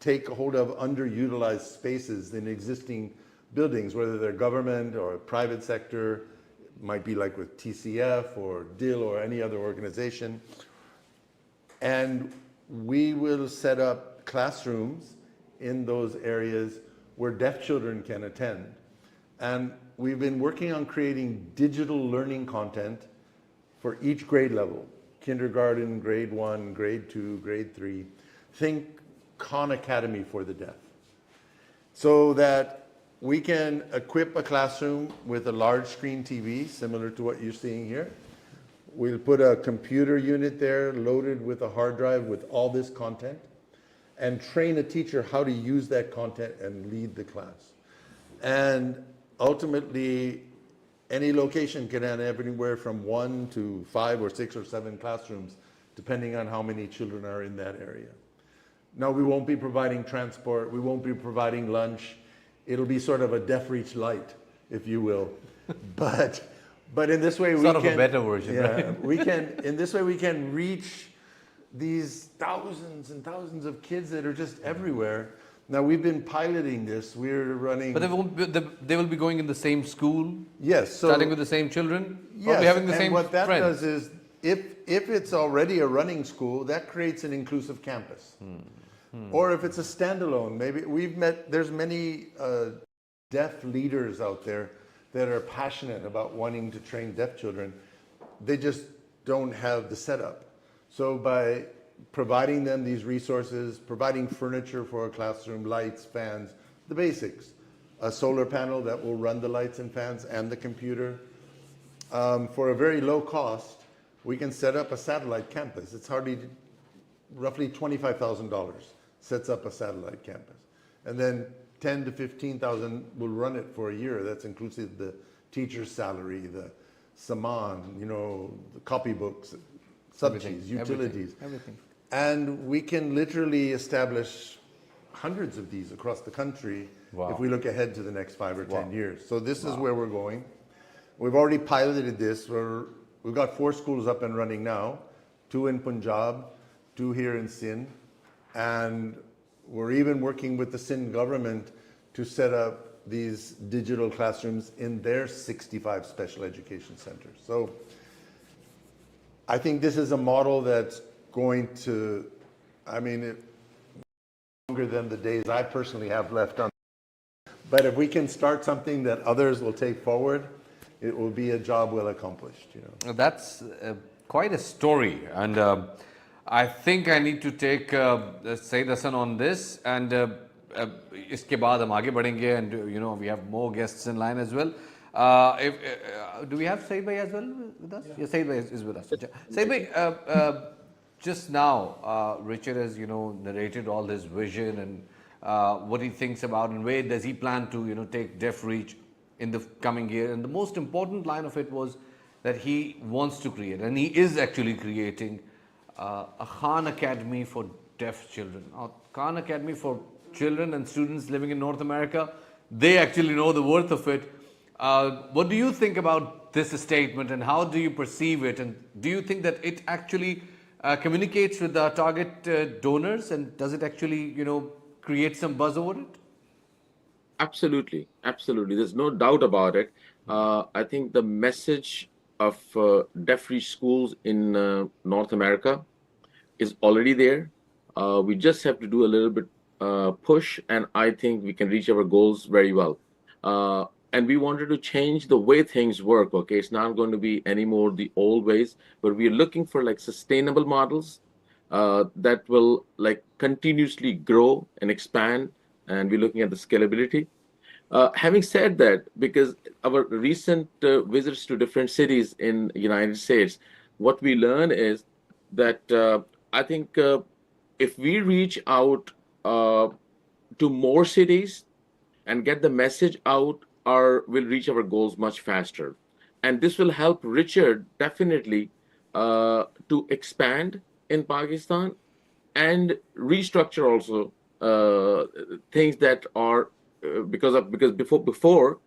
Speaker 15: take hold of underutilized spaces in existing buildings, whether they're government or private sector, might be like with TCF or DIL or any other organization. And we will set up classrooms in those areas where deaf children can attend. And we've been working on creating digital learning content for each grade level, kindergarten, grade 1, grade 2, grade 3. Think Khan Academy for the deaf. So that we can equip a classroom with a large screen TV, similar to what you're seeing here. We'll put a computer unit there loaded with a hard drive with all this content and train a teacher how to use that content and lead the class. And ultimately, any location can have anywhere from 1 to 5 or 6 or 7 classrooms, depending on how many children are in that area. Now, we won't be providing transport, we won't be providing lunch. It'll be sort of a Deaf Reach light, if you will. but in this way,
Speaker 10: sort of a better version, right?
Speaker 15: we can, in this way, we can reach these thousands and thousands of kids that are just everywhere. Now, we've been piloting this. We're running.
Speaker 10: But they will be going in the same school?
Speaker 15: Yes. So,
Speaker 10: starting with the same children?
Speaker 15: Yes.
Speaker 10: Probably having the
Speaker 15: and
Speaker 10: same
Speaker 15: what that
Speaker 10: friends.
Speaker 15: does is, if it's already a running school, that creates an inclusive campus. Or if it's a standalone, maybe there's many deaf leaders out there that are passionate about wanting to train deaf children. They just don't have the setup. So by providing them these resources, providing furniture for a classroom, lights, fans, the basics, a solar panel that will run the lights and fans and the computer, for a very low cost, we can set up a satellite campus. It's roughly $25,000 sets up a satellite campus. And then 10 to 15,000 will run it for a year. That's inclusive the teacher's salary, the saman, the copybooks, subsidies, utilities.
Speaker 10: Everything.
Speaker 15: And we can literally establish hundreds of these across the country if we look ahead to the next 5 or 10 years. So this is where we're going. We've already piloted this. We've got 4 schools up and running now, 2 in Punjab, 2 here in Sindh. And we're even working with the Sindh government to set up these digital classrooms in their 65 special education centers. So I think this is a model that's going to, longer than the days I personally have left on. But if we can start something that others will take forward, it will be a job well accomplished.
Speaker 10: That's quite a story, and I think I need to take Saeed Hassan on this, and इसके बाद हम आगे बढ़ेंगे, and we have more guests in line as well. Do we have Saeed bhai as well with us? Yes, Saeed bhai is with us. Saeed bhai, just now Richard has narrated all his vision and what he thinks about, and where does he plan to take Deaf Reach in the coming year. And the most important line of it was that he wants to create, and he is actually creating a Khan Academy for deaf children. Now, Khan Academy for children and students living in North America, they actually know the worth of it. What do you think about this statement, and how do you perceive it? And do you think that it actually communicates with the target donors, and does it actually, create some buzz over it?
Speaker 17: Absolutely. There's no doubt about it. I think the message of Deaf Reach schools in North America is already there. We just have to do a little bit push, and I think we can reach our goals very well. And we wanted to change the way things work. Okay, it's not going to be anymore the old ways, but we're looking for sustainable models that will continuously grow and expand, and we're looking at the scalability. Having said that, because our recent visits to different cities in the United States, what we learn is that I think if we reach out to more cities and get the message out, we'll reach our goals much faster. And this will help Richard definitely to expand in Pakistan and restructure also things that are because before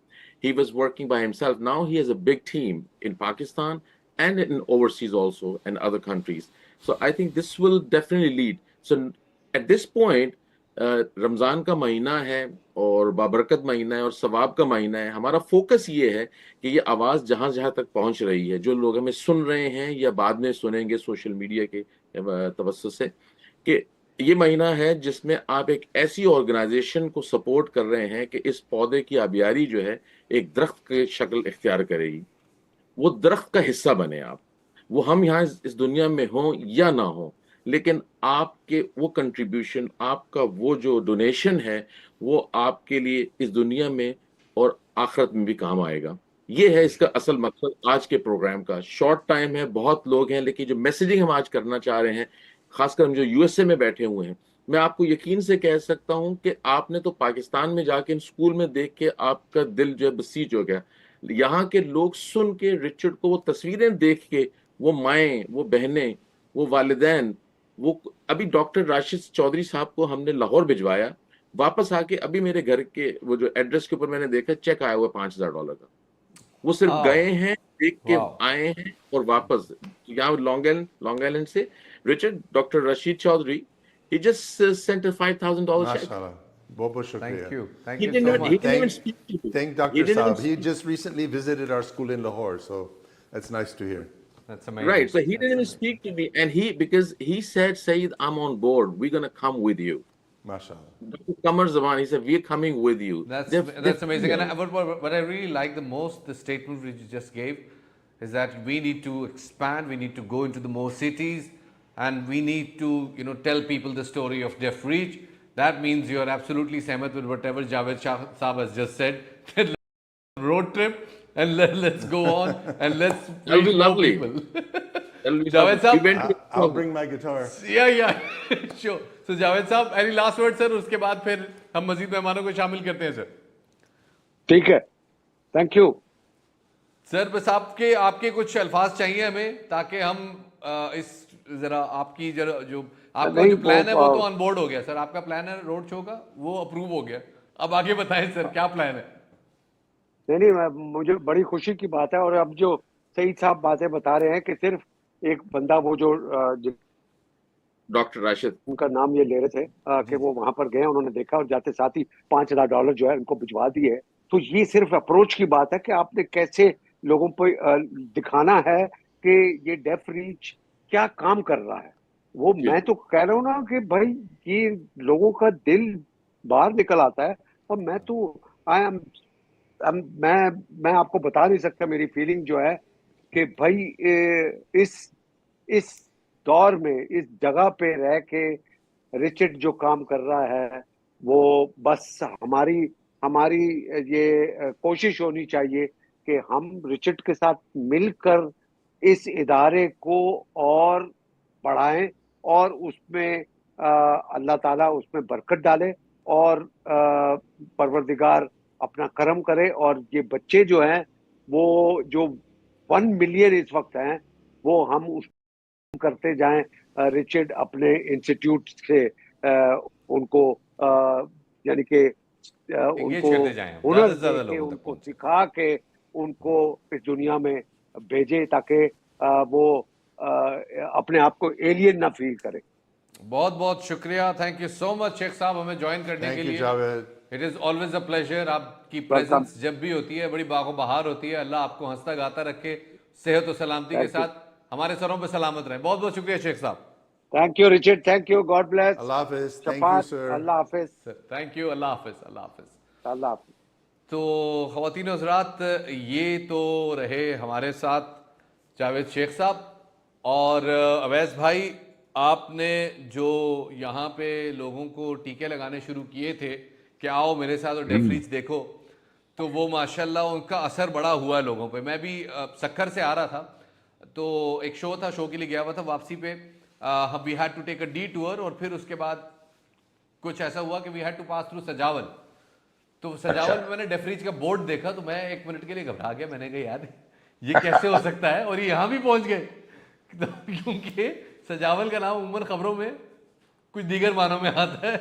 Speaker 17: he was working by himself. Now he has a big team in Pakistan and in overseas also and other countries. So I think this will definitely lead. So at this point, Ramzan का महीना है और बाबरकत महीना है और सवाब का महीना है. हमारा फोकस ये है कि ये आवाज़ जहाँ जहाँ तक पहुँच रही है, जो लोग हमें सुन रहे हैं या बाद में सुनेंगे सोशल मीडिया के तवस्सुस से, कि ये महीना है जिसमें आप एक ऐसी ऑर्गेनाइजेशन को सपोर्ट कर रहे हैं कि इस पौधे की आबियारी जो है एक दरख्त की शक्ल इख्तियार करेगी. वो दरख्त का हिस्सा बने आप. वो हम यहाँ इस दुनिया में हों या ना हों, लेकिन आपके वो कंट्रीब्यूशन, आपका वो जो डोनेशन है, वो आपके लिए इस दुनिया में और आखिरत में भी काम आएगा. ये है इसका असल मकसद आज के प्रोग्राम का. शॉर्ट टाइम है, बहुत लोग हैं, लेकिन जो मैसेजिंग हम आज करना चाह रहे हैं, खासकर हम जो यूएसए में बैठे हुए हैं, मैं आपको यकीन से कह सकता हूं कि आपने तो पाकिस्तान में जाके इन स्कूल में देख के आपका दिल जो है बसीज हो गया. यहाँ के लोग सुन के, रिचर्ड को वो तस्वीरें देख के, वो माएँ, वो बहनें, وہ والدین وہ अभी डॉक्टर राशिद चौधरी साहब को हमने लाहौर भिजवाया, वापस आके अभी मेरे घर के वो जो एड्रेस के ऊपर मैंने देखा चेक आया हुआ $5,000 का। वो सिर्फ गए हैं, देख के आए हैं और वापस यहाँ लॉन्ग आइलैंड से Richard doctor Rashid Chaudhry he just sent a $5,000 check.
Speaker 15: MashaAllah. बहुत शुक्रिया.
Speaker 10: Thank you. Thank
Speaker 17: He
Speaker 10: you
Speaker 17: didn't
Speaker 10: so
Speaker 17: even,
Speaker 10: much.
Speaker 17: he didn't even speak to me.
Speaker 15: Thank
Speaker 17: He
Speaker 15: Dr.
Speaker 17: didn't even
Speaker 15: Saab. He
Speaker 17: speak.
Speaker 15: just recently visited our school in Lahore, so that's nice to hear.
Speaker 10: That's amazing.
Speaker 17: Right, so he didn't even speak to me, and because he said, Saeed, I'm on board. We're gonna come with you.
Speaker 15: MashaAllah.
Speaker 17: Dr. Qamar Zaman, he said, we're coming with you.
Speaker 10: That's amazing. And what I really like the most, the statement which you just gave, is that we need to expand, we need to go into the more cities, and we need to, tell people the story of Deaf Reach. That means you're absolutely sehmat with whatever Javed Shah Saab has just said. Road trip, and let's go on, and let's
Speaker 17: That'll be lovely.
Speaker 10: Javed Saab,
Speaker 15: I'll bring my guitar.
Speaker 10: Yeah, sure. So Javed Saab, any last word, sir? उसके बाद फिर हम मजीद मेहमानों को शामिल करते हैं, sir.
Speaker 13: ठीक है, थैंक यू.
Speaker 10: सर बस आपके कुछ अल्फाज चाहिए हमें, ताकि हम इस जरा आपकी जो आपका जो प्लान है वो तो ऑन बोर्ड हो गया सर. आपका प्लान है रोड शो का, वो अप्रूव हो गया. अब आगे बताएं सर, क्या प्लान है?
Speaker 13: नहीं, मुझे बड़ी खुशी की बात है. और अब जो सईद साहब बातें बता रहे हैं कि सिर्फ एक बंदा वो जो
Speaker 17: डॉक्टर राशिद
Speaker 13: उनका नाम ये ले रहे थे कि वो वहां पर गए, उन्होंने देखा और जाते साथ ही $5,000 जो है उनको भिजवा दिए. तो ये सिर्फ अप्रोच की बात है कि आपने कैसे लोगों पर दिखाना है कि ये डेफ रीच क्या काम कर रहा है. वो मैं तो कह रहा हूँ ना कि भाई ये लोगों का दिल बाहर निकल आता है. और मैं तो मैं आपको बता नहीं सकता मेरी फीलिंग जो है कि भाई इस दौर में इस जगह पे रह के रिचर्ड जो काम कर रहा है वो बस हमारी ये कोशिश होनी चाहिए कि हम रिचर्ड के साथ मिलकर इस इदारे को और बढ़ाएं और उसमें अल्लाह ताला उसमें बरकत डाले और परवरदिगार अपना करम करे. और ये बच्चे जो हैं वो जो 1 मिलियन इस वक्त हैं वो हम उस करते जाएं. रिचर्ड अपने इंस्टीट्यूट से उनको यानी कि उनको हुनर दे के उनको सिखा के उनको इस दुनिया में भेजे ताकि वो अपने आप को एलियन ना फील करे.
Speaker 10: बहुत बहुत शुक्रिया. Thank you so much Sheikh साहब हमें ज्वाइन करने के लिए. It is always a pleasure. आपकी प्रेजेंस जब भी होती है बड़ी बागो बहार होती है. अल्लाह आपको हंसता गाता रखे, सेहत और सलामती के साथ हमारे सरों पे सलामत रहे. बहुत बहुत शुक्रिया शेख साहब.
Speaker 13: Thank you Richard, thank you, God bless.
Speaker 15: अल्लाह हाफिज. Thank you sir.
Speaker 13: अल्लाह हाफिज.
Speaker 10: Thank you. अल्लाह हाफिज. अल्लाह हाफिज.
Speaker 13: अल्लाह हाफिज.
Speaker 10: तो ख़वातीन और हज़रात, ये तो रहे हमारे साथ जावेद शेख साहब. और अवैस भाई, आपने जो यहाँ पे लोगों को टीके लगाने शुरू किए थे कि आओ मेरे साथ और डेफ रीच देखो, तो वो माशाल्लाह उनका असर बड़ा हुआ है लोगों पे. मैं भी सक्खर से आ रहा था, तो एक शो था, शो के लिए गया हुआ था. वापसी पे we had to take a detour, और फिर उसके बाद कुछ ऐसा हुआ कि we had to pass through Sajawal. तो सजावल में मैंने डेफ रीच का बोर्ड देखा तो मैं 1 मिनट के लिए घबरा गया. मैंने कहा यार ये कैसे हो सकता है, और ये यहाँ भी पहुँच गए. तो क्योंकि सजावल का नाम उमूमन खबरों में कुछ दीगर मानों में आता है,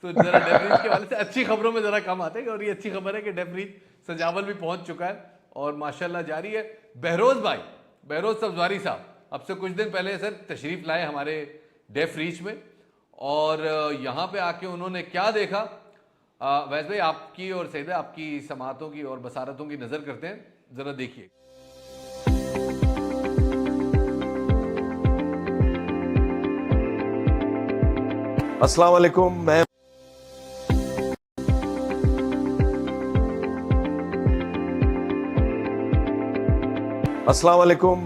Speaker 10: तो जरा डेफ रीच के वाले से अच्छी खबरों में जरा कम आते हैं. और ये अच्छी खबर है कि डेफ रीच सजावल भी पहुंच चुका है और माशाल्लाह जारी है. बहरोज सब्जवारी साहब अब से कुछ दिन पहले सर तशरीफ लाए हमारे डेफ रीच में, और यहाँ पे आके उन्होंने क्या देखा, वैसे भाई आपकी और सईदा आपकी समातों की और बसारतों की नजर करते हैं, जरा देखिए.
Speaker 2: अस्सलाम वालेकुम.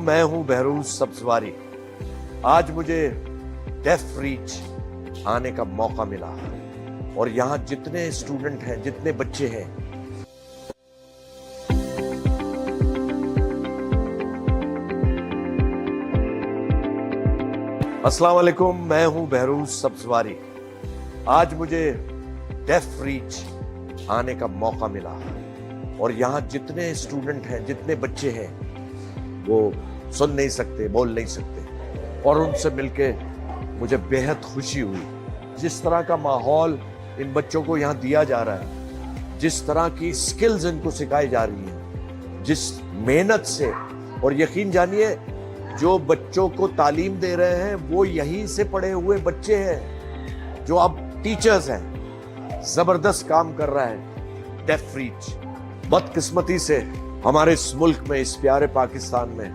Speaker 2: मैं हूं बहरोज सब्जवारी. आज मुझे डेफ रीच आने का मौका मिला और यहां जितने स्टूडेंट हैं, जितने बच्चे हैं, अस्सलाम वालेकुम. मैं हूं बहरोज सब्जवारी. आज मुझे डेफ रीच आने का मौका मिला और यहां जितने स्टूडेंट हैं, जितने बच्चे हैं, वो सुन नहीं सकते, बोल नहीं सकते, اور ان سے مل کے مجھے بیحد خوشی ہوئی. جس طرح کا ماحول ان بچوں کو یہاں دیا جا رہا ہے, جس طرح کی سکلز ان کو سکھائی جا رہی ہیں, جس محنت سے, اور یقین جانیے جو بچوں کو تعلیم دے رہے ہیں وہ یہیں سے پڑھے ہوئے بچے ہیں جو اب ٹیچرز ہیں. زبردست کام کر رہا ہے ڈیف ریچ. بدقسمتی سے ہمارے اس ملک میں, اس پیارے پاکستان میں,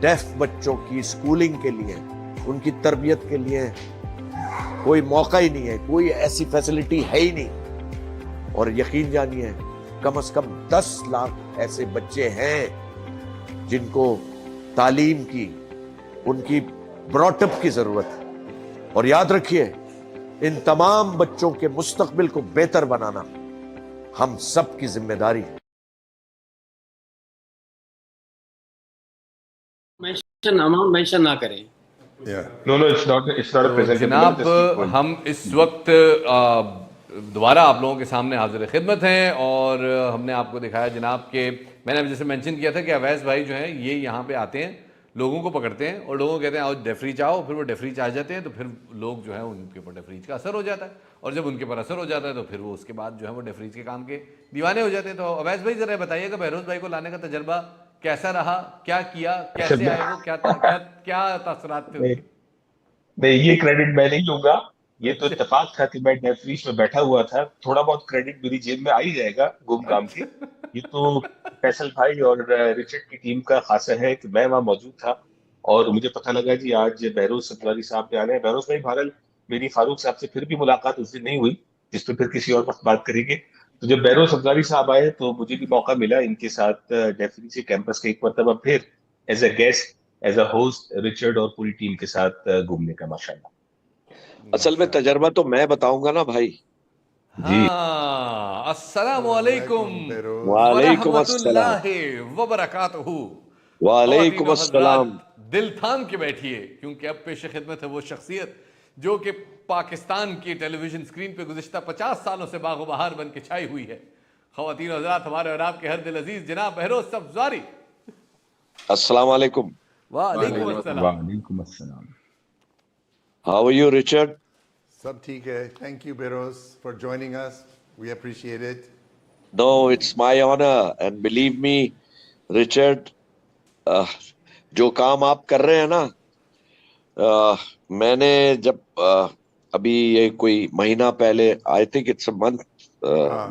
Speaker 2: ڈیف بچوں کی اسکولنگ کے لیے, ان کی تربیت کے لیے کوئی موقع ہی نہیں ہے, کوئی ایسی فیسلٹی ہے ہی نہیں. اور یقین جانیے کم از کم 10 لاکھ ایسے بچے ہیں جن کو تعلیم کی, ان کی براٹ اپ کی ضرورت ہے. اور یاد رکھیے ان تمام بچوں کے مستقبل کو بہتر بنانا ہم سب کی ذمہ داری ہے.
Speaker 18: مینشن نہ کریں.
Speaker 10: تو جناب ہم اس وقت دوبارہ آپ لوگوں کے سامنے حاضر خدمت ہیں, اور ہم نے آپ کو دکھایا جناب کہ میں نے جیسے مینشن کیا تھا کہ اویس بھائی جو ہیں یہ یہاں پہ آتے ہیں, لوگوں کو پکڑتے ہیں اور لوگوں کو کہتے ہیں آؤ ڈیف ریچ آؤ, پھر وہ ڈیف ریچ آ جاتے ہیں تو پھر لوگ جو ہیں ان کے اوپر ڈیف ریچ کا اثر ہو جاتا ہے, اور جب ان کے اوپر اثر ہو جاتا ہے تو پھر وہ اس کے بعد جو ہے وہ ڈیف ریچ کے کام کے دیوانے ہو جاتے ہیں. تو اویس بھائی ذرا بتائیے گا بہروز بھائی کو لانے کا تجربہ کیسا رہا, کیا کیا, کیسے آئے وہ, کیا تاثرات تھے ان کے؟
Speaker 16: نہیں, یہ کریڈٹ میں نہیں لوں گا. یہ تو اتفاق تھا کہ میں ڈیف ریچ میں بیٹھا ہوا تھا. تھوڑا بہت کریڈٹ میری جیب میں آ ہی جائے گا گم کام کے. یہ تو فیصل بھائی اور رچرڈ کی ٹیم کا خاصہ ہے کہ میں وہاں موجود تھا اور مجھے پتہ لگا جی آج بہروز سبزواری صاحب پہ آنے ہیں. بہروز بھائی بہرحال میری فاروق صاحب سے پھر بھی ملاقات اس دن نہیں ہوئی, جس پہ پھر کسی اور وقت بات کریں گے. تو جب بہروز سبزواری صاحب آئے تو مجھے بھی موقع ملا ان کے ساتھ ڈیف ریچ کیمپس کے ایک مرتبہ پھر as a guest, as a host Richard اور پوری ٹیم کے ساتھ گھومنے کا. ماشاءاللہ.
Speaker 2: اصل میں تجربہ تو میں بتاؤں گا نا بھائی.
Speaker 10: ہاں, السلام علیکم
Speaker 2: وعلیکم
Speaker 10: ورحمۃ
Speaker 2: السلام.
Speaker 10: اللہ وبرکاتہ. خواتین
Speaker 2: وعلیکم
Speaker 10: و حضرات
Speaker 2: السلام.
Speaker 10: دل تھام کے بیٹھیے, کیونکہ اب پیش خدمت ہے وہ شخصیت جو کہ پاکستان کی ٹیلی ویژن سکرین پہ گزشتہ 50 سالوں سے باغ و بہار بن کے چھائی ہوئی ہے. خواتین و حضرات ہمارے اور آپ کے ہر دل عزیز جناب بہروز سبزواری.
Speaker 2: السلام علیکم.
Speaker 10: وعلیکم السلام.
Speaker 16: وعلیکم السلام.
Speaker 2: How are you Richard?
Speaker 15: سب ٹھیک ہے. تھینک یو بیروز for joining us, we appreciate it.
Speaker 2: No, it's my honor and believe me, Richard, جو کام آپ کر رہے ہیں نا, میں نے جب ابھی یہ کوئی مہینہ پہلے, I think it's a month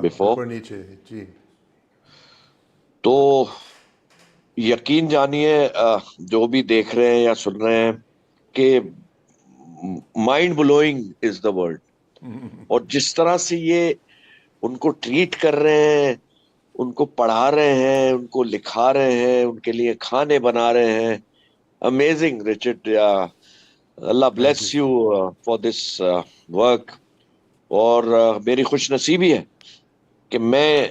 Speaker 2: before,
Speaker 15: اوپر نیچے جی,
Speaker 2: تو یقین جانیے جو بھی دیکھ رہے ہیں یا سن رہے ہیں کہ mind blowing is the word. اور جس طرح سے یہ ان کو ٹریٹ کر رہے ہیں, ان کو پڑھا رہے ہیں, ان کو لکھا رہے ہیں, ان کے لیے کھانے بنا رہے ہیں. Amazing Richard, Allah bless you for this work. اور میری خوش نصیبی ہے کہ میں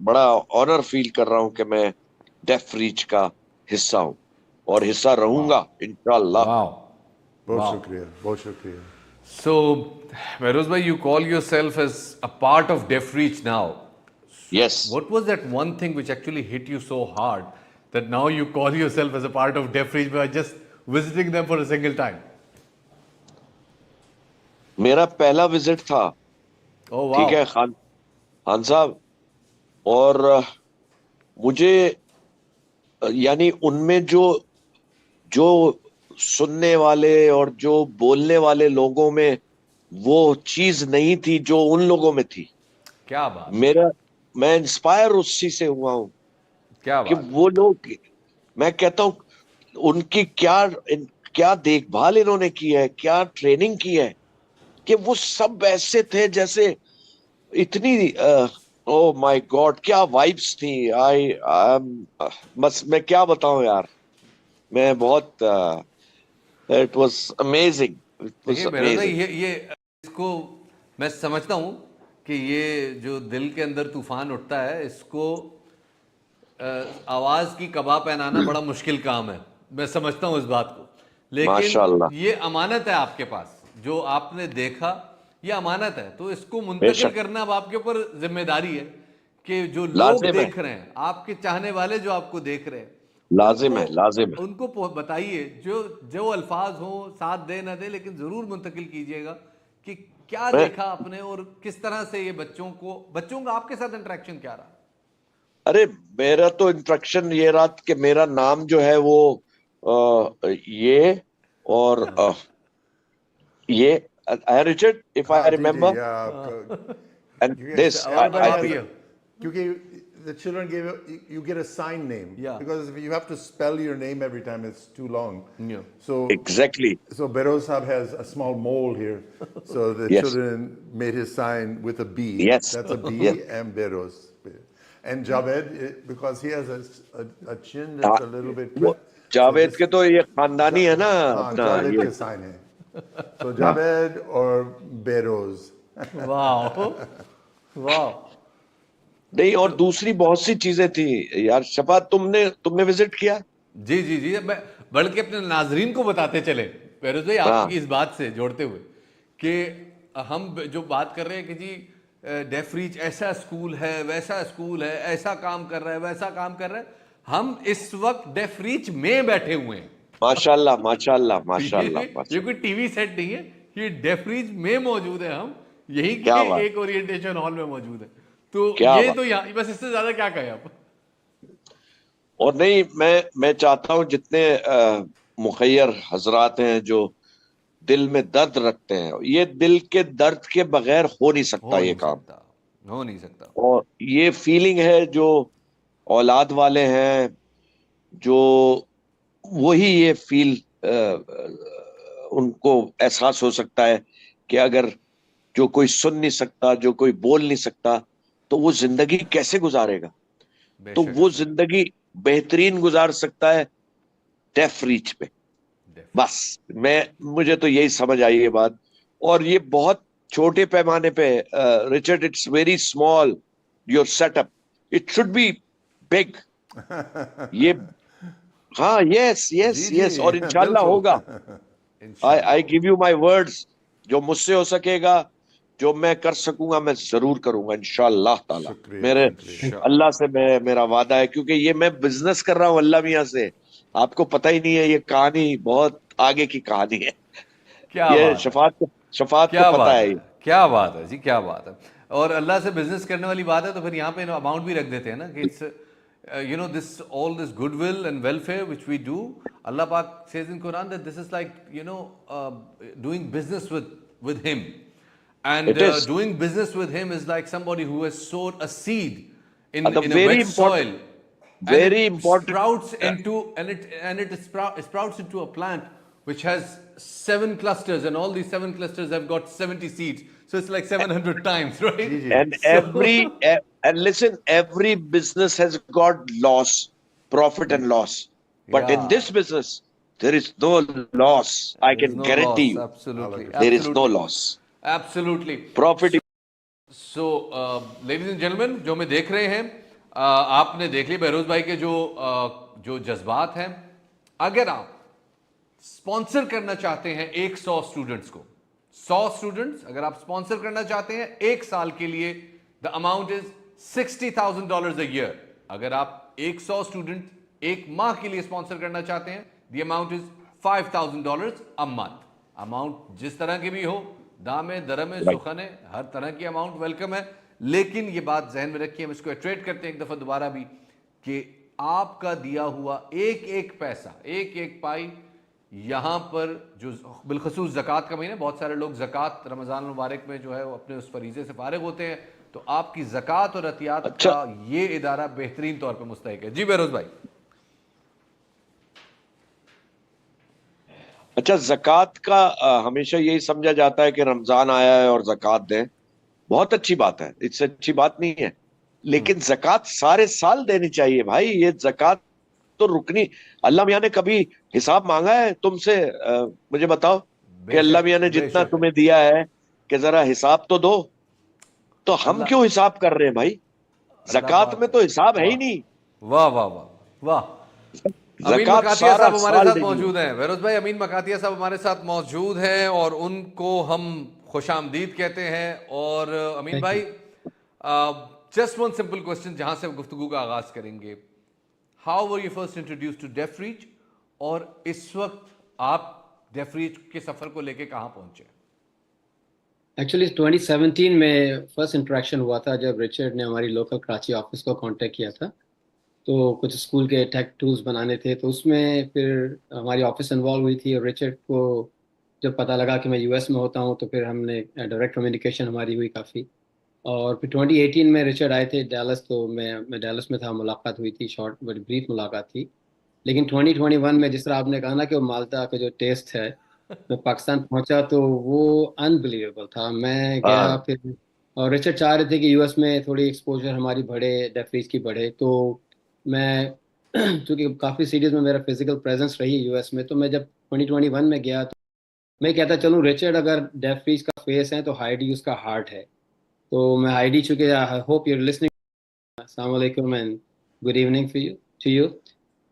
Speaker 2: بڑا آنر فیل کر رہا ہوں کہ میں ڈیف ریچ کا حصہ ہوں اور حصہ رہوں گا انشاءاللہ.
Speaker 15: بہت شکریہ, بہت شکریہ.
Speaker 10: So, Behrouz bhai, you call yourself as a part of Deaf Reach now.
Speaker 2: Yes.
Speaker 10: What was that one thing which actually hit you so hard that now you call yourself as a part of Deaf Reach by just visiting them for a single time?
Speaker 2: میرا پہلا visit تھا, ٹھیک ہے خان صاحب, اور مجھے یعنی ان میں جو سننے والے اور جو بولنے والے لوگوں میں وہ چیز نہیں تھی جو ان لوگوں میں تھی.
Speaker 10: کیا بات.
Speaker 2: میں انسپائر اسی سے ہوا ہوں
Speaker 10: کیا
Speaker 2: کہ وہ لوگ, میں کہتا ہوں ان کی کیا دیکھ بھال انہوں نے کی ہے, کیا ٹریننگ کی ہے, کہ وہ سب ایسے تھے جیسے اتنی او مائی گاڈ کیا وائبس تھی. بس میں کیا بتاؤں یار, میں بہت اٹ واز امیزنگ.
Speaker 10: دیکھیے بہروز بھائی, یہ اس کو میں سمجھتا ہوں کہ یہ جو دل کے اندر طوفان اٹھتا ہے اس کو آواز کی کبا پہنانا بڑا مشکل کام ہے, میں سمجھتا ہوں اس بات کو, لیکن یہ امانت ہے آپ کے پاس, جو آپ نے دیکھا یہ امانت ہے, تو اس کو منتقل کرنا اب آپ کے اوپر ذمہ داری ہے کہ جو لوگ دیکھ رہے ہیں, آپ کے چاہنے والے جو آپ کو دیکھ رہے ہیں,
Speaker 2: लाजिम है, लाजिम है।
Speaker 10: उनको बताइए जो अल्फाज हों, साथ दे ना दे, लेकिन जरूर मुंतकिल कीजिएगा कि क्या
Speaker 2: मैं
Speaker 10: देखा आपने और किस तरह से ये बच्चों का आपके साथ इंटरेक्शन क्या रहा?
Speaker 2: अरे मेरा तो इंस्ट्रक्शन ये रहा कि मेरा नाम जो है वो ये और ये रिचर्ड, इफ आई
Speaker 15: जी जी,
Speaker 2: रिमेम्बर, एंड दिस आई
Speaker 15: क्योंकि the children you get a sign name, because if you have to spell your name every time, it's too long. So
Speaker 2: exactly.
Speaker 15: So Beroz Sahab has a small mole here, so the
Speaker 2: Yes.
Speaker 15: children made his sign with a B.
Speaker 2: Yes.
Speaker 15: That's a B.
Speaker 2: Yes.
Speaker 15: And Beroz. And Javed, because he has a chin that's a little bit
Speaker 2: वो जावेद के तो ये खानदानी है ना
Speaker 15: हाँ,
Speaker 2: अपना
Speaker 15: जावेद
Speaker 2: ये
Speaker 15: के sign है. So Javed or Beroz.
Speaker 10: वाह वाह।
Speaker 2: नहीं, और दूसरी बहुत सी चीजें थी यार। शफा, तुमने विजिट किया?
Speaker 10: जी जी जी, मैं बल्कि अपने नाजरीन को बताते चले फेरोज भाई, आपकी इस बात से जोड़ते हुए कि हम जो बात कर रहे हैं कि जी डेफरीच ऐसा स्कूल है, वैसा स्कूल है, ऐसा काम कर रहा है, वैसा काम कर रहा है, हम इस वक्त डेफरीच में बैठे हुए हैं।
Speaker 2: माशाल्लाह माशाल्लाह माशाल्लाह।
Speaker 10: ये कोई टीवी सेट नहीं है, ये डेफरीच में मौजूद है। हम यही
Speaker 2: क्या
Speaker 10: के एक ओरिएंटेशन हॉल में मौजूद है। तो
Speaker 2: क्या
Speaker 10: ये
Speaker 2: बात।
Speaker 10: तो यहाँ बस, इससे ज्यादा क्या कहें आप।
Speaker 2: और नहीं, मैं चाहता हूं जितने मुखैर हजरात हैं जो दिल में दर्द रखते हैं, ये दिल के दर्द के बगैर हो नहीं सकता ये काम,
Speaker 10: हो नहीं सकता।
Speaker 2: और ये फीलिंग है जो औलाद वाले हैं, जो वही ये फील उनको एहसास हो सकता है कि अगर जो कोई सुन नहीं सकता, जो कोई बोल नहीं सकता, तो वो जिंदगी कैसे गुजारेगा। तो वो जिंदगी बेहतरीन गुजार सकता है डेफ रीच पे। बस मुझे तो यही समझ आई ये बात। और ये बहुत छोटे पैमाने पे Richard, it's very small your setup, it should be big. ये हाँ, यस यस यस, और इंशाल्लाह होगा। I give you my words, जो मुझसे हो सकेगा, जो मैं कर सकूंगा, मैं जरूर करूंगा इंशाअल्लाह ताला। मेरे अल्लाह से मेरा वादा है, क्योंकि ये मैं बिजनेस कर रहा हूँ अल्लाह मियाँ से। आपको पता ही नहीं है, ये कहानी बहुत आगे की कहानी है। ये शफात को पता है।
Speaker 10: क्या बात है जी, क्या बात है। और अल्लाह से बिजनेस करने वाली बात है तो फिर यहाँ पे अमाउंट भी रख देते हैं ना कि it's you know, all this goodwill and welfare which we do, Allah Pak says in Quran that this is like, you know, doing business with him. And doing business with him is like somebody who has sowed a seed in a wet soil.
Speaker 2: Very important.
Speaker 10: Sprouts into, and it sprouts into a plant which has 7 clusters, and all these 7 clusters have got 70 seeds. So it's like 700 times, right?
Speaker 2: And and listen, every business has got loss, profit and loss. But in this business, there is no loss. I can guarantee you.
Speaker 10: Absolutely.
Speaker 2: There is no loss.
Speaker 10: Absolutely.
Speaker 2: Profit.
Speaker 10: So, ladies and gentlemen, जो मैं देख रहे हैं, आपने देख लिया बहरोज भाई के जो जज्बात हैं। अगर आप स्पॉन्सर करना चाहते हैं 100 स्टूडेंट्स को, 100 स्टूडेंट्स अगर आप स्पॉन्सर करना चाहते हैं 1 साल के लिए, the amount is $60,000 a year. अगर आप 100 स्टूडेंट 1 माह के लिए स्पॉन्सर करना चाहते हैं, the amount is $5,000 a month. Amount जिस तरह की भी हो, दामे दरमे सुखने, हर तरह की अमाउंट वेलकम है। लेकिन ये बात जहन में रखिए, हम इसको इटरेट करते हैं एक दफा दोबारा भी, कि आपका दिया हुआ एक एक पैसा, एक एक पाई, यहाँ पर जो बिलखसूस ज़कात का महीना, बहुत सारे लोग ज़कात रमज़ान मुबारक में जो है वो अपने उस फरीज़े से फारिग होते हैं, तो आपकी ज़कात और अतियात का ये इदारा बेहतरीन तौर पर मुस्तहिक है। जी बहरोज भाई।
Speaker 2: अच्छा, ज़कात का हमेशा यही समझा जाता है कि रमज़ान आया है और ज़कात दें। बहुत अच्छी बात है, इससे अच्छी बात नहीं है, लेकिन ज़कात सारे साल देनी चाहिए भाई। ये ज़कात तो रुकनी, अल्लाह मियाँ ने कभी हिसाब मांगा है तुमसे? मुझे बताओ कि अल्लाह मियाँ ने जितना तुम्हें दिया है कि जरा हिसाब तो दो। तो हम क्यों हिसाब कर रहे हैं भाई? ज़कात में तो हिसाब है ही नहीं।
Speaker 10: वाह वाह वाह वाह। अमीन मकातिया साहब हमारे साथ मौजूद हैं। बहरोज भाई, अमीन मकातिया साहब हमारे साथ मौजूद हैं और उनको हम खुशामदीद कहते हैं। और अमीन भाई, जस्ट वन सिंपल क्वेश्चन जहां से गुफ्तगू का आगाज करेंगे, how were you first introduce to Deaf Reach, और इस वक्त आप डेफ रीच के सफर को लेके कहाँ पहुंचे?
Speaker 18: एक्चुअली 2017 में फर्स्ट इंटरेक्शन हुआ था जब रिचर्ड ने हमारी लोकल कराची ऑफिस को कांटेक्ट किया था। तो कुछ स्कूल के टेक टूल्स बनाने थे, तो उसमें फिर हमारी ऑफिस इन्वॉल्व हुई थी। और रिचर्ड को जब पता लगा कि मैं यूएस में होता हूँ तो फिर हमने डायरेक्ट कम्युनिकेशन हमारी हुई काफ़ी। और फिर 2018 में रिचर्ड आए थे डैलस, तो मैं डैलस में था, मुलाकात हुई थी, शॉर्ट बड़ी ब्रीफ मुलाकात थी। लेकिन 2021 में जिस तरह आपने कहा ना कि वो माल्टा का जो टेस्ट है, मैं पाकिस्तान पहुंचा तो वो अनबिलीवेबल था। मैं गया
Speaker 2: हाँ।
Speaker 18: फिर, और रिचर्ड चाह रहे थे कि यूएस में थोड़ी एक्सपोजर हमारी बढ़े, डेफरीज की बढ़े। तो मैं चूंकि काफ़ी सीरीज में मेरा फिजिकल प्रेजेंस रही यूएस में, तो मैं जब 2021 में गया तो मैं कहता चलूँ रिचर्ड अगर डेफरीज का फेस है तो हाइडी उसका हार्ट है। तो मैं हाइडी, चूंकि आई होप यूर लिसनिंग, अस्सलाम वालेकुम and good evening for you to you.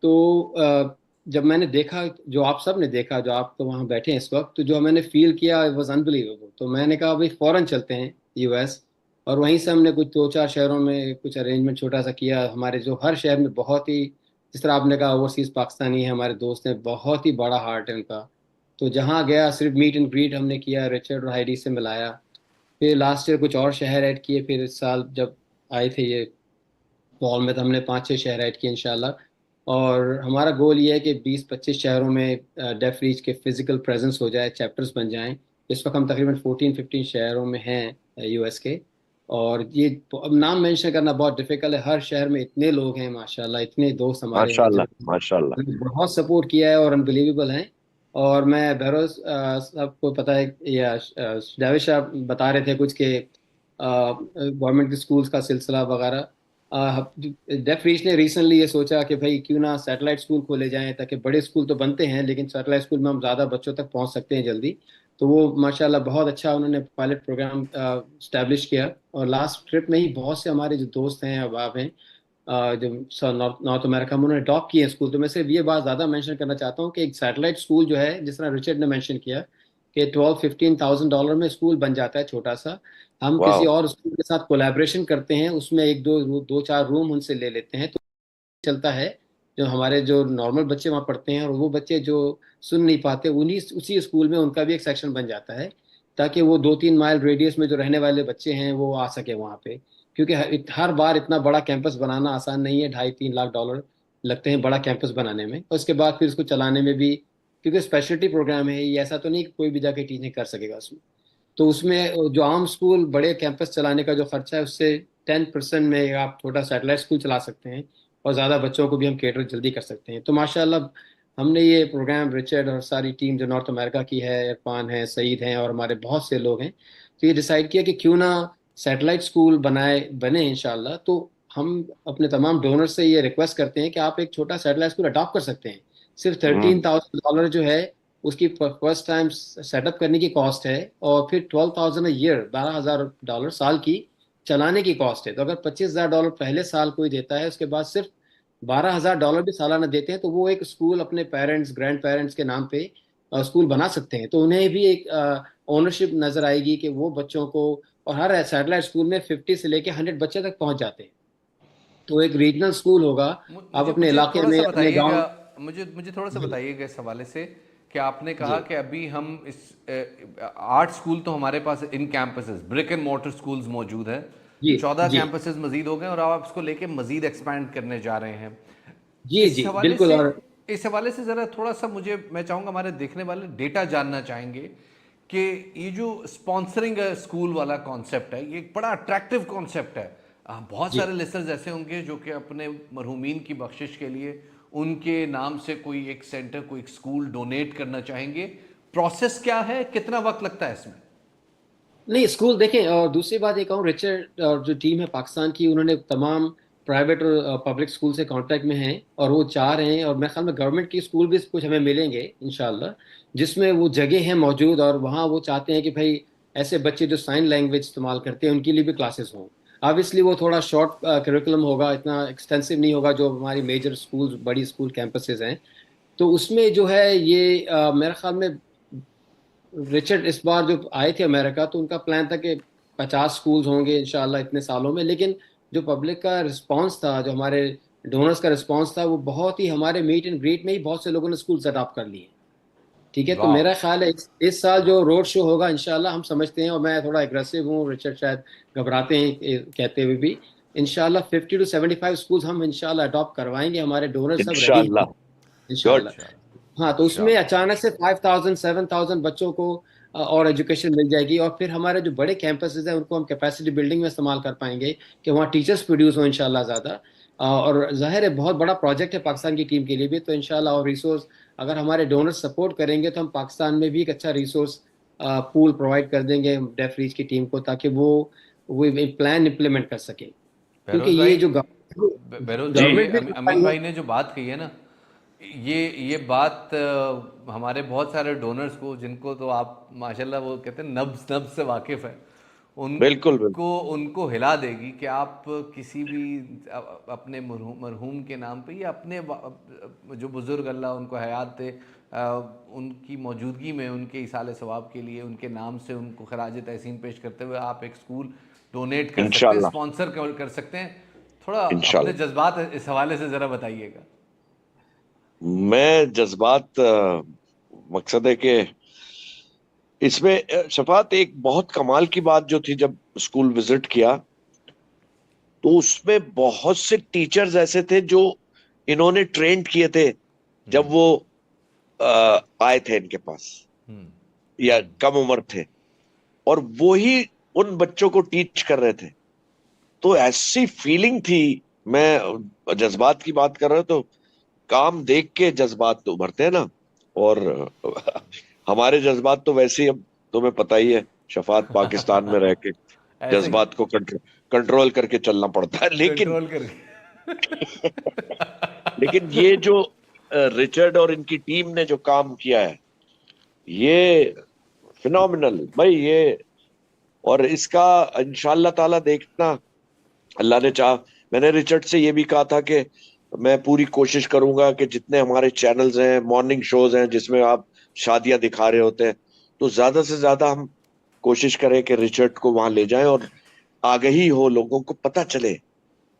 Speaker 18: तो जब मैंने देखा, जो आप सब ने देखा, जो आप तो वहाँ बैठे हैं इस वक्त, तो जो मैंने फील किया इट वाज अनबिलीवेबल। तो मैंने कहा भाई फ़ौरन चलते हैं यूएस। और वहीं से हमने कुछ 2-4 शहरों में कुछ अरेंजमेंट छोटा सा किया। हमारे जो हर शहर में बहुत ही, जिस तरह आपने कहा ओवरसीज़ पाकिस्तानी है हमारे दोस्त हैं, बहुत ही बड़ा हार्ट है उनका। तो जहाँ गया सिर्फ मीट एंड ग्रीट हमने किया, रिचर्ड और हाइडी से मिलाया। फिर लास्ट ईयर कुछ और शहर ऐड किए। फिर इस साल जब आए थे ये फॉल में, तो हमने 5-6 शहर ऐड किए इंशाल्लाह। और हमारा गोल ये है कि 20-25 शहरों में डेफ रीच के फिजिकल प्रेजेंस हो जाए, चैप्टर्स बन जाएं। इस वक्त हम तकरीबन 14-15 शहरों में हैं यूएस के। और ये अब नाम मेंशन करना बहुत डिफिकल्ट है, हर शहर में इतने लोग हैं माशाल्लाह, इतने दोस्त हमारे हैं
Speaker 2: माशाल्लाह
Speaker 18: जिन्होंने
Speaker 2: माशाल्लाह।
Speaker 18: हमें बहुत सपोर्ट किया है और अनबिलीवेबल हैं। और मैं बहरोज सबको पता है, या जावेद साहब बता रहे थे कुछ के गवर्नमेंट के स्कूल्स का सिलसिला वगैरह। डेफ रीच ने रिसेंटली ये सोचा कि भाई क्यों ना सैटेलाइट स्कूल खोले जाएं, ताकि बड़े स्कूल तो बनते हैं लेकिन सैटेलाइट स्कूल में हम ज़्यादा बच्चों तक पहुंच सकते हैं जल्दी। तो वो माशाल्लाह बहुत अच्छा उन्होंने पायलट प्रोग्राम स्टैब्लिश किया। और लास्ट ट्रिप में ही बहुत से हमारे जो दोस्त हैं, अहबाब हैं, जो नॉर्थ अमेरिका में, उन्होंने अडॉप्ट किए स्कूल। तो मैं सिर्फ ये बात ज़्यादा मेंशन करना चाहता हूँ कि एक सैटेलाइट स्कूल जो है, जिस तरह रिचर्ड ने मेंशन किया कि 12-15 thousand डॉलर में स्कूल बन जाता है छोटा सा। हम किसी
Speaker 2: वाह।
Speaker 18: और स्कूल के साथ कोलैबोरेशन करते हैं, उसमें एक दो दो चार रूम उनसे ले लेते हैं, तो चलता है। जो हमारे जो नॉर्मल बच्चे वहाँ पढ़ते हैं और वो बच्चे जो सुन नहीं पाते, उन्हीं उसी स्कूल में उनका भी एक सेक्शन बन जाता है, ताकि वो 2-3 माइल रेडियस में जो रहने वाले बच्चे हैं वो आ सके वहाँ पे। क्योंकि हर बार इतना बड़ा कैंपस बनाना आसान नहीं है, 2.5-3 लाख डॉलर लगते हैं बड़ा कैंपस बनाने में, और उसके बाद फिर उसको चलाने में भी। क्योंकि स्पेशलिटी प्रोग्राम है ये, ऐसा तो नहीं कि कोई भी जाके टीचिंग कर सकेगा उसमें। तो उसमें जो आम स्कूल बड़े कैंपस चलाने का जो खर्चा है, उससे 10% में आप छोटा सैटेलाइट स्कूल चला सकते हैं, और ज़्यादा बच्चों को भी हम केटर जल्दी कर सकते हैं। तो माशाल्लाह हमने ये प्रोग्राम, रिचर्ड और सारी टीम जो नॉर्थ अमेरिका की है, इरफान है, सईद हैं और हमारे बहुत से लोग हैं, तो ये डिसाइड किया कि क्यों ना सैटेलाइट स्कूल बने इंशाल्लाह। तो हम अपने तमाम डोनर से ये रिक्वेस्ट करते हैं कि आप एक छोटा सैटेलाइट स्कूल अडॉप्ट कर सकते हैं। सिर्फ 13,000 डॉलर जो है उसकी फर्स्ट टाइम सेटअप करने की कॉस्ट है, और फिर 12,000 ईयर, 12,000 डॉलर साल की चलाने की कॉस्ट है। तो अगर 25,000 डॉलर पहले साल कोई देता है, उसके बाद सिर्फ 12,000 डॉलर भी सालाना देते हैं, तो वो एक स्कूल अपने पेरेंट्स, ग्रैंड पेरेंट्स के नाम पे स्कूल बना सकते हैं। तो उन्हें भी एक ओनरशिप नजर आएगी कि वो बच्चों को, और हर सैटेलाइट स्कूल में 50 से लेके 100 बच्चे तक पहुंच जाते हैं। तो एक रीजनल स्कूल होगा, आप
Speaker 10: मुझे
Speaker 18: अपने
Speaker 10: मुझे
Speaker 18: इलाके
Speaker 10: थोड़ा
Speaker 18: में,
Speaker 10: सा
Speaker 18: अपने
Speaker 10: बताइएगा,
Speaker 18: गांव।
Speaker 10: मुझे मुझे थोड़ा सा बताइएगा इस हवाले से कि आपने
Speaker 18: जी
Speaker 10: कहा कि अभी हम इस 8 स्कूल तो हमारे पास in campuses, brick and mortar schools मौजूद हैं,
Speaker 18: जी
Speaker 10: 14
Speaker 18: जी
Speaker 10: कैंपसेस मजीद हो गए और आप इसको लेके मजीद एक्सपैंड करने जा रहे हैं।
Speaker 18: जी
Speaker 10: इस
Speaker 18: जी
Speaker 10: हवाले
Speaker 18: बिल्कुल।
Speaker 10: से
Speaker 18: और
Speaker 10: इस हवाले से ज़रा थोड़ा सा मैं चाहूँगा हमारे देखने वाले डेटा जानना चाहेंगे कि ये जो स्पॉन्सरिंग स्कूल वाला कॉन्सेप्ट है, ये एक बड़ा अट्रैक्टिव कॉन्सेप्ट है। बहुत
Speaker 18: जी
Speaker 10: सारे लिसनर्स ऐसे होंगे जो कि अपने मरहूमीन की बख्शिश के लिए उनके नाम से कोई एक सेंटर, कोई एक स्कूल डोनेट करना चाहेंगे। प्रोसेस क्या है, कितना वक्त लगता है इसमें?
Speaker 18: नहीं, स्कूल देखें। और दूसरी बात ये कहूँ, रिचर्ड और जो टीम है पाकिस्तान की, उन्होंने तमाम प्राइवेट और पब्लिक स्कूल से कांटेक्ट में हैं, और वो चाह रहे हैं, और मेरे ख्याल में गवर्नमेंट की स्कूल भी कुछ हमें मिलेंगे इंशाल्लाह, जिसमें वो जगह है मौजूद, और वहाँ वो चाहते हैं कि भाई ऐसे बच्चे जो साइन लैंग्वेज इस्तेमाल करते हैं उनके लिए भी क्लासेस हों। ऑब्वियसली वो थोड़ा शॉर्ट करिकुलम होगा, इतना एक्सटेंसिव नहीं होगा जो हमारी मेजर स्कूल, बड़ी स्कूल कैंपसेस हैं। तो उसमें जो है ये मेरे ख्याल में रिचर्ड इस बार जो आए थे अमेरिका, तो उनका प्लान था कि 50 स्कूल्स होंगे इंशाल्लाह इतने सालों में। लेकिन जो पब्लिक का रिस्पांस था, जो हमारे ڈونرس کا رسپانس تھا وہ بہت ہی, ہمارے میٹ اینڈ گریٹ میں ہی بہت سے لوگوں نے اسکولس اڈاپٹ کر لیے. ٹھیک ہے, تو میرا خیال ہے اس سال جو روڈ شو ہوگا انشاءاللہ ہم سمجھتے ہیں, اور میں تھوڑا اگریسو ہوں, رچرڈ شاید گھبراتے ہیں کہتے ہوئے بھی, انشاءاللہ 50 to 75 اسکولس ہم انشاءاللہ اڈاپٹ کروائیں گے, ہمارے ڈونر سب ریڈی ہیں انشاءاللہ. ہاں, تو اس میں اچانک سے 5000 7000 بچوں کو اور ایجوکیشن مل جائے گی, اور پھر ہمارے جو بڑے کیمپسز ہیں ان کو ہم کیپیسٹی بلڈنگ میں استعمال کر پائیں گے کہ وہاں ٹیچرس پروڈیوس ہوں انشاءاللہ زیادہ. اور ظاہر ہے بہت بڑا پروجیکٹ ہے پاکستان کی ٹیم کے لیے بھی, تو انشاءاللہ اور ریسورس اگر ہمارے ڈونر سپورٹ کریں گے تو ہم پاکستان میں بھی ایک اچھا ریسورس پول پرووائڈ کر دیں گے ڈیف ریچ کی ٹیم کو, تاکہ وہ پلان امپلیمنٹ کر سکیں. کیونکہ یہ جو
Speaker 10: بہروز بھائی, امین بھائی نے جو بات کہی ہے نا, یہ بات ہمارے بہت سارے ڈونرز کو, جن کو تو آپ ماشاءاللہ وہ کہتے ہیں نبض سے واقف ہیں, ان کو ہلا دے گی کہ آپ کسی بھی اپنے مرحوم کے نام پہ یا اپنے جو بزرگ اللہ ان کو حیات دے, ان کی موجودگی میں ان کے ایصال ثواب کے لیے ان کے نام سے ان کو خراج تحسین پیش کرتے ہوئے آپ ایک اسکول ڈونیٹ کر سکتے ہیں, اسپانسر کر سکتے ہیں. تھوڑا اپنے جذبات اس حوالے سے ذرا بتائیے گا.
Speaker 2: میں جذبات, مقصد ہے کہ اس میں شفاعت ایک بہت کمال کی بات جو تھی, جب اسکول وزٹ کیا تو اس میں بہت سے ٹیچرز ایسے تھے جو انہوں نے ٹرینڈ کیے تھے جب وہ آئے تھے ان کے پاس یا کم عمر تھے, اور وہی ان بچوں کو ٹیچ کر رہے تھے. تو ایسی فیلنگ تھی, میں جذبات کی بات کر رہا ہوں تو کام دیکھ کے جذبات تو ابھرتے ہیں نا, اور ہمارے جذبات تو ویسے ہی, اب تمہیں پتہ ہی ہے شفاعت, پاکستان میں رہ کے جذبات کو کنٹرول کر کے چلنا پڑتا ہے. لیکن یہ جو رچرڈ اور ان کی ٹیم نے جو کام کیا ہے یہ فینومینل بھائی, یہ اور اس کا انشاءاللہ تعالی دیکھنا اللہ نے چاہا. میں نے رچرڈ سے یہ بھی کہا تھا کہ میں پوری کوشش کروں گا کہ جتنے ہمارے چینلز ہیں, مارننگ شوز ہیں جس میں آپ شادیاں دکھا رہے ہوتے ہیں, تو زیادہ سے زیادہ ہم کوشش کریں کہ رچرڈ کو وہاں لے جائیں اور آگہی ہو, لوگوں کو پتہ چلے.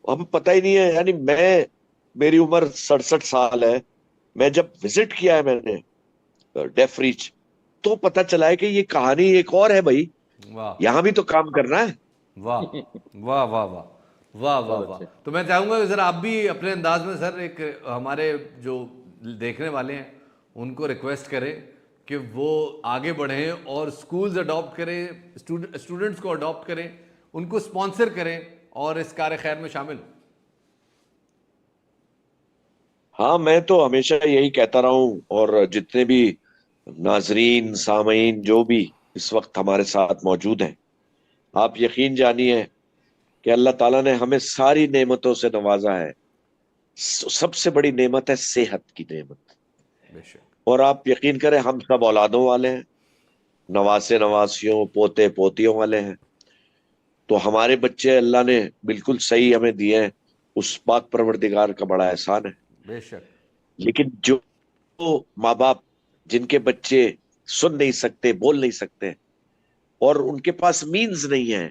Speaker 2: ہمیں پتہ ہی نہیں ہے, یعنی میری عمر 67 سال ہے, میں جب وزٹ کیا ہے میں نے ڈیف ریچ تو پتہ چلا ہے کہ یہ کہانی ایک اور ہے بھائی, یہاں بھی تو کام کرنا ہے.
Speaker 10: واہ واہ واہ واہ واہ واہ واہ. تو میں چاہوں گا ذرا آپ بھی اپنے انداز میں سر ایک ہمارے جو دیکھنے والے ہیں ان کو ریکویسٹ کریں کہ وہ آگے بڑھیں اور سکولز اڈاپٹ کریں, اسٹوڈنٹس کو اڈاپٹ کریں, ان کو اسپانسر کریں اور اس کار خیر میں شامل ہوں.
Speaker 2: ہاں, میں تو ہمیشہ یہی کہتا رہا ہوں, اور جتنے بھی ناظرین سامعین جو بھی اس وقت ہمارے ساتھ موجود ہیں, آپ یقین جانیے کہ اللہ تعالیٰ نے ہمیں ساری نعمتوں سے نوازا ہے. سب سے بڑی نعمت ہے صحت کی نعمت, اور آپ یقین کریں ہم سب اولادوں والے ہیں, نواسے نواسیوں پوتے پوتیوں والے ہیں. تو ہمارے بچے اللہ نے بالکل صحیح ہمیں دیے ہیں, اس پاک پروردگار کا بڑا احسان ہے.
Speaker 10: بے شک.
Speaker 2: لیکن جو ماں باپ جن کے بچے سن نہیں سکتے, بول نہیں سکتے, اور ان کے پاس مینز نہیں ہے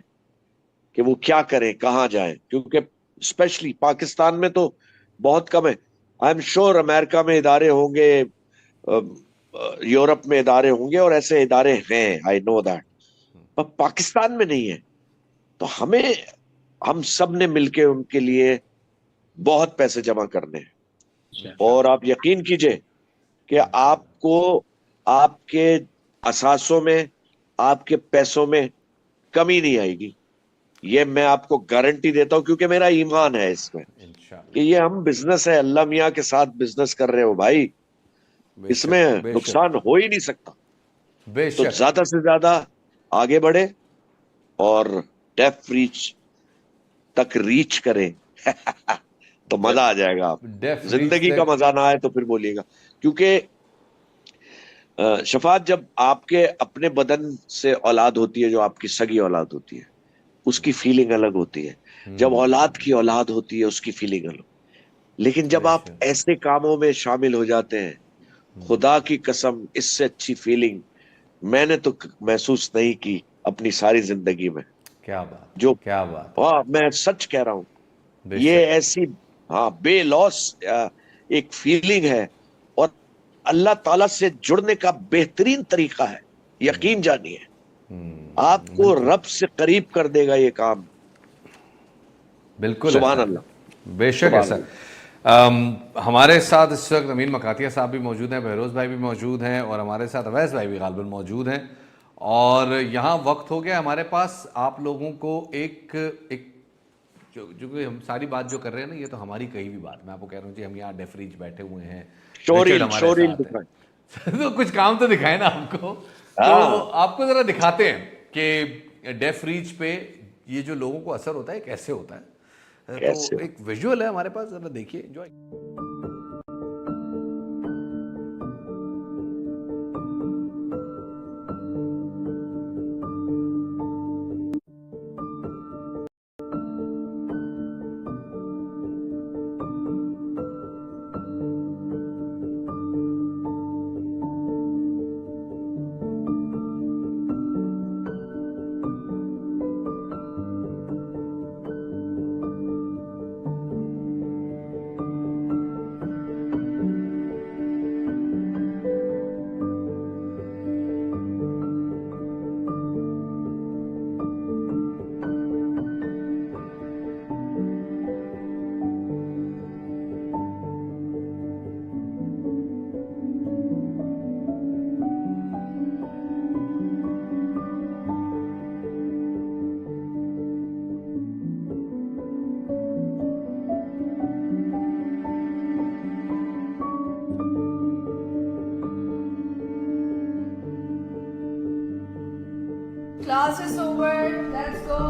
Speaker 2: کہ وہ کیا کریں, کہاں جائیں, کیونکہ اسپیشلی پاکستان میں تو بہت کم ہے. آئی ایم شور امریکہ میں ادارے ہوں گے, یورپ میں ادارے ہوں گے, اور ایسے ادارے ہیں, آئی نو دیٹ, پر پاکستان میں نہیں ہے. تو ہم سب نے مل کے ان کے لیے بہت پیسے جمع کرنے ہیں, اور آپ یقین کیجئے کہ آپ کو آپ کے اثاثوں میں, آپ کے پیسوں میں کمی نہیں آئے گی. یہ میں آپ کو گارنٹی دیتا ہوں, کیونکہ میرا ایمان ہے اس میں کہ یہ ہم بزنس ہے, اللہ میاں کے ساتھ بزنس کر رہے ہو بھائی, اس میں نقصان ہو ہی نہیں سکتا. تو زیادہ سے زیادہ آگے بڑھے اور ڈیف ریچ تک ریچ کریں تو مزہ آ جائے گا. آپ زندگی کا مزہ نہ آئے تو پھر بولیے گا, کیونکہ شفاعت جب آپ کے اپنے بدن سے اولاد ہوتی ہے, جو آپ کی سگی اولاد ہوتی ہے, اس کی فیلنگ الگ ہوتی ہے. جب اولاد کی اولاد ہوتی ہے اس کی فیلنگ الگ. لیکن جب آپ ایسے کاموں میں شامل ہو جاتے ہیں, خدا کی قسم اس سے اچھی فیلنگ میں نے تو محسوس نہیں کی اپنی ساری زندگی میں.
Speaker 10: کیا بات,
Speaker 2: جو
Speaker 10: کیا بات,
Speaker 2: میں سچ کہہ رہا ہوں, یہ ایسی हाँ, बेलॉस एक फीलिंग है और अल्लाह ताला से जुड़ने का बेहतरीन तरीका है, यकीन जानिए आपको रब से करीब कर देगा ये काम।
Speaker 10: बिल्कुल
Speaker 2: सुभान
Speaker 10: ऐसा
Speaker 2: अल्लाह,
Speaker 10: है, बेशक
Speaker 2: सुभान
Speaker 10: ऐसा।
Speaker 2: अल्लाह।
Speaker 10: हमारे साथ इस वक्त अमीन मकातिया साहब भी मौजूद हैं, बहरोज़ भाई भी मौजूद हैं और हमारे साथ अवैस भाई भी गालबन मौजूद हैं। और यहाँ वक्त हो गया हमारे पास आप लोगों को एक एक जो कि हम सारी बात जो कर रहे हैं ना, ये तो हमारी कही भी बात, मैं आपको कह रहा हूँ जी, हम यहाँ डेफरीज बैठे हुए हैं, रिचर्ड हमारे
Speaker 2: शोरील
Speaker 10: साथ
Speaker 2: दिखाएं।
Speaker 10: है तो कुछ काम तो दिखाए ना आपको, तो
Speaker 2: हाँ,
Speaker 10: आपको जरा दिखाते हैं कि डेफ रीच पे ये जो लोगों को असर होता है कैसे होता है।
Speaker 2: कैसे
Speaker 10: तो एक विजुअल है हमारे पास, जरा देखिए, enjoy.
Speaker 19: Class is over. Let's go.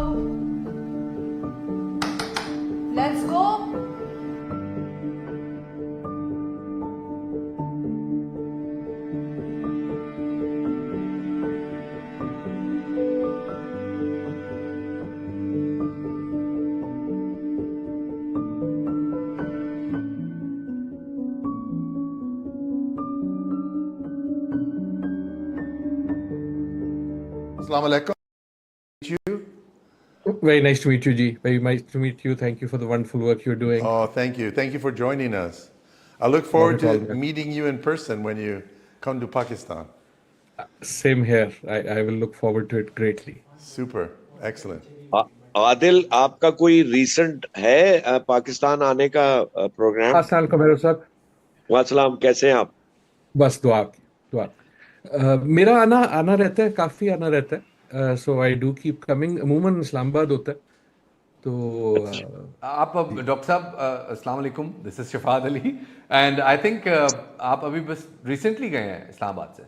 Speaker 19: Let's go.
Speaker 15: Assalamu alaikum.
Speaker 20: Very nice to meet you, Ji. Very nice to meet you. Thank you for the wonderful work you're doing.
Speaker 15: Oh, thank you. Thank you for joining us. I look forward to meeting you in person when you come to Pakistan.
Speaker 20: Same here. I will look forward to it greatly.
Speaker 15: Super. Excellent.
Speaker 2: Adil, आपका कोई recent है पाकिस्तान आने का programme?
Speaker 20: अस्सलाम वालेकुम मेहर साहब।
Speaker 2: वालेकुम, कैसे हैं आप?
Speaker 20: बस दुआ की दुआ। मेरा आना रहता है, काफ़ी आना रहता है, सो आई डू कीप कमिंग। अमूमन इस्लामाबाद होता है तो
Speaker 10: आप डॉक्टर साहब अस्सलाम वालेकुम, this is Shafad Ali and I think आप अभी बस रिसेंटली गए हैं इस्लामाबाद से,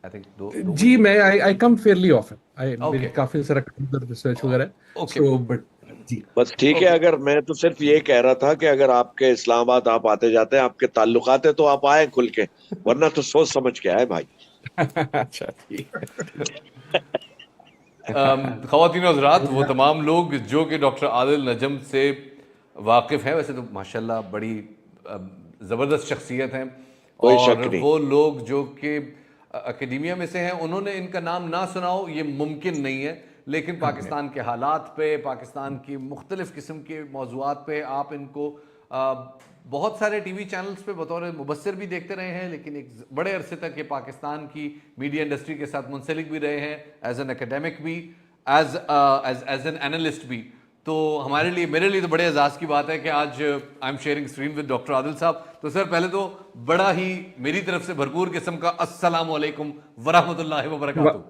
Speaker 10: आई थिंक दो
Speaker 20: जी। मैं आई कम फेयरली ऑफन, मेरी काफ़ी सारा रिसर्च वगैरह, सो बट जी
Speaker 2: बस ठीक है। अगर मैं तो सिर्फ ये कह रहा था कि अगर आपके इस्लामाबाद आप आते जाते हैं, आपके ताल्लुकात है, तो आप आए खुल के, वरना तो सोच समझ के आए भाई।
Speaker 20: अच्छा ठीक
Speaker 10: ख़वातीन और हज़रात, वो तमाम लोग जो कि डॉक्टर आदिल नजम से वाकिफ़ हैं, वैसे तो माशाल्लाह बड़ी ज़बरदस्त शख्सियत हैं, और वो लोग जो कि अकेडमिया में से हैं, उन्होंने इनका नाम ना सुना हो ये मुमकिन नहीं है, लेकिन पाकिस्तान के हालात पे, पाकिस्तान की मुख्तलिफ़ किस्म के मौज़ूआत पे आप इनको बहुत सारे टीवी चैनल्स पे बतौर मुबस्सिर भी देखते रहे हैं, लेकिन एक बड़े अरसे तक ये पाकिस्तान की मीडिया इंडस्ट्री के साथ मुंसलिक भी रहे हैं, एज एन एकेडमिक भी, एज एन एनालिस्ट भी। तो हमारे लिए, मेरे लिए तो बड़े एजाज़ की बात है कि आज I am sharing screen with doctor Adil साहब। तो सर, पहले तो बड़ा ही मेरी तरफ से भरपूर किस्म का अस्सलाम वालेकुम वरहमतुल्लाहि व बरकातुहू।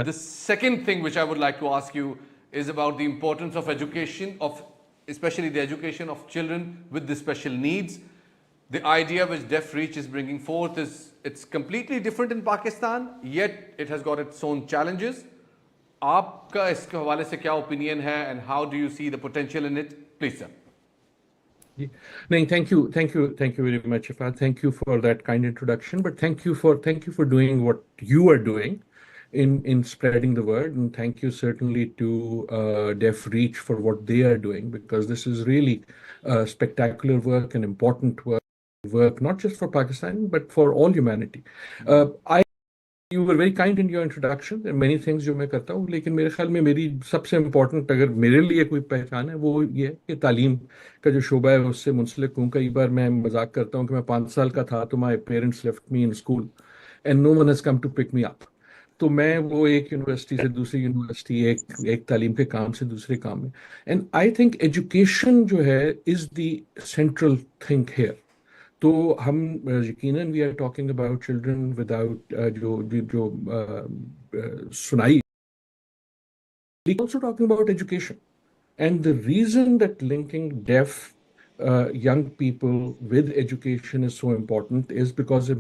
Speaker 20: The
Speaker 10: second thing which I would like to ask you is about the importance of education, of especially the education of children with the special needs. The idea which Deaf Reach is bringing forth it's completely different in Pakistan, yet it has got its own challenges. आपका इसके हवाले से क्या opinion है, and how do you see the potential in it? Please, sir.
Speaker 20: No, thank you very much, Shafad. Thank you for that kind introduction. But thank you for doing what you are doing in spreading the word, and thank you certainly to Deaf Reach for what they are doing, because this is really spectacular work and important work, not just for Pakistan but for all humanity. I You were very kind in your introduction. There are many things जो मैं करता हूँ, लेकिन मेरे ख्याल में मेरी सबसे इम्पोर्टेंट अगर मेरे लिए कोई पहचान है वो ये है कि तालीम का जो शोबा है उससे मुंसलिक हूँ. कई बार मैं मजाक करता हूँ कि मैं 5 साल का था तो my parents left me in school and no one has come to pick me up. तो मैं वो एक यूनिवर्सिटी से दूसरी यूनिवर्सिटी, एक एक तालीम के काम से दूसरे काम में. एंड आई थिंक एजुकेशन जो है is the central thing here. तो हम यकीनन we are talking about children without जो सुनाई. We also talking about education, and the reason that linking deaf young people with education is so important is because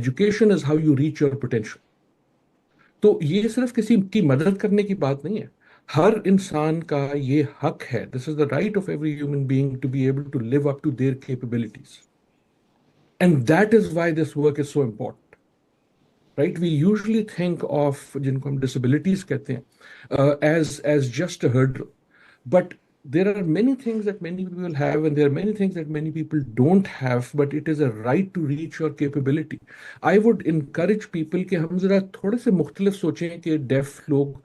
Speaker 20: education is how you reach your potential. तो ये सिर्फ किसी की मदद करने की बात नहीं है. हर इंसान का ये हक है. This is the right of every human being to be able to live up to their capabilities. And that is why this work is so important, right? We usually think of जिनको हम disabilities कहते हैं as just a hurdle, but there are many things that many people have, and there are many things that many people don't have, but it is a right to reach your capability. I would encourage people कि हम जरा थोड़े से मुख्तलिफ सोचें कि deaf लोग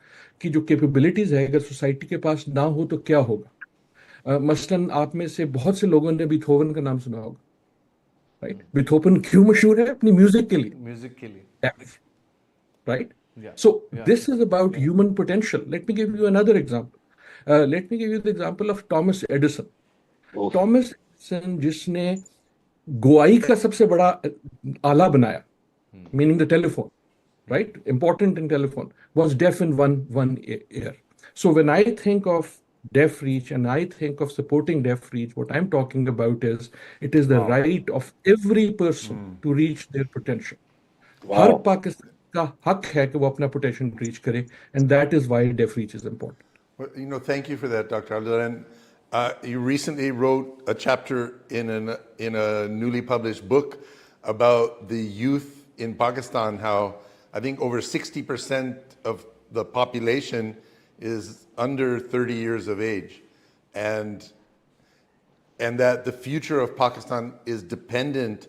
Speaker 20: की जो capabilities है अगर सोसाइटी के पास ना हो तो क्या होगा. मसलन आप में से बहुत से लोगों ने बीथोवन का नाम सुना होगा. राइट, बीथोवन क्यों मशहूर है? अपनी म्यूजिक के लिए.
Speaker 10: म्यूजिक के लिए.
Speaker 20: Right. So this is about human potential. Let me give you another example. Let me give you the example of Thomas Edison. Thomas Edison जिसने गोआई का सबसे बड़ा आला बनाया, meaning the telephone, right? Important in telephone, was deaf in one ear. So when I think of deaf reach and I think of supporting deaf reach, what I'm talking about is it is the right of every person to reach their potential. हर पाकिस्तान का हक है कि वो अपना potential reach करे, and that is why deaf reach is important.
Speaker 15: Well, thank you for that, Dr. Abdullah. And you recently wrote a chapter in a newly published book about the youth in Pakistan, how I think over 60% of the population is under 30 years of age, and that the future of Pakistan is dependent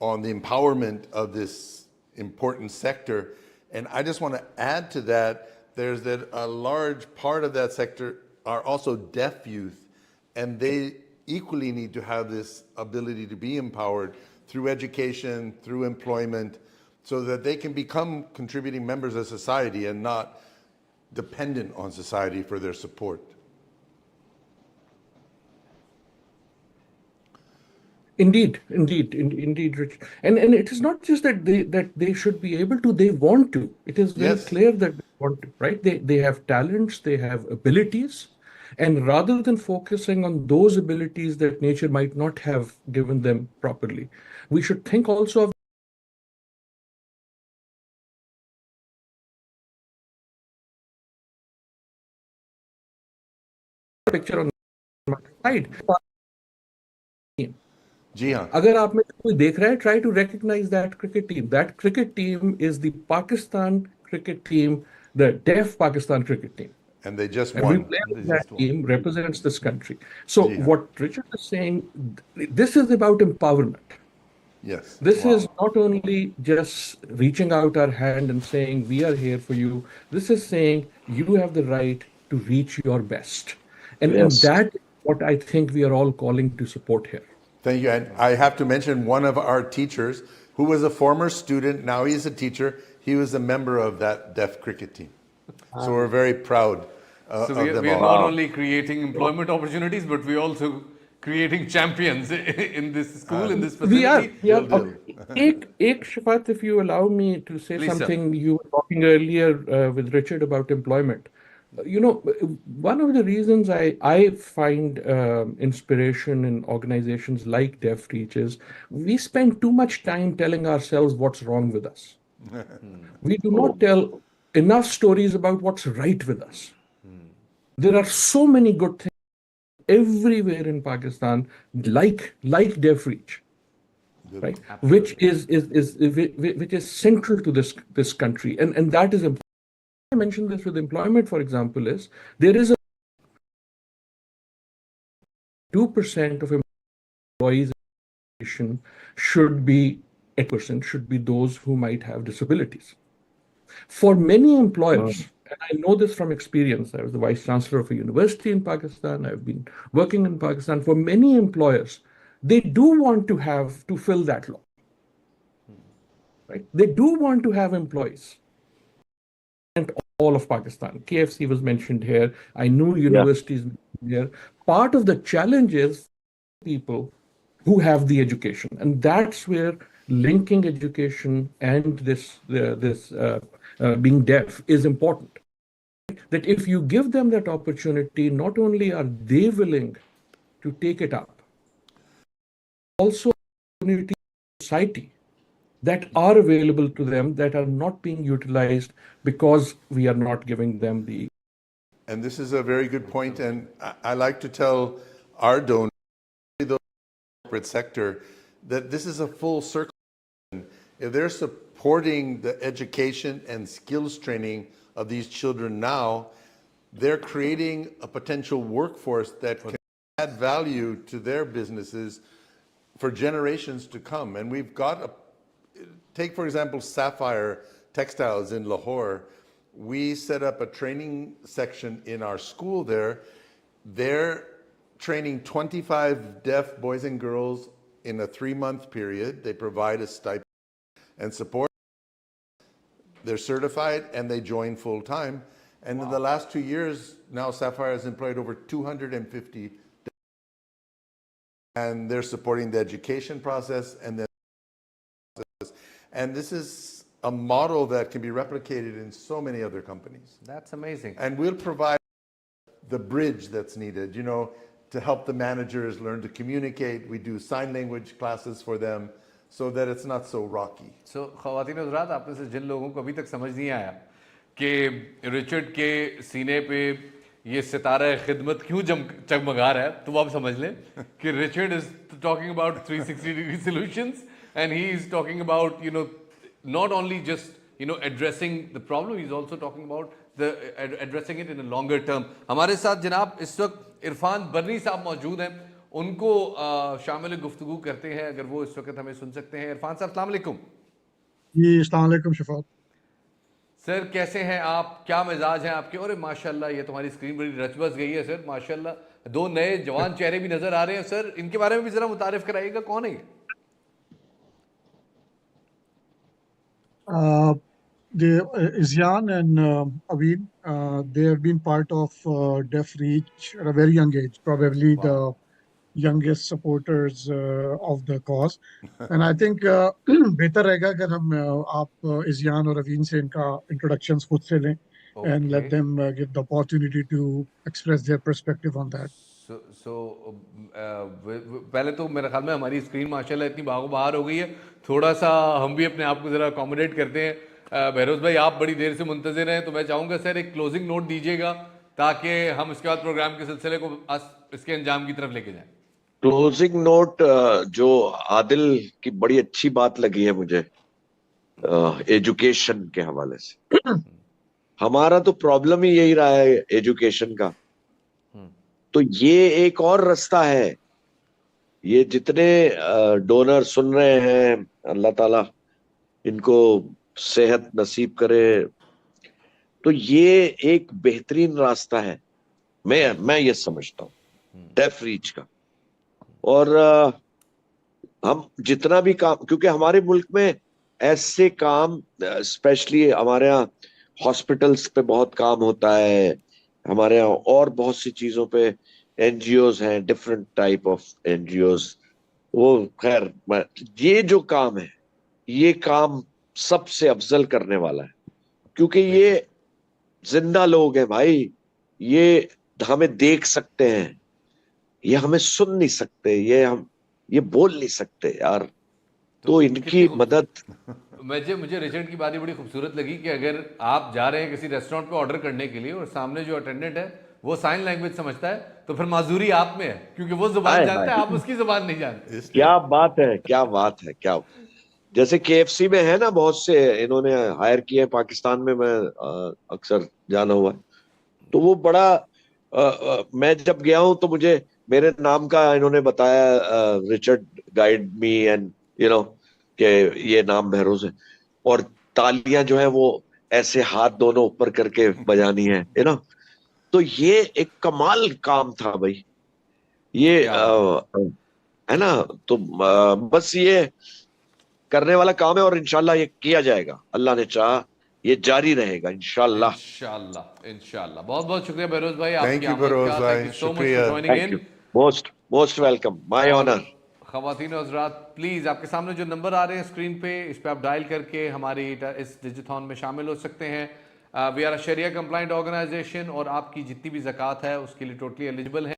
Speaker 15: on the empowerment of this important sector. And I just want to add to that, there's that a large part of that sector are also deaf youth, and they equally need to have this ability to be empowered through education, through employment, so that they can become contributing members of society and not dependent on society for their support.
Speaker 20: Indeed, Rich. And it is not just that they should be able to, they want to. It is very clear that they want to, right? They have talents, they have abilities, and rather than focusing on those abilities that nature might not have given them properly, we should think also of picture on my side.
Speaker 15: जी हाँ.
Speaker 20: अगर आप में कोई देख रहा है, try to recognize that cricket team. That cricket team is the Pakistan cricket team, the deaf Pakistan cricket team.
Speaker 15: And they just
Speaker 20: Every
Speaker 15: won.
Speaker 20: player in that team represents this country. So what Richard is saying, this is about empowerment.
Speaker 15: Yes.
Speaker 20: This is not only just reaching out our hand and saying we are here for you. This is saying you have the right to reach your best. And that is what I think we are all calling to support here.
Speaker 15: Thank you. And I have to mention one of our teachers who was a former student, now he's a teacher. He was a member of that deaf cricket team. So we're very proud
Speaker 10: So
Speaker 15: of them
Speaker 10: we are
Speaker 15: all.
Speaker 10: not only creating employment opportunities, but we're also creating champions in this school, in this facility.
Speaker 20: We are. Ek Shafat, if you allow me to say
Speaker 10: Please,
Speaker 20: something, you were talking earlier with Richard about employment. You know, one of the reasons I find inspiration in organizations like Deaf Reach is we spend too much time telling ourselves what's wrong with us. We do not tell enough stories about what's right with us. There are so many good things everywhere in Pakistan, like Deaf Reach, right? Which is central to this country, and that is important. I mentioned this with employment, for example, is there is a 2% of employees should be 8% should be those who might have disabilities. For many employers, and I know this from experience, I was the vice chancellor of a university in Pakistan, I've been working in Pakistan. For many employers, they do want to fill that law, right? They do want to have employees. And all of Pakistan, KFC was mentioned here. I knew universities here. Part of the challenge is people who have the education, and that's where linking education and this being deaf is important. That if you give them that opportunity, not only are they willing to take it up, also opportunity society that are available to them that are not being utilized because we are not giving them the.
Speaker 15: And this is a very good point, and I like to tell our donors, the corporate sector, that this is a full circle. If they're supporting the education and skills training of these children now, they're creating a potential workforce that can add value to their businesses for generations to come. And we've got take for example Sapphire Textiles in Lahore. We set up a training section in our school there. They're training 25 deaf boys and girls in a 3-month period. They provide a stipend and support. They're certified and they join full time. And in the last 2 years, now Sapphire has employed over 250, and they're supporting the education process and this is a model that can be replicated in so many other companies.
Speaker 10: That's amazing.
Speaker 15: And we'll provide the bridge that's needed, to help the managers learn to communicate. We do sign language classes for them so that it's not so rocky.
Speaker 10: So, ख़वातीन हज़रात, आप में से जिन लोगों को अभी तक समझ नहीं आया कि रिचर्ड के सीने पे ये सितारा खिदमत क्यों चमगा रहा है, तो वो आप समझ लें कि Richard is talking about 360-degree solutions, and he is talking about, not only just, addressing the problem, he's also talking about addressing it in a longer term. हमारे साथ जनाब इस वक्त इरफान बर्नी साहब मौजूद हैं, उनको शामिल गुफ्तगू करते हैं, अगर वो इस वक्त हमें सुन सकते हैं। इरफान साहब, अस्सलाम वालेकुम।
Speaker 21: जी, अस्सलाम वालेकुम शफात।
Speaker 10: सर कैसे हैं आप, क्या मिजाज हैं आपके? और माशाल्लाह ये तुम्हारी स्क्रीन बड़ी रच बस गई है सर, माशाल्लाह 2 नए जवान चेहरे भी नजर आ रहे हैं सर, इनके बारे में भी जरा मुतारिफ कराइएगा, कौन है ये?
Speaker 21: Izyan and Aveen, they have been part of Deaf Reach at a very young age, probably the youngest supporters of the cause. And I think बेहतर रहेगा अगर हम आप Izyan और Aveen से इनका introductions खुद से लें and let them give the opportunity to express their perspective on that.
Speaker 10: पहले तो मेरे ख्याल में हमारी स्क्रीन माशाल्लाह इतनी बागो बहार हो गई है, थोड़ा सा हम भी अपने आप को ज़रा अकोमोडेट करते हैं। बहरोज भाई, आप बड़ी देर से मुंतज़िर हैं, तो मैं चाहूँगा सर एक क्लोजिंग नोट दीजिएगा ताकि हम इसके बाद प्रोग्राम के सिलसिले को इसके अंजाम की तरफ लेके जाएं।
Speaker 2: क्लोजिंग नोट जो आदिल की बड़ी अच्छी बात लगी है मुझे एजुकेशन के हवाले से। हमारा तो प्रॉब्लम ही यही रहा है एजुकेशन का, तो ये एक और रास्ता है। ये जितने डोनर सुन रहे हैं, अल्लाह ताला इनको सेहत नसीब करे, तो ये एक बेहतरीन रास्ता है, मैं ये समझता हूँ डेफ रीच का। और हम जितना भी काम, क्योंकि हमारे मुल्क में ऐसे काम, स्पेशली हमारे यहाँ हॉस्पिटल्स पे बहुत काम होता है, हमारे यहाँ और बहुत सी चीजों पे एनजीओज हैं, डिफरेंट टाइप ऑफ एनजीओज। वो खैर, ये जो काम है, ये काम सबसे अफजल करने वाला है, क्योंकि ये जिंदा लोग हैं भाई, ये हमें देख सकते हैं, ये हमें सुन नहीं सकते, ये बोल नहीं सकते यार, तो इनकी मदद।
Speaker 10: मुझे रिचर्ड की बात बड़ी खूबसूरत लगी कि अगर आप जा रहे हैं किसी रेस्टोरेंट पे ऑर्डर करने के लिए और सामने जो अटेंडेंट है वो साइन लैंग्वेज समझता है, तो फिर माजूरी आप में है, क्योंकि वो जुबान जानता है, आप उसकी जुबान नहीं जानते।
Speaker 2: क्या बात है, क्या बात है, क्या जैसे केएफसी में है ना, बहुत से इन्होंने हायर किए हैं पाकिस्तान में, मैं अक्सर जाना हुआ है, तो वो बड़ा मैं जब गया हूं तो मुझे मेरे नाम का इन्होंने बताया, रिचर्ड गाइड मी एंड कि ये नाम बहरोज है, और तालियां जो है वो ऐसे हाथ दोनों ऊपर करके बजानी है, तो ये एक कमाल काम था भाई। ये
Speaker 10: क्या बात
Speaker 2: है ना। तो बस ये करने वाला काम है और इंशाल्लाह ये किया जाएगा, अल्लाह ने चाहा ये जारी रहेगा इंशाल्लाह।
Speaker 10: इंशाल्लाह इंशाल्लाह। बहुत बहुत शुक्रिया बहरोज भाई आपकी
Speaker 15: Thank you,
Speaker 10: आमद
Speaker 15: Feroz
Speaker 10: का। Thank
Speaker 15: bhai.
Speaker 10: You so much for
Speaker 15: Shukriya.
Speaker 10: Joining
Speaker 2: thank
Speaker 10: in.
Speaker 2: You, most most welcome, my
Speaker 10: और
Speaker 2: ऑनर।
Speaker 10: खवातीन और हज़रात, प्लीज़ आपके सामने जो नंबर आ रहे हैं स्क्रीन पे, इस पे आप डायल करके हमारी इस डिजिथॉन में शामिल हो सकते हैं। वी आर अ शरिया कंप्लाइंट ऑर्गेनाइजेशन और आपकी जितनी भी ज़कात है उसके लिए टोटली एलिजिबल है।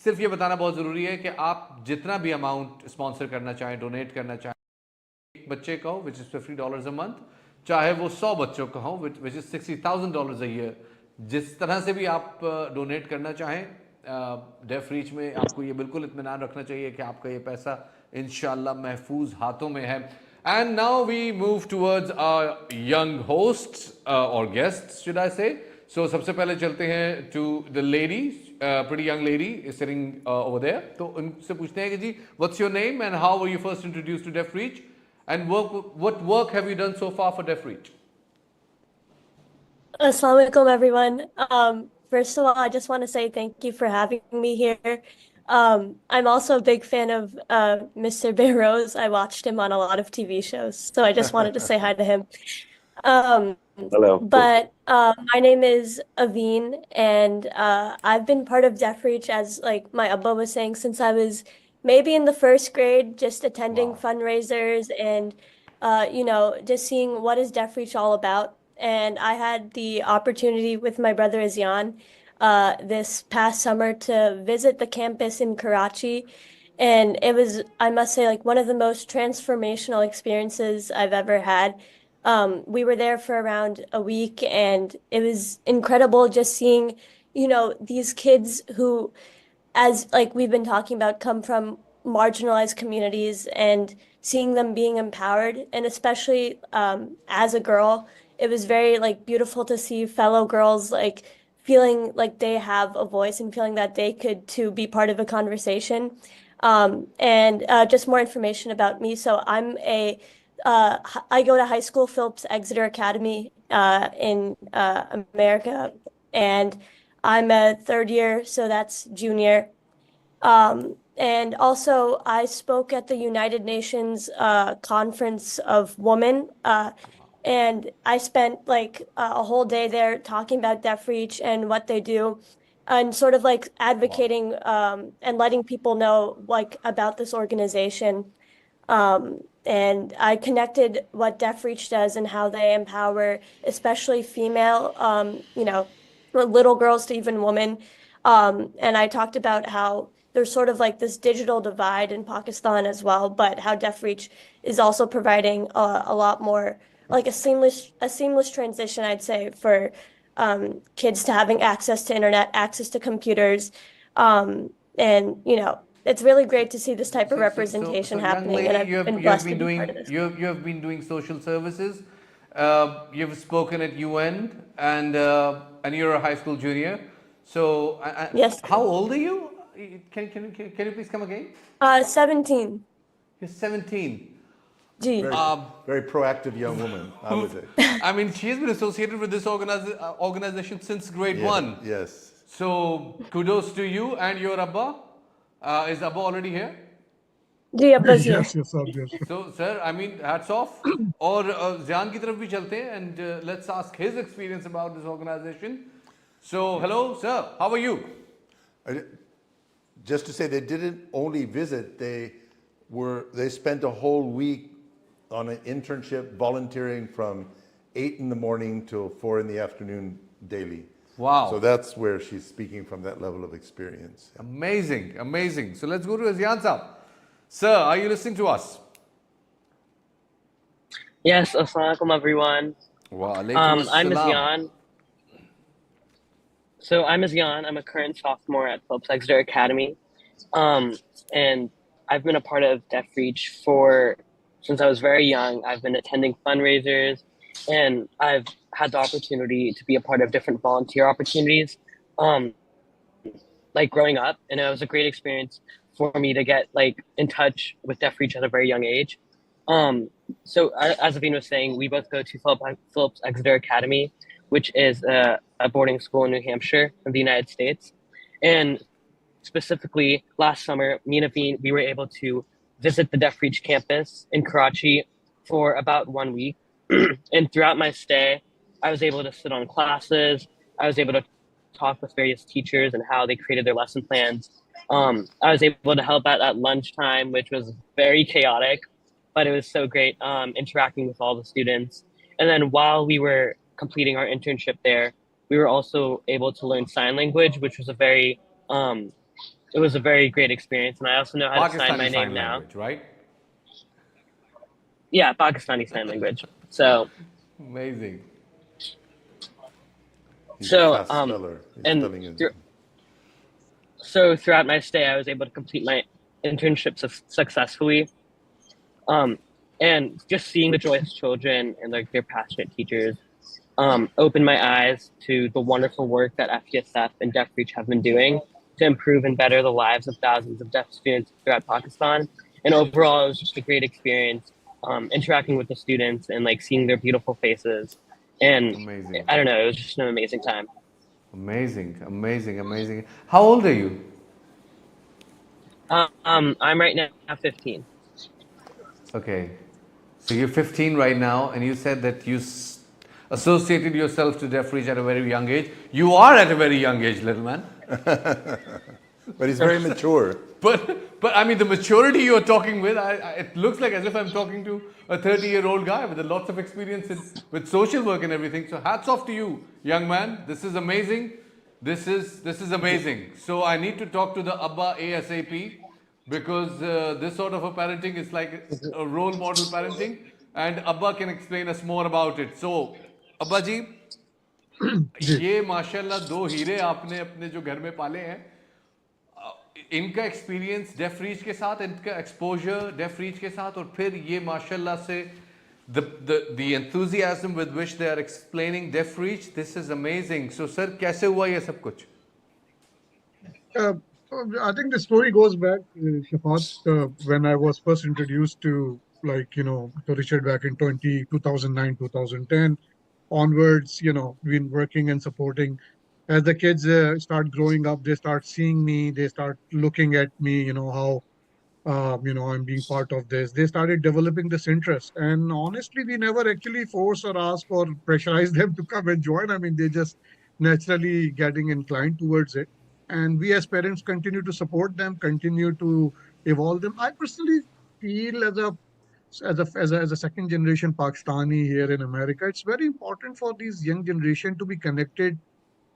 Speaker 10: सिर्फ ये बताना बहुत ज़रूरी है कि आप जितना भी अमाउंट स्पॉन्सर करना चाहें, डोनेट करना चाहें, एक बच्चे का हो विच इज़ $50 अ मंथ, चाहे वो 100 बच्चों का हो विच इज़ $60,000 अ ईयर, जिस तरह से भी आप डोनेट करना चाहें, डेफ रीच में आपको ये बिल्कुल इत्मीनान रखना चाहिए कि आपका ये पैसा इंशाल्लाह महफूज हाथों में है। And now we move towards young host और guest should I say. So सबसे पहले चलते हैं to the lady, pretty young lady is sitting over there. तो उनसे पूछते हैं कि जी what's your name and how were you first introduced to Deaf Reach and what work have you done so far for Deaf Reach?
Speaker 3: Assalamu alaikum, everyone. First of all, I just want to say thank you for having me here. I'm also a big fan of Mr. Behrouz. I watched him on a lot of TV shows, so I just wanted to say hi to him. Um,
Speaker 2: Hello.
Speaker 3: my name is Aveen, and I've been part of Deaf Reach, as like my Abba was saying, since I was maybe in the first grade, just attending fundraisers and just seeing what is Deaf Reach all about. And I had the opportunity with my brother Izyan this past summer to visit the campus in Karachi. And it was, I must say, like one of the most transformational experiences I've ever had. We were there for around a week, and it was incredible just seeing, these kids who, as like we've been talking about, come from marginalized communities and seeing them being empowered. And especially as a girl, it was very like beautiful to see fellow girls like feeling like they have a voice and feeling that they could too be part of a conversation. And just more information about me. So I go to high school, Phillips Exeter Academy in America, and I'm a third year, so that's junior. And also, I spoke at the United Nations Conference of Women, and I spent like a whole day there talking about Deaf Reach and what they do, and sort of like advocating and letting people know like about this organization. And I connected what Deaf Reach does and how they empower, especially female, little girls to even women. And I talked about how there's sort of like this digital divide in Pakistan as well, but how Deaf Reach is also providing a lot more, like a seamless transition, I'd say, for kids to having access to internet, access to computers, and it's really great to see this type of representation
Speaker 10: So young
Speaker 3: happening, and
Speaker 10: lady,
Speaker 3: I've been blessed to be part of this.
Speaker 10: you have been doing social services. You've spoken at UN and you're a high school junior. So
Speaker 3: Yes.
Speaker 10: how old are you? Can you please come again?
Speaker 3: 17.
Speaker 10: You're 17.
Speaker 3: Gee.
Speaker 15: Very proactive young woman, I would say.
Speaker 10: I mean, she's been associated with this organization since grade
Speaker 15: Yeah,
Speaker 10: 1.
Speaker 15: yes.
Speaker 10: So kudos to you and your Abba. Is Abba already here?
Speaker 3: Ji Abbas here.
Speaker 21: Yes, yes, obvious.
Speaker 10: So, sir, I mean, hats off. और ज़ियान की तरफ भी चलते हैं and let's ask his experience about this organization. So, hello, sir. How are you?
Speaker 15: Just to say, they didn't only visit; they spent a whole week on an internship, volunteering from 8 in the morning till 4 in the afternoon daily.
Speaker 10: Wow.
Speaker 15: So that's where she's speaking from, that level of experience.
Speaker 10: Amazing, amazing. So let's go to Azyan Saab. Sir, are you listening to us?
Speaker 22: Yes, assalamualaikum everyone.
Speaker 10: Walaikum
Speaker 22: I'm
Speaker 10: assalam.
Speaker 22: Azyan. So I'm Azyan. I'm a current sophomore at Phillips Exeter Academy. And I've been a part of Deaf Reach since I was very young. I've been attending fundraisers, and I've had the opportunity to be a part of different volunteer opportunities, like growing up. And it was a great experience for me to get like in touch with Deaf Reach at a very young age. Um, as Aveen was saying, we both go to Phillips Exeter Academy, which is a boarding school in New Hampshire in the United States. And specifically, last summer, me and Aveen, we were able to visit the Deaf Reach campus in Karachi for about 1 week. And throughout my stay, I was able to sit on classes. I was able to talk with various teachers and how they created their lesson plans. I was able to help out at lunchtime, which was very chaotic, but it was so great interacting with all the students. And then while we were completing our internship there, we were also able to learn sign language, which was um, it was a very great experience. And I also know how to sign my
Speaker 10: Pakistani
Speaker 22: name
Speaker 10: Sign
Speaker 22: now.
Speaker 10: Language, right?
Speaker 22: Yeah, Pakistani Sign Language. So,
Speaker 10: Amazing.
Speaker 15: He's a fast speller. He's
Speaker 22: and
Speaker 15: spelling it.
Speaker 22: so throughout my stay, I was able to complete my internship successfully. And just seeing the joyous children and like their passionate teachers opened my eyes to the wonderful work that FGSF and Deaf Reach have been doing to improve and better the lives of thousands of deaf students throughout Pakistan. And overall, it was just a great experience interacting with the students and like seeing their beautiful faces. And
Speaker 10: Amazing.
Speaker 22: I don't know, it was just an amazing time.
Speaker 10: Amazing, amazing, amazing. How old are you?
Speaker 22: I'm right now 15.
Speaker 10: Okay. So you're 15 right now, and you said that you associated yourself to Deaf Reach at a very young age. You are at a very young age, little man.
Speaker 15: But he's very mature.
Speaker 10: But I mean, the maturity you're talking with, it looks like as if I'm talking to a 30-year-old guy with lots of experience with social work and everything. So hats off to you, young man. This is amazing. This is amazing. So I need to talk to the Abba ASAP, because this sort of a parenting is like a role model parenting, and Abba can explain us more about it. So Abba ji, ये माशाल्लाह दो हीरे आपने अपने जो घर में पाले हैं, इनका एक्सपीरियंस डेफ रीच के साथ, इनका एक्सपोजर डेफ रीच के साथ, और फिर ये माशाल्लाह से the enthusiasm with which they are explaining deaf reach, this is amazing. So sir, कैसे हुआ ये सब कुछ?
Speaker 21: I think the story goes back, Shafat, when I was first introduced to, to Richard back in 2009, 2010 onwards, been working and supporting. As the kids start growing up, they start seeing me, they start looking at me, how, I'm being part of this. They started developing this interest. And honestly, we never actually force or ask or pressurize them to come and join. I mean, they just naturally getting inclined towards it. And we as parents continue to support them, continue to evolve them. I personally feel as a second generation Pakistani here in America, it's very important for these young generation to be connected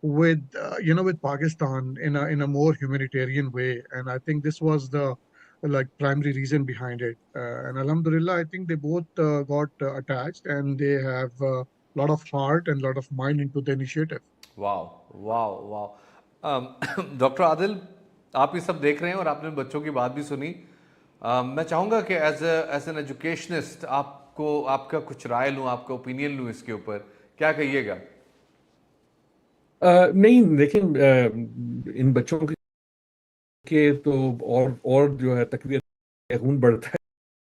Speaker 21: with with Pakistan in a more humanitarian way. And I think this was the primary reason behind it. And Alhamdulillah, I think they both got attached, and they have a lot of heart and a lot of mind into the initiative.
Speaker 10: Wow wow wow doctor Adil, आप ये सब देख रहे हैं और आपने बच्चों की बात भी सुनी. मैं चाहूँगा कि एज एन एजुकेशनिस्ट आपका कुछ राय लूँ, आपका ओपिनियन लूँ इसके ऊपर. क्या कहिएगा?
Speaker 20: नहीं, देखिए, इन बच्चों के तो और जो है तकरीबन खून बढ़ता है,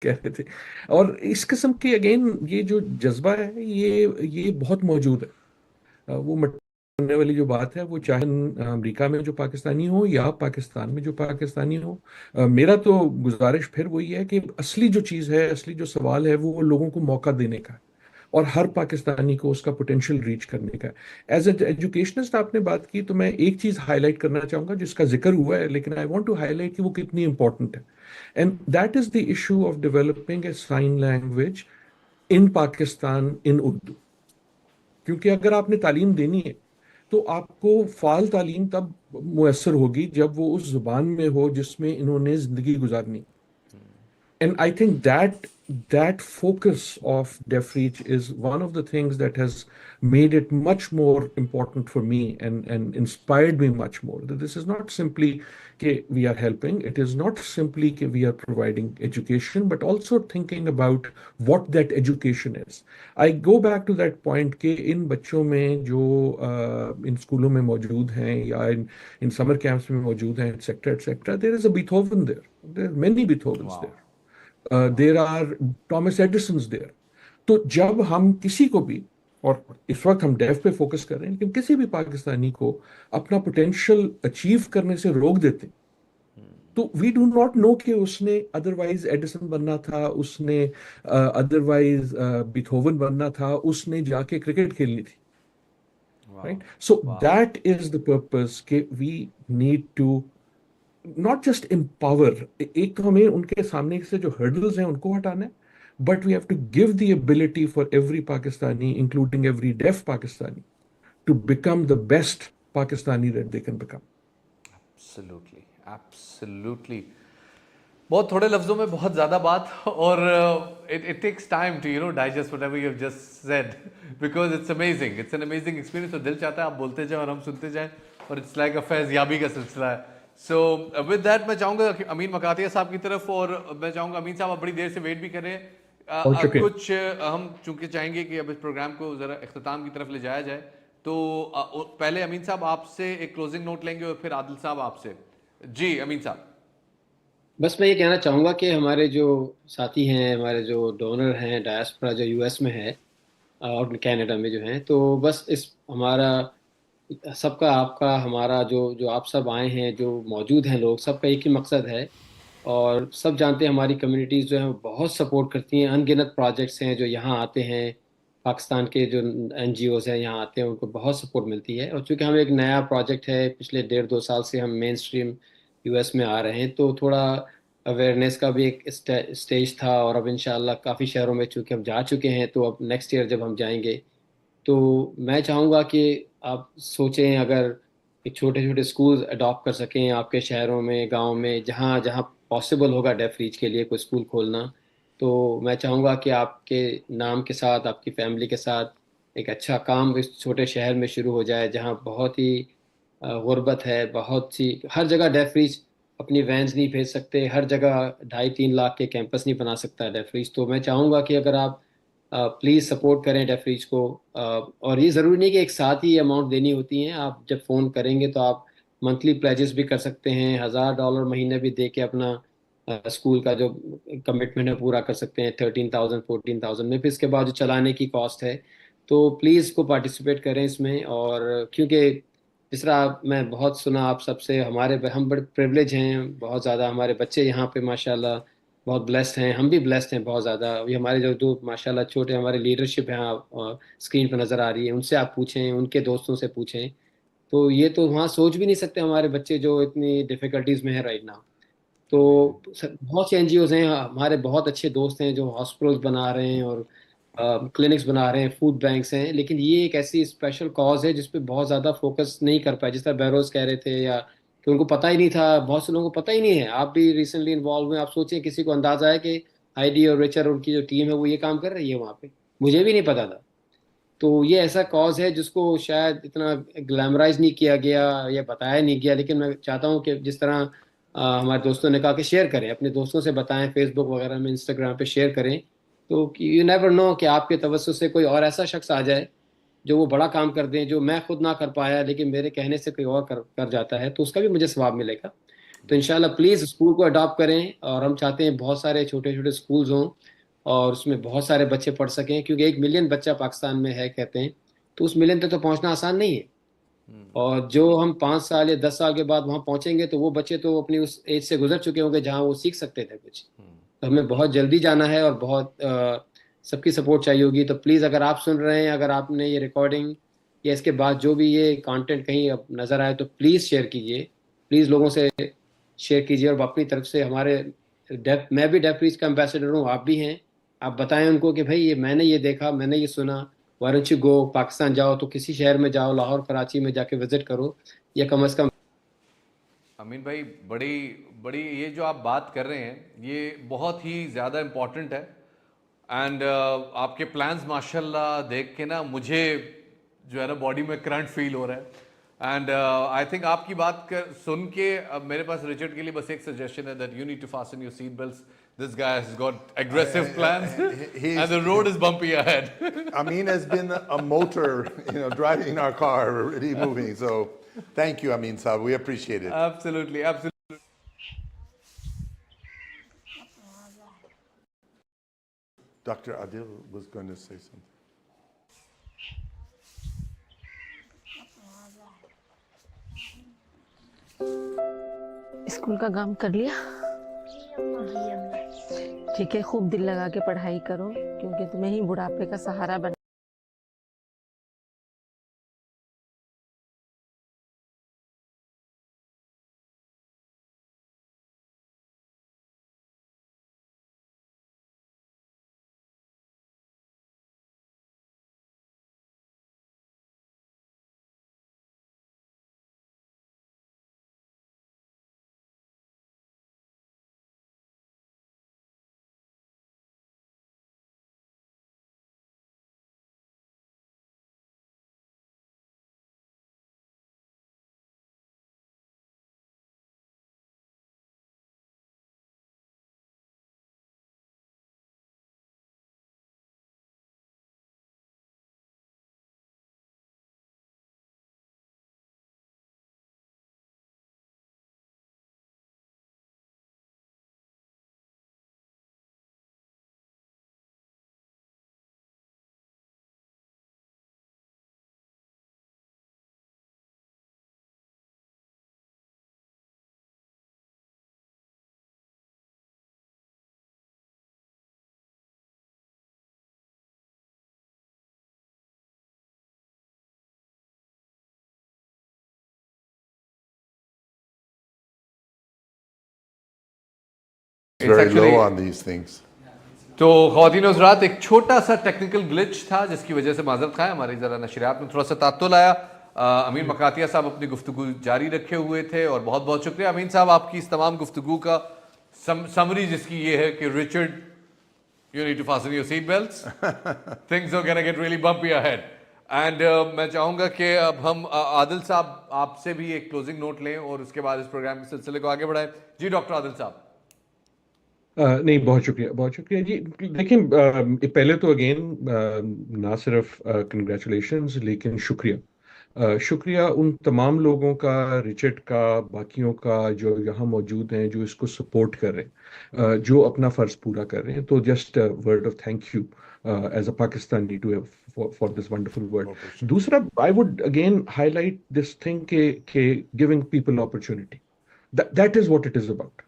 Speaker 20: कह रहे थे. और इस किस्म के अगेन ये जो जज्बा है ये बहुत मौजूद है. वो मरने वाली जो बात है, वो चाहे अमेरिका में जो पाकिस्तानी हो या पाकिस्तान में जो पाकिस्तानी हो, मेरा तो गुजारिश फिर वही है कि असली जो चीज़ है, असली जो सवाल है, वो लोगों को मौका देने का है और हर पाकिस्तानी को उसका पोटेंशियल रीच करने का. एज ए एजुकेशनिस्ट आपने बात की, तो मैं एक चीज़ हाईलाइट करना चाहूँगा जिसका जिक्र हुआ है, लेकिन आई वांट टू हाईलाइट कि वो कितनी इंपॉर्टेंट है. And that is the issue of developing a sign language in Pakistan in Urdu. क्योंकि अगर आपने तालीम देनी है तो आपको फ़ाल तालीम तब मुयसर होगी जब वो उस ज़ुबान में हो जिसमें इन्होंने ज़िंदगी गुजारनी. And I think that focus of Deaf Reach is one of the things that has made it much more important for me and inspired me much more. That this is not simply that we are helping, it is not simply that we are providing education, but also thinking about what that education is. I go back to that point that in बच्चों में जो इन स्कूलों में मौजूद हैं या in summer camps में मौजूद हैं, etc., there is a Beethoven there. There are many Beethovens there. there are Thomas Edisons there. तो जब हम किसी को भी, और इस वक्त हम डेफ पे फोकस कर रहे हैं, लेकिन किसी भी पाकिस्तानी को अपना पोटेंशियल अचीव करने से रोक देते, तो वी डू नॉट नो कि उसने अदरवाइज एडिसन बनना था, उसने अदरवाइज बीथोवन बनना था, उसने जाके क्रिकेट खेलनी थी. Right? So that is the purpose कि we need to not just empower, एक तो हमें उनके सामने से जो hurdles हैं उनको हटाना है, but we have to give the ability for every Pakistani, including every deaf Pakistani, to become the best Pakistani that they can become.
Speaker 10: Absolutely, absolutely. बहुत थोड़े लफ्जों में बहुत ज़्यादा बात, और it takes time to digest whatever you have just said because it's amazing, it's an amazing experience. तो दिल चाहता है आप बोलते जाएं और हम सुनते जाएं, और it's like a फैज़याबी का सिलसिला है. So with that मैं चाहूँगा अमीन मकातिया साहब की तरफ, और मैं चाहूँगा अमीन साहब आप बड़ी देर से वेट भी कर रहे हैं, कुछ हम चूँकि चाहेंगे कि अब इस प्रोग्राम को ज़रा इख्तिताम की तरफ ले जाया जाए, तो पहले अमीन साहब आपसे एक क्लोजिंग नोट लेंगे और फिर आदिल साहब आपसे. जी अमीन साहब.
Speaker 18: बस मैं ये कहना चाहूँगा कि हमारे जो साथी हैं, हमारे जो डोनर हैं, डायस्पोरा जो यूएस में है और कनाडा में जो हैं, तो बस इस हमारा सबका, आपका, हमारा जो जो आप सब आए हैं, जो मौजूद हैं लोग, सबका एक ही मकसद है. और सब जानते हैं हमारी कम्युनिटीज़ जो हैं बहुत सपोर्ट करती हैं. अनगिनत प्रोजेक्ट्स हैं जो यहाँ आते हैं, पाकिस्तान के जो NGOs हैं यहाँ आते हैं, उनको बहुत सपोर्ट मिलती है. और चूँकि हम एक नया प्रोजेक्ट है, पिछले 1.5-2 साल से हम मेन स्ट्रीम US में आ रहे हैं, तो थोड़ा अवेयरनेस का भी एक स्टेज था. और अब इंशाल्लाह काफ़ी शहरों में चूँकि हम जा चुके हैं, तो अब नेक्स्ट ईयर जब हम जाएंगे, तो मैं चाहूँगा कि आप सोचें अगर एक छोटे छोटे स्कूल्स अडॉप्ट कर सकें आपके शहरों में, गांव में, जहाँ जहाँ पॉसिबल होगा डेफ रीच के लिए कोई स्कूल खोलना, तो मैं चाहूँगा कि आपके नाम के साथ, आपकी फैमिली के साथ एक अच्छा काम इस छोटे शहर में शुरू हो जाए, जहाँ बहुत ही गुर्बत है, बहुत सी, हर जगह डेफ रीच अपनी वैन्स नहीं भेज सकते, हर जगह 2.5-3 लाख के कैंपस नहीं बना सकता डेफ रीच. तो मैं चाहूँगा कि अगर आप प्लीज़ सपोर्ट करें डेफ रीच को. और ये ज़रूरी नहीं कि एक साथ ही अमाउंट देनी होती हैं. आप जब फ़ोन करेंगे तो आप मंथली प्लेजेस भी कर सकते हैं, $1,000 महीने भी दे के अपना स्कूल का जो कमिटमेंट है पूरा कर सकते हैं, 13,000 14,000 में. फिर इसके बाद जो चलाने की कॉस्ट है, तो प्लीज़ को पार्टिसिपेट करें इसमें. और क्योंकि जिस तरह मैं बहुत सुना आप सबसे, हम बड़े प्रिविलेज हैं बहुत ज़्यादा, हमारे बच्चे यहाँ पे माशाल्लाह बहुत ब्लेस्ड हैं, हम भी ब्लेस्ड हैं बहुत ज़्यादा. अभी हमारे जो दो माशाल्लाह छोटे हमारे लीडरशिप हैं, आप स्क्रीन पर नज़र आ रही है, उनसे आप पूछें, उनके दोस्तों से पूछें. तो ये तो वहाँ सोच भी नहीं सकते हमारे बच्चे जो इतनी डिफ़िकल्टीज़ में है राइट नाउ. तो बहुत से NGOs हैं, हमारे बहुत अच्छे दोस्त हैं जो हॉस्पिटल्स बना रहे हैं और क्लिनिक्स बना रहे हैं, फूड बैंक्स हैं, लेकिन ये एक ऐसी स्पेशल कॉज है जिस पे बहुत ज़्यादा फोकस नहीं कर पाए. जिस तरह बहरोज कह रहे थे, या कि उनको पता ही नहीं था, बहुत से लोगों को पता ही नहीं है. आप भी रिसेंटली इन्वॉल्व हुए, आप सोचिए किसी को अंदाजा है कि हाइडी और रिचर, उनकी जो टीम है, वो ये काम कर रही है वहाँ पे, मुझे भी नहीं पता था. तो ये ऐसा कॉज है जिसको शायद इतना ग्लैमराइज नहीं किया गया या बताया नहीं गया, लेकिन मैं चाहता हूँ कि जिस तरह हमारे दोस्तों ने कहा कि शेयर करें, अपने दोस्तों से बताएं, फेसबुक वगैरह में, इंस्टाग्राम पे शेयर करें. तो यू नेवर नो कि आपके तवज्जो से कोई और ऐसा शख्स आ जाए जो वो बड़ा काम कर दें, जो मैं खुद ना कर पाया लेकिन मेरे कहने से कोई और कर जाता है, तो उसका भी मुझे सवाब मिलेगा. तो इंशाल्लाह प्लीज़ स्कूल को अडॉप्ट करें. और हम चाहते हैं बहुत सारे छोटे छोटे स्कूल्स हों और उसमें बहुत सारे बच्चे पढ़ सकें, क्योंकि 1 मिलियन बच्चा पाकिस्तान में है कहते हैं, तो उस मिलियन तक तो पहुंचना आसान नहीं है. और जो हम 5 साल या 10 साल के बाद वहां पहुंचेंगे, तो वो बच्चे तो अपनी उस एज से गुजर चुके होंगे जहां वो सीख सकते थे कुछ. तो हमें बहुत जल्दी जाना है और बहुत सबकी सपोर्ट चाहिए होगी. तो प्लीज़ अगर आप सुन रहे हैं, अगर आपने ये रिकॉर्डिंग या इसके बाद जो भी ये कंटेंट कहीं अब नज़र आए, तो प्लीज़ शेयर कीजिए, प्लीज़ लोगों से शेयर कीजिए. और अपनी तरफ से हमारे मैं भी डेफ रीच का एम्बेसडर हूँ, आप भी हैं, आप बताएं उनको कि भाई ये मैंने ये देखा, मैंने ये सुना, why don't you go, Pakistan जाओ तो किसी शहर में जाओ, लाहौर कराची में जाके विजिट करो, या कम अज़ कम.
Speaker 10: अमीन भाई, बड़ी बड़ी ये जो आप बात कर रहे हैं ये बहुत ही ज़्यादा इम्पॉर्टेंट है. एंड आपके प्लान्स माशाल्लाह देख के ना मुझे जो है ना बॉडी में करंट फील हो रहा है. एंड आई थिंक आपकी बात सुन के अब मेरे पास रिचर्ड के लिए बस एक सजेशन है, that you need to fasten your seat belts. This guy has got aggressive plans and the road is bumpy ahead.
Speaker 15: Amin has been a motor, driving our car, really moving. So thank you, Amin Saab. We appreciate it.
Speaker 10: Absolutely, absolutely.
Speaker 15: Dr. Adil was going to say something.
Speaker 11: School का काम कर लिया? ठीक है, खूब दिल लगा के पढ़ाई करो क्योंकि तुम्हें ही बुढ़ापे का सहारा बना।
Speaker 15: Very low on these things.
Speaker 10: तो ख़वातीन और हज़रात, एक छोटा सा टेक्निकल ग्लिच था जिसकी वजह से माजरत खाएं, हमारी ज़रा नशरियात में थोड़ा सा तात्तुल आया। अमीन मकातिया साहब अपनी गुफ्तगू जारी रखे हुए थे और बहुत बहुत शुक्रिया अमीन साहब आपकी इस तमाम गुफ्तगू का समरी जिसकी ये है कि Richard, you need to fasten your seat belts. Things are gonna get really bumpy ahead. And मैं चाहूँगा कि अब हम आदिल साहब आपसे भी एक क्लोजिंग नोट लें और उसके बाद इस प्रोग्राम के सिलसिले को आगे बढ़ाएं। जी डॉक्टर आदिल साहब।
Speaker 20: नहीं, बहुत शुक्रिया जी। देखिए, पहले तो अगेन ना सिर्फ कंग्रेचुलेशंस लेकिन शुक्रिया उन तमाम लोगों का, रिचर्ड का, बाकियों का जो यहाँ मौजूद हैं, जो इसको सपोर्ट कर रहे हैं, जो अपना फ़र्ज़ पूरा कर रहे हैं। तो just word of thank you as a Pakistani to for this wonderful word. दूसरा, I would again highlight this thing के giving people opportunity, that is what it is about,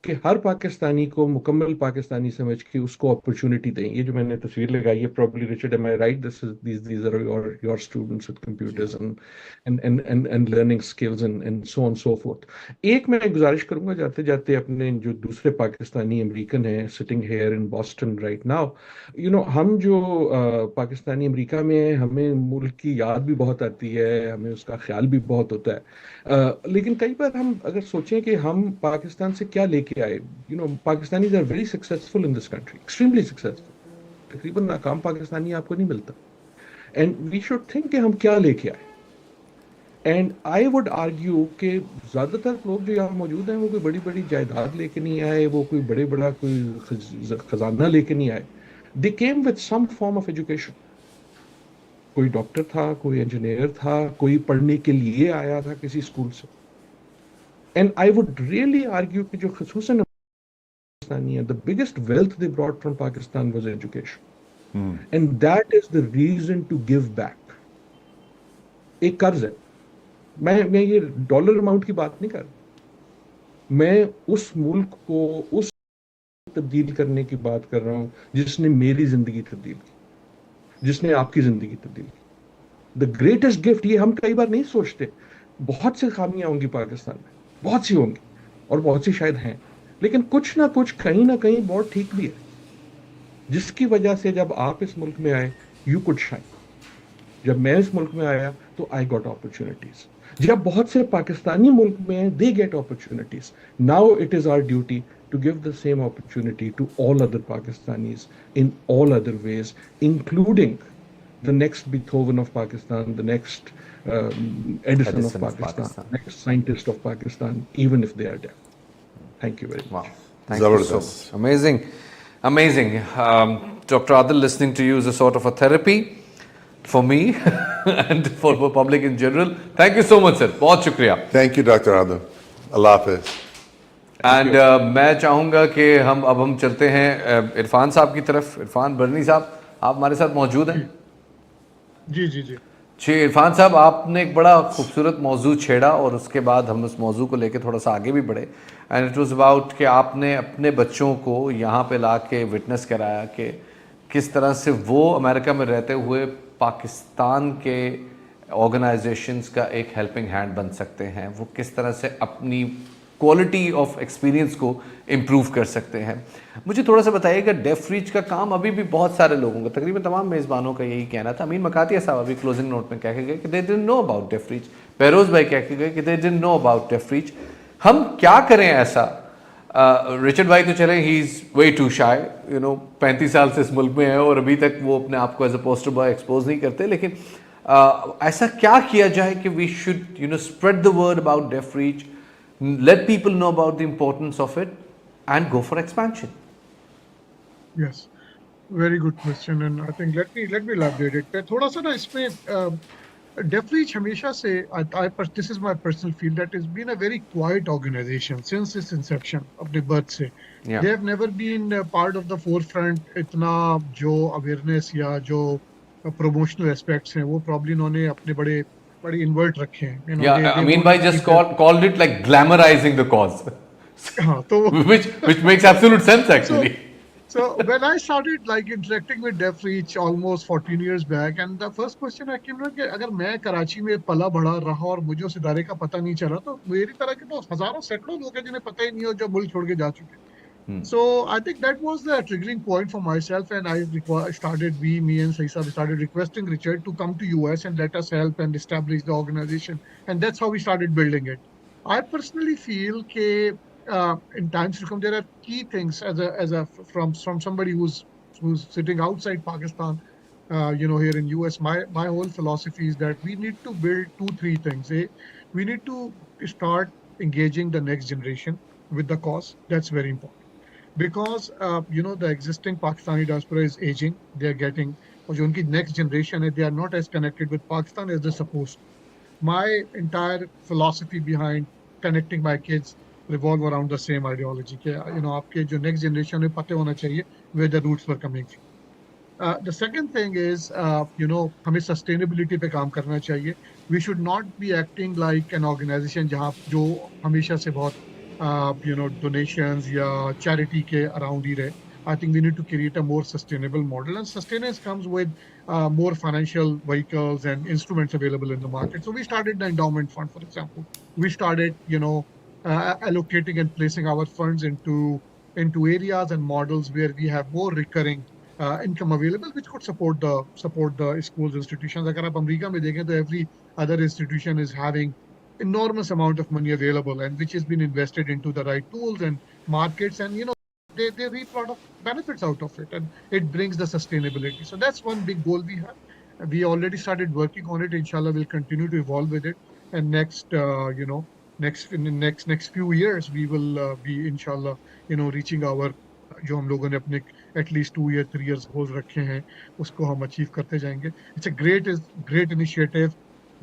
Speaker 20: कि हर पाकिस्तानी को मुकम्मल पाकिस्तानी समझ के उसको अपॉर्चुनिटी दें। ये जो मैंने तस्वीर लगाई है, probably Richard, am I right? These are your students with computers and learning skills and so on so forth. एक मैं गुजारिश करूंगा जाते जाते अपने जो दूसरे पाकिस्तानी अमेरिकन हैं sitting here in Boston right now, हम जो पाकिस्तानी अमेरिका में हैं, हमें मुल्क की याद भी बहुत आती है, हमें उसका ख्याल भी बहुत होता है, लेकिन कई बार हम अगर सोचें कि हम पाकिस्तान से क्या लेके आए, Pakistanis are very successful in this country, extremely successful. तकरीबन नाकाम पाकिस्तानी आपको नहीं मिलता। एंड वी शुड थिंक कि हम क्या लेके आए। एंड आई वुड आर्ग्यू कि ज़्यादातर लोग जो यहाँ मौजूद हैं वो कोई बड़ी बड़ी जायदाद लेके नहीं आए, वो कोई बड़ा कोई खजाना लेके नहीं आए। They came with some form of education. कोई डॉक्टर था, कोई इंजीनियर था, कोई पढ़ने के लिए आया था किसी स्कूल से। And I would really argue कि जो खसूसन पाकिस्तानी है, the biggest wealth they brought from Pakistan was education, and that is the reason to give back. एक कर्ज है, मैं ये डॉलर अमाउंट की बात नहीं कर रहा, मैं उस मुल्क को उस तब्दील करने की बात कर रहा हूं जिसने मेरी जिंदगी तब्दील की, जिसने आपकी जिंदगी तब्दील की। द ग्रेटेस्ट गिफ्ट, ये हम कई बार नहीं सोचते, बहुत सी खामियां होंगी पाकिस्तान में, बहुत सी होंगी और बहुत सी शायद हैं, लेकिन कुछ ना कुछ कहीं ना कहीं बहुत ठीक भी है, जिसकी वजह से जब आप इस मुल्क में आए यू कुड शाइन। जब मैं इस मुल्क में आया तो आई गॉट अपॉर्चुनिटीज। जब बहुत से पाकिस्तानी मुल्क में they get opportunities, now it is our duty to give the same opportunity to all other Pakistanis in all other ways, including the next Beethoven of Pakistan, the next Edison of Pakistan, next scientist of Pakistan, even if they are deaf. Thank you very much.
Speaker 10: Thank you so much. Amazing. Dr. Adil, listening to you is a sort of a therapy for me and for the public in general. Thank you so much, sir. बहुत शुक्रिया.
Speaker 15: Thank you, Dr. Adil. Allah Hafiz.
Speaker 10: And मैं चाहूँगा कि हम चलते हैं इरफान साहब की तरफ। इरफान बरनी साहब, आप हमारे साथ मौजूद हैं?
Speaker 21: जी जी जी
Speaker 10: जी इरफान साहब, आपने एक बड़ा खूबसूरत मौजू छेड़ा और उसके बाद हम उस मौजू को लेकर थोड़ा सा आगे भी बढ़े। एंड इट वाज अबाउट कि आपने अपने बच्चों को यहाँ पे ला के विटनेस कराया कि किस तरह से वो अमेरिका में रहते हुए पाकिस्तान के ऑर्गेनाइजेशंस का एक हेल्पिंग हैंड बन सकते हैं, वो किस तरह से अपनी क्वालिटी ऑफ एक्सपीरियंस को इम्प्रूव कर सकते हैं। मुझे थोड़ा सा बताइएगा, डेफ रीच का काम अभी भी बहुत सारे लोगों का, तकरीबन तमाम मेज़बानों का यही कहना था। अमीन मकातिया साहब अभी क्लोजिंग नोट में कह के गए कि they didn't know about Deaf Reach. Behroz भाई कह के गए कि they didn't know about Deaf Reach. हम क्या करें ऐसा? रिचर्ड भाई तो चले, ही इज़ वे टू शाय, 35 साल से इस मुल्क में है और अभी तक वो अपने आप को as a poster boy expose नहीं करते। लेकिन ऐसा क्या किया जाए कि we should spread the word about Deaf Reach, let people know about the importance of it and go for expansion?
Speaker 21: Yes, very good question, and I think let me elaborate it. थोड़ा सा ना इसमें def reach हमेशा से this is my personal feel that it's been a very quiet organization since its inception, अपने birth से.
Speaker 10: Yeah.
Speaker 21: They have never been part of the forefront. इतना जो awareness या जो promotional aspects हैं वो probably इन्होंने अपने बड़े invert रखे हैं.
Speaker 10: Yeah, Amin bhai just called it like glamorizing the cause.
Speaker 21: हाँ, तो
Speaker 10: which makes absolute sense actually.
Speaker 21: So when I started like interacting with Deaf Reach almost 14 years back, and the first question I came to कि अगर मैं कराची में पला बड़ा रहा और मुझे उस इदारे का पता नहीं चला, तो मेरी तरह के तो हजारों सैकड़ों लोग हैं जिन्हें पता ही नहीं हो, जो मुल्क छोड़ के जा चुके हैं. So I think that was the triggering point for myself, and me and Saisa started requesting Richard to come to US and let us help and establish the organization, and that's how we started building it. I personally feel that in times to come, there are key things from somebody who's sitting outside Pakistan, here in US. My whole philosophy is that we need to build 2-3 things. We need to start engaging the next generation with the cause. That's very important. Because the existing Pakistani diaspora is aging. They are getting, or जो उनकी next generation है, they are not as connected with Pakistan as they're supposed to. My entire philosophy behind connecting my kids revolve around the same ideology कि आपके जो next generation है पता होना चाहिए where the roots were coming from. The second thing is, हमें sustainability पे काम करना चाहिए. We should not be acting like an organization जो हमेशा से बहुत donations या charity के around ही रहे. I think we need to create a more sustainable model, and sustenance comes with more financial vehicles and instruments available in the market. So we started the endowment fund, for example. We started, allocating and placing our funds into areas and models where we have more recurring income available, which could support the schools, institutions. अगर आप America में देखें तो every other institution is having enormous amount of money available, and which has been invested into the right tools and markets, and they reap a lot of benefits out of it, and it brings the sustainability. So that's one big goal we have. We already started working on it. Inshallah, we'll continue to evolve with it, and next in the next few years we will be inshallah reaching our जो हम लोगों ने अपने at least 2 year 3 years goals रखे हैं उसको हम achieve करते जाएंगे. It's a great initiative.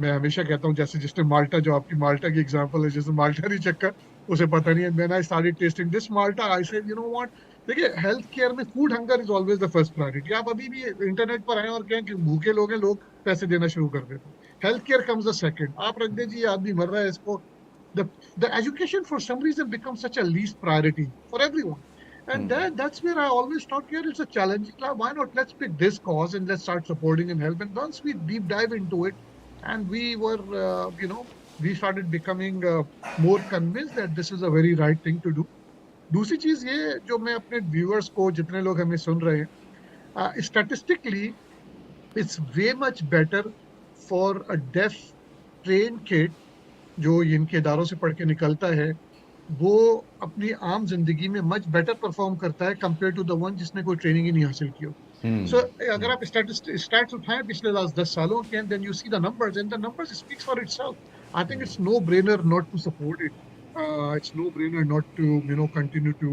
Speaker 21: मैं हमेशा कहता हूँ जैसे जिसने माल्टा, जो आपकी माल्टा की एग्जांपल है, जैसे माल्टा नहीं चक्कर उसे पता नहीं है. When I started tasting this Malta, I said, you know what, देखिए हेल्थ केयर में food hunger is always the first priority. आप अभी भी इंटरनेट पर आए और कहें कि भूखे लोग हैं, लोग पैसे देना शुरू कर देते हैं. Health care comes the second. आप रख दीजिए आदमी मर रहा है, इसको the education for some reason becomes such a least priority for everyone. And that's where I always thought here it's a challenge. Why not? Let's pick this cause and let's start supporting and help. And once we deep dive into it, and we were, we started becoming more convinced that this is a very right thing to do. दूसरी चीज ये जो मैं अपने viewers को, जितने लोग हमें सुन रहे हैं, statistically it's way much better for a deaf train kid जो इनके इदारों से पढ़ के निकलता है, वो अपनी आम जिंदगी में मच बेटर परफॉर्म करता है कंपेयर टू द वन जिसने कोई ट्रेनिंग ही नहीं हासिल की हो. सो अगर आप स्टैट्स उठाएं पिछले 10 सालों के, then you see the numbers, and the numbers speaks for itself. I think it's no brainer not to support it. It's no brainer not to continue to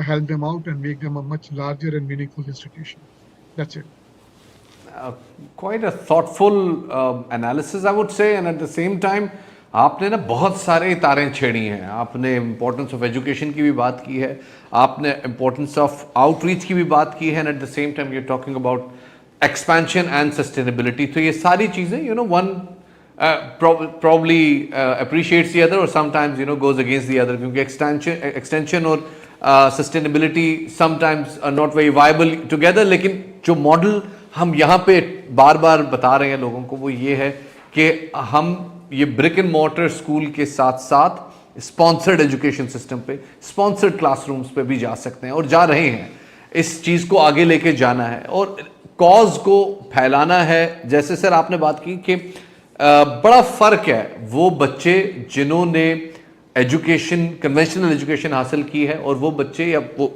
Speaker 21: help them out and make them a much larger and meaningful institution. That's it.
Speaker 10: Quite a thoughtful analysis, I would say, and at the same time, آپ نے نا بہت سارے تاریں چھیڑی ہیں. آپ نے importance of education کی بھی بات کی ہے, آپ نے امپورٹنس آف آؤٹ ریچ کی بھی بات کی ہے, and at the same time you are talking about expansion and sustainability. تو یہ ساری چیزیں one probably appreciates the other or sometimes goes against the other, کیونکہ extension اور sustainability sometimes are not very viable together. لیکن جو model ہم یہاں پہ بار بار بتا رہے ہیں لوگوں کو وہ یہ ہے کہ ہم یہ برک اینڈ مورٹر اسکول کے ساتھ ساتھ اسپانسرڈ ایجوکیشن سسٹم پہ, اسپانسرڈ کلاس رومس پہ بھی جا سکتے ہیں اور جا رہے ہیں. اس چیز کو آگے لے کے جانا ہے اور کاز کو پھیلانا ہے. جیسے سر آپ نے بات کی کہ بڑا فرق ہے وہ بچے جنہوں نے ایجوکیشن کنونشنل ایجوکیشن حاصل کی ہے اور وہ بچے یا وہ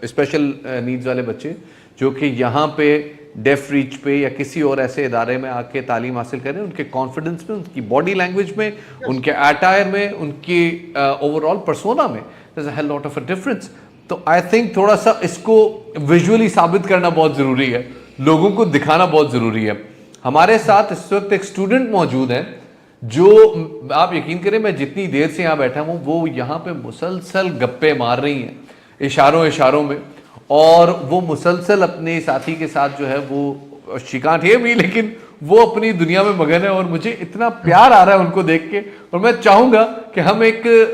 Speaker 10: اسپیشل نیڈز والے بچے جو کہ یہاں پہ ڈیف ریچ پہ یا کسی اور ایسے ادارے میں آ کے تعلیم حاصل کریں. ان کے کانفیڈنس میں, ان کی باڈی لینگویج میں, ان کے اٹائر میں, ان کی اوور آل پرسونا میں there's a hell lot of a difference. تو آئی تھنک تھوڑا سا اس کو ویژولی ثابت کرنا بہت ضروری ہے, لوگوں کو دکھانا بہت ضروری ہے. ہمارے ساتھ اس وقت ایک اسٹوڈنٹ موجود ہیں جو آپ یقین کریں میں جتنی دیر سے یہاں بیٹھا ہوں وہ یہاں پہ مسلسل گپے مار رہی ہیں اشاروں میں, اور وہ مسلسل اپنے ساتھی کے ساتھ جو ہے وہ she can't hear me لیکن وہ اپنی دنیا میں مگن ہے, اور مجھے اتنا پیار آ رہا ہے ان کو دیکھ کے. اور میں چاہوں گا کہ ہم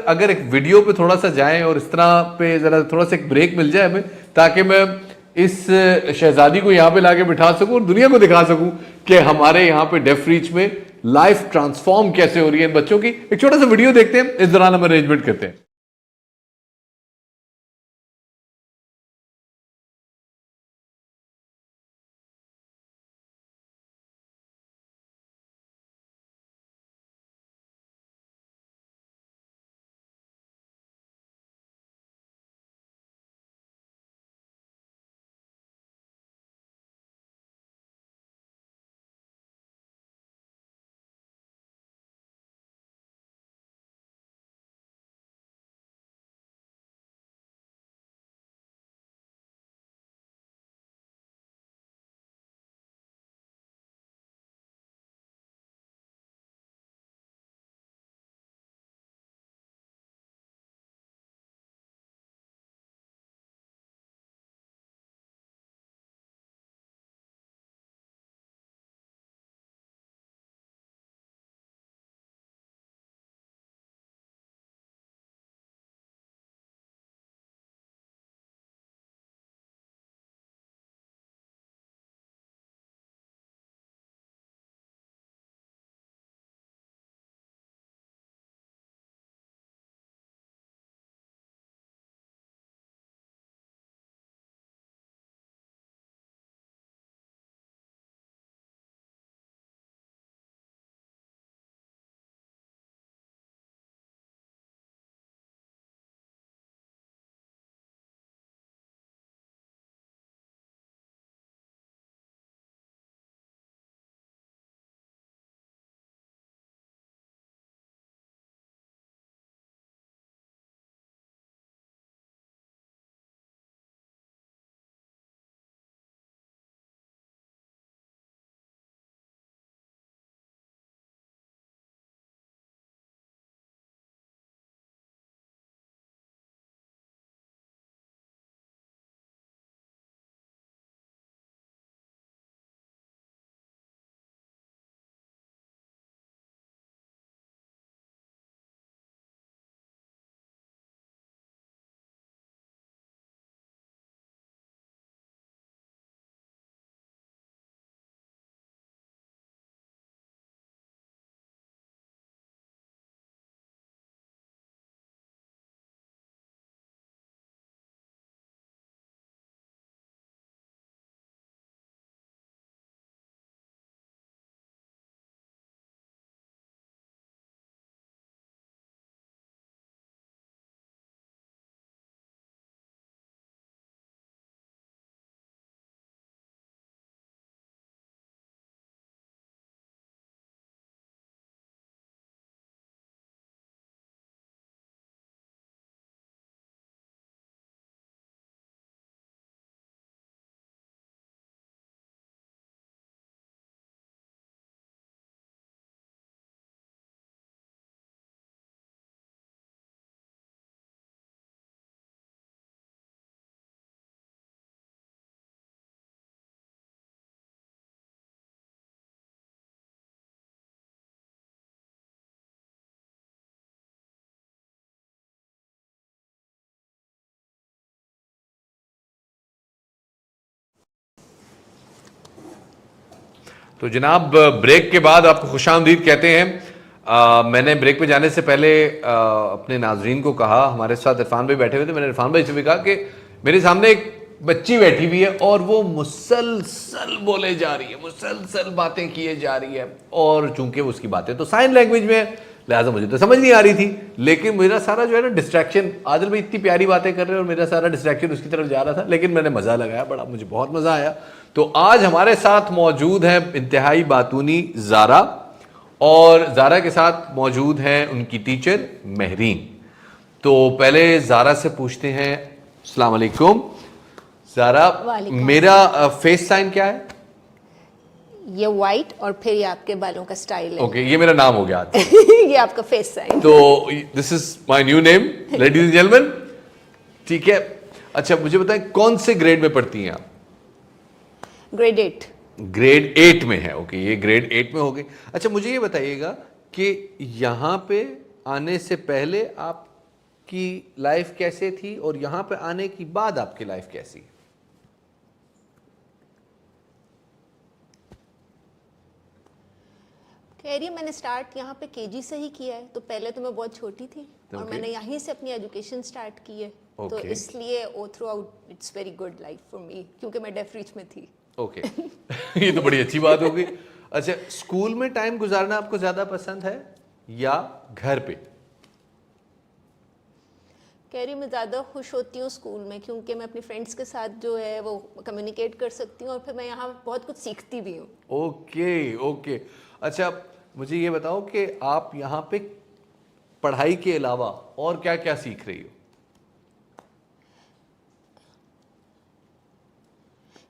Speaker 10: اگر ایک ویڈیو پہ تھوڑا سا جائیں اور اس طرح پہ ذرا تھوڑا سا ایک بریک مل جائے ہمیں, تاکہ میں اس شہزادی کو یہاں پہ لا کے بٹھا سکوں اور دنیا کو دکھا سکوں کہ ہمارے یہاں پہ ڈیف ریچ میں لائف ٹرانسفارم کیسے ہو رہی ہے ان بچوں کی. ایک چھوٹا سا ویڈیو دیکھتے ہیں, اس دوران ہم ارینجمنٹ کرتے ہیں. تو جناب بریک کے بعد آپ کو خوش آمدید کہتے ہیں. میں نے بریک پہ جانے سے پہلے اپنے ناظرین کو کہا, ہمارے ساتھ عرفان بھائی بیٹھے ہوئے تھے, میں نے عرفان بھائی سے بھی کہا کہ میرے سامنے ایک بچی بیٹھی ہوئی ہے اور وہ مسلسل بولے جا رہی ہے, مسلسل باتیں کیے جا رہی ہے, اور چونکہ اس کی باتیں تو سائن لینگویج میں ہے, لہٰذا مجھے تو سمجھ نہیں آ رہی تھی, لیکن میرا سارا جو ہے نا ڈسٹریکشن, عادل بھائی اتنی پیاری باتیں کر رہے ہیں اور میرا سارا ڈسٹریکشن اس کی طرف جا رہا تھا, لیکن میں نے مزہ لگایا, مجھے بہت مزہ آیا. تو آج ہمارے ساتھ موجود ہیں انتہائی باتونی زارا, اور زارا کے ساتھ موجود ہیں ان کی ٹیچر مہرین. تو پہلے زارا سے پوچھتے ہیں, السلام علیکم زارا, میرا فیس سائن کیا ہے؟
Speaker 7: یہ وائٹ اور پھر یہ آپ کے بالوں کا سٹائل ہے.
Speaker 10: اوکے, یہ میرا نام ہو گیا.
Speaker 7: یہ آپ کا فیس سائن.
Speaker 10: تو this is my new name ladies and gentleman. ٹھیک ہے, اچھا مجھے بتائیں کون سے گریڈ میں پڑھتی ہیں آپ؟
Speaker 7: گریڈ 8.
Speaker 10: گریڈ 8 میں ہے. اوکے, یہ گریڈ 8 میں ہو گئی. اچھا مجھے یہ بتائیے گا کہ یہاں پہ آنے سے پہلے آپ کی لائف کیسے تھی اور یہاں پہ آنے کی بعد آپ کی لائف کیسی؟
Speaker 7: کہہ رہی ہے میں نے سٹارٹ یہاں پہ کے جی سے ہی کیا ہے, تو پہلے تو میں بہت چھوٹی تھی اور میں نے یہیں سے اپنی ایجوکیشن سٹارٹ کی ہے, تو اس لیے throughout it's very good life for me, کیونکہ میں ڈیف ریچ میں تھی.
Speaker 10: اوکے, یہ تو بڑی اچھی بات ہوگی. اچھا, اسکول میں ٹائم گزارنا آپ کو زیادہ پسند ہے یا گھر پہ؟
Speaker 7: کہہ رہی میں زیادہ خوش ہوتی ہوں اسکول میں, کیونکہ میں اپنی فرینڈس کے ساتھ جو ہے وہ کمیونیکیٹ کر سکتی ہوں, اور پھر میں یہاں بہت کچھ سیکھتی بھی ہوں.
Speaker 10: Okay okay. اچھا مجھے یہ بتاؤ کہ آپ یہاں پہ پڑھائی کے علاوہ اور کیا کیا سیکھ رہی ہو؟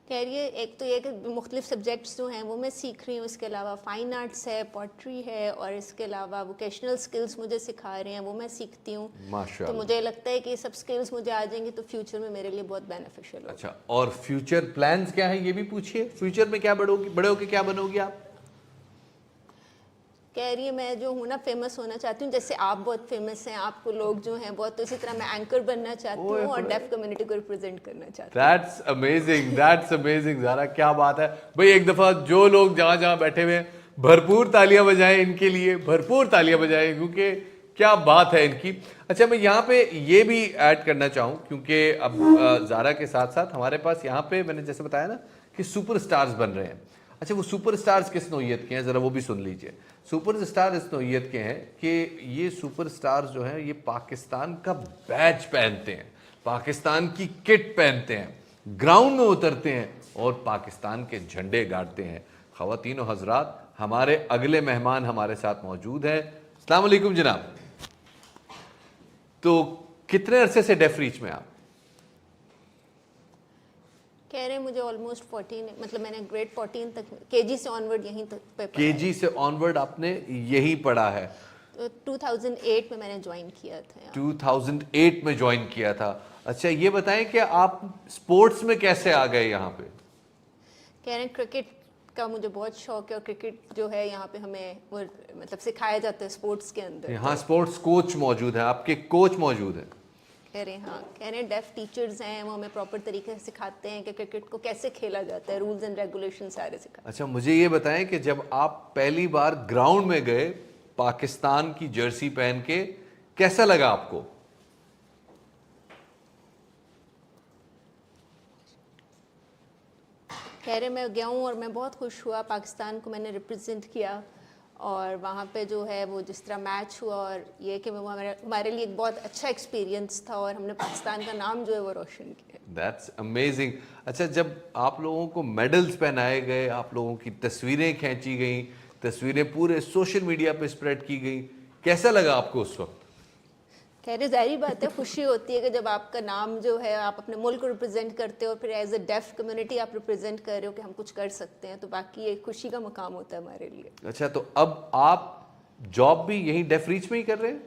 Speaker 7: کہہ رہی ہے ایک تو یہ کہ مختلف سبجیکٹس جو ہیں وہ میں سیکھ رہی ہوں, اس کے علاوہ فائن آرٹس ہے, پوٹری ہے, اور اس کے علاوہ ووکیشنل سکلز مجھے سکھا رہے ہیں, وہ میں سیکھتی ہوں. تو مجھے لگتا ہے کہ یہ سب سکلز مجھے آ جائیں گی تو فیوچر میں میرے لیے بہت بینیفیشیل ہوگا.
Speaker 10: اچھا, اور فیوچر پلانز کیا ہیں یہ بھی پوچھیے, فیوچر میں کیا بڑے ہو کے کیا بنو گی آپ؟
Speaker 7: کہہ رہی ہے میں جو ہوں نا فیمس ہونا چاہتی ہوں, جیسے آپ بہت فیمس ہیں, آپ کو لوگ جو ہیں بہت, تو اسی طرح میں اینکر بننا چاہتی ہوں اور ڈیف کمیونٹی کو ریپرزینٹ کرنا چاہتی ہوں.
Speaker 10: دیٹس امیزنگ, دیٹس امیزنگ زارا, کیا بات ہے بھائی. ایک دفعہ جو لوگ جہاں جہاں بیٹھے ہوئے ہیں بھرپور تالیاں بجائیں ان کے لیے, بھرپور تالیاں بجائیں, کیونکہ کیا بات ہے ان کی. اچھا میں یہاں پہ یہ بھی ایڈ کرنا چاہوں, کیونکہ اب زارا کے ساتھ ساتھ ہمارے پاس یہاں پہ میں نے جیسے بتایا نا کہ سپر سٹارز بن رہے ہیں. اچھا وہ سپر سٹارز کس نوعیت کے ہیں, ذرا وہ بھی سن لیجئے. سپر سٹار اس نوعیت کے ہیں کہ یہ سپر سٹارز جو ہیں یہ پاکستان کا بیج پہنتے ہیں, پاکستان کی کٹ پہنتے ہیں, گراؤنڈ میں اترتے ہیں اور پاکستان کے جھنڈے گاڑتے ہیں. خواتین و حضرات, ہمارے اگلے مہمان ہمارے ساتھ موجود ہیں. السلام علیکم جناب. تو کتنے عرصے سے ڈیف ریچ میں آپ؟
Speaker 7: کہہ رہے ہیں مجھے آلموسٹ 14, مطلب میں نے گریڈ 14 تک کے جی سے آنورڈ یہیں تک پہ,
Speaker 10: کے جی سے آنورڈ آپ نے یہی پڑھا ہے؟
Speaker 7: 2008 میں نے جوائن کیا تھا.
Speaker 10: 2008 میں جوائن کیا تھا. اچھا یہ بتائیں کہ آپ سپورٹس میں کیسے آ گئے یہاں پہ؟
Speaker 7: کہہ رہے ہیں کرکٹ کا مجھے بہت شوق ہے, اور کرکٹ جو ہے یہاں پہ ہمیں وہ مطلب سکھایا جاتا ہے سپورٹس کے اندر.
Speaker 10: یہاں سپورٹس کوچ موجود ہیں, آپ کے کوچ موجود ہیں؟
Speaker 7: کہہ رہے ہیں ہاں, کہہ رہے ہیں ڈیف ٹیچرز ہیں, وہ ہمیں پراپر طریقے سے سکھاتے ہیں کہ کرکٹ کو کیسے کھیلا جاتا ہے, رولز اینڈ ریگولیشن سارے سکھاتے ہیں.
Speaker 10: اچھا مجھے یہ بتائیں کہ جب آپ پہلی بار گراؤنڈ میں گئے پاکستان کی جرسی پہن کے, کیسا لگا آپ کو؟
Speaker 7: کہہ رہے میں گیا ہوں اور میں بہت خوش ہوا, پاکستان کو میں نے ریپرزینٹ کیا, اور وہاں پہ جو ہے وہ جس طرح میچ ہوا, اور یہ کہ ہمارے لیے ایک بہت اچھا ایکسپیرینس تھا, اور ہم نے پاکستان کا نام جو ہے وہ روشن کیا.
Speaker 10: That's amazing. اچھا جب آپ لوگوں کو میڈلز پہنائے گئے, آپ لوگوں کی تصویریں کھینچی گئیں, تصویریں پورے سوشل میڈیا پہ اسپریڈ کی گئیں, کیسا لگا آپ کو اس وقت؟
Speaker 7: کہہ رہے ظاہری بات ہے, خوشی ہوتی ہے کہ جب آپ کا نام جو ہے آپ اپنے ملک کو ریپرزینٹ کرتے ہو, پھر ایز اے ڈیف کمیونٹی آپ ریپرزینٹ کر رہے ہو کہ ہم کچھ کر سکتے ہیں, تو باقی ایک خوشی کا مقام ہوتا ہے ہمارے لیے.
Speaker 10: اچھا تو اب آپ جاب بھی یہیں ڈیف ریچ میں ہی کر رہے ہیں؟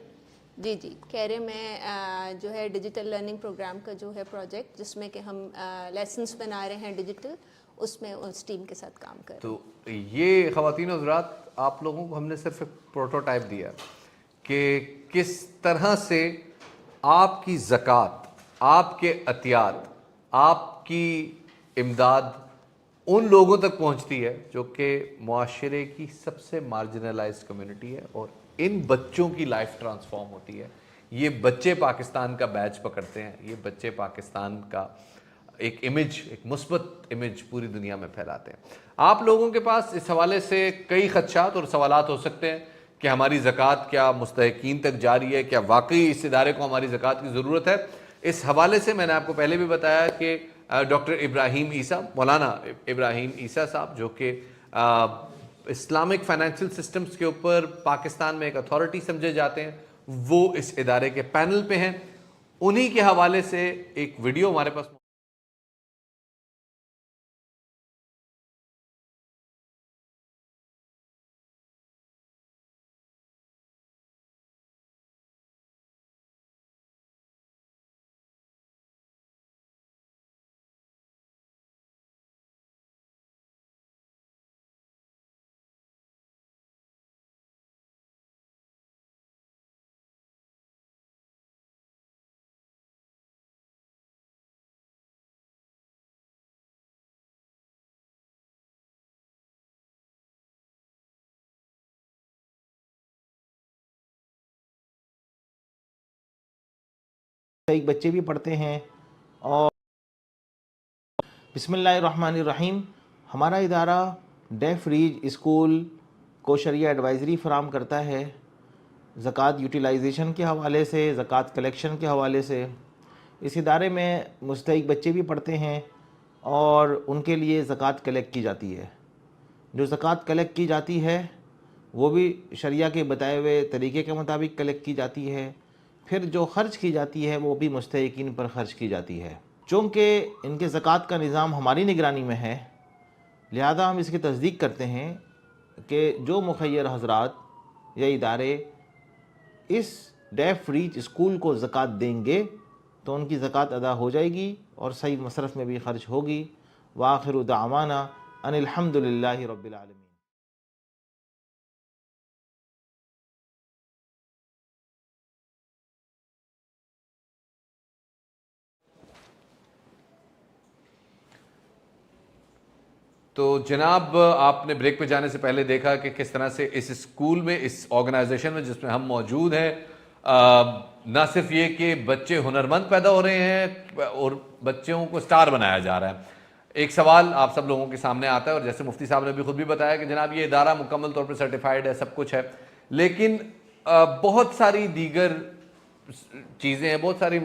Speaker 7: جی جی, کہہ رہے میں جو ہے ڈیجیٹل لرننگ پروگرام کا جو ہے پروجیکٹ, جس میں کہ ہم لیسنس بنا رہے ہیں ڈیجیٹل, اس میں اس ٹیم کے ساتھ کام کر رہے ہیں.
Speaker 10: تو یہ خواتین و حضرات آپ لوگوں کو ہم نے صرف ایک پروٹوٹائپ دیا کہ کس طرح سے آپ کی زکوٰۃ, آپ کے عطیات, آپ کی امداد ان لوگوں تک پہنچتی ہے جو کہ معاشرے کی سب سے مارجنلائزڈ کمیونٹی ہے, اور ان بچوں کی لائف ٹرانسفارم ہوتی ہے. یہ بچے پاکستان کا بیچ پکڑتے ہیں, یہ بچے پاکستان کا ایک امیج, ایک مثبت امیج پوری دنیا میں پھیلاتے ہیں. آپ لوگوں کے پاس اس حوالے سے کئی خدشات اور سوالات ہو سکتے ہیں کہ ہماری زکوٰۃ کیا مستحقین تک جا رہی ہے, کیا واقعی اس ادارے کو ہماری زکوٰۃ کی ضرورت ہے. اس حوالے سے میں نے آپ کو پہلے بھی بتایا کہ ڈاکٹر ابراہیم عیسیٰ, مولانا ابراہیم عیسیٰ صاحب, جو کہ اسلامک فائنینشیل سسٹمز کے اوپر پاکستان میں ایک اتھارٹی سمجھے جاتے ہیں, وہ اس ادارے کے پینل پہ ہیں. انہی کے حوالے سے ایک ویڈیو ہمارے پاس
Speaker 1: ایک بچے بھی پڑھتے ہیں. اور بسم اللہ الرحمن الرحیم, ہمارا ادارہ ڈیف ریج اسکول کو شرعیہ ایڈوائزری فراہم کرتا ہے زکوٰۃ یوٹیلائزیشن کے حوالے سے, زکوٰۃ کلیکشن کے حوالے سے. اس ادارے میں مستحق بچے بھی پڑھتے ہیں اور ان کے لیے زکوٰۃ کلیکٹ کی جاتی ہے. جو زکوٰۃ کلیکٹ کی جاتی ہے وہ بھی شریعہ کے بتائے ہوئے طریقے کے مطابق کلیکٹ کی جاتی ہے. پھر جو خرچ کی جاتی ہے وہ بھی مستحقین پر خرچ کی جاتی ہے. چونکہ ان کے زکوٰۃ کا نظام ہماری نگرانی میں ہے, لہذا ہم اس کی تصدیق کرتے ہیں کہ جو مخیر حضرات یا ادارے اس ڈیف ریچ اسکول کو زکوٰۃ دیں گے تو ان کی زکوٰۃ ادا ہو جائے گی اور صحیح مصرف میں بھی خرچ ہوگی. وآخر دعوانا ان الحمد للہ رب العالمین.
Speaker 10: تو جناب, آپ نے بریک پہ جانے سے پہلے دیکھا کہ کس طرح سے اس اسکول میں, اس آرگنائزیشن میں جس میں ہم موجود ہیں, نہ صرف یہ کہ بچے ہنرمند پیدا ہو رہے ہیں اور بچوں کو سٹار بنایا جا رہا ہے. ایک سوال آپ سب لوگوں کے سامنے آتا ہے, اور جیسے مفتی صاحب نے بھی خود بھی بتایا کہ جناب یہ ادارہ مکمل طور پر سرٹیفائیڈ ہے, سب کچھ ہے, لیکن بہت ساری دیگر چیزیں ہیں, بہت ساری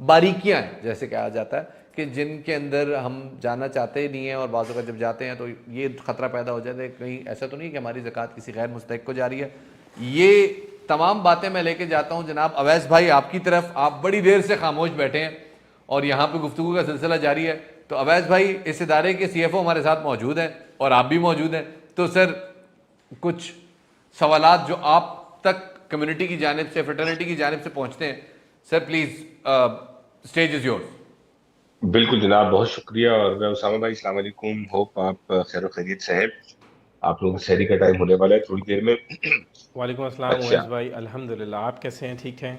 Speaker 10: باریکیاں ہیں جیسے کہا جاتا ہے, کہ جن کے اندر ہم جانا چاہتے ہی نہیں ہیں, اور بعض اوقات جب جاتے ہیں تو یہ خطرہ پیدا ہو جاتا ہے کہیں ایسا تو نہیں کہ ہماری زکوٰۃ کسی غیر مستحق کو جا رہی ہے. یہ تمام باتیں میں لے کے جاتا ہوں جناب اویس بھائی آپ کی طرف. آپ بڑی دیر سے خاموش بیٹھے ہیں اور یہاں پہ گفتگو کا سلسلہ جاری ہے. تو اویس بھائی اس ادارے کے سی ایف او ہمارے ساتھ موجود ہیں اور آپ بھی موجود ہیں, تو سر کچھ سوالات جو آپ تک کمیونٹی کی جانب سے, فریٹرنیٹی کی جانب سے پہنچتے ہیں, sir please stage is yours.
Speaker 16: بالکل جناب, بہت شکریہ. اور اسامہ بھائی السلام علیکم, ہوپ آپ خیر و خیریت سے ہیں. آپ لوگوں کی سحری کا ٹائم ہونے والا ہے تھوڑی دیر میں.
Speaker 8: وعلیکم السلام
Speaker 16: اچھا,
Speaker 8: اویس بھائی, الحمدللہ, آپ کیسے ہیں؟ ٹھیک ہیں؟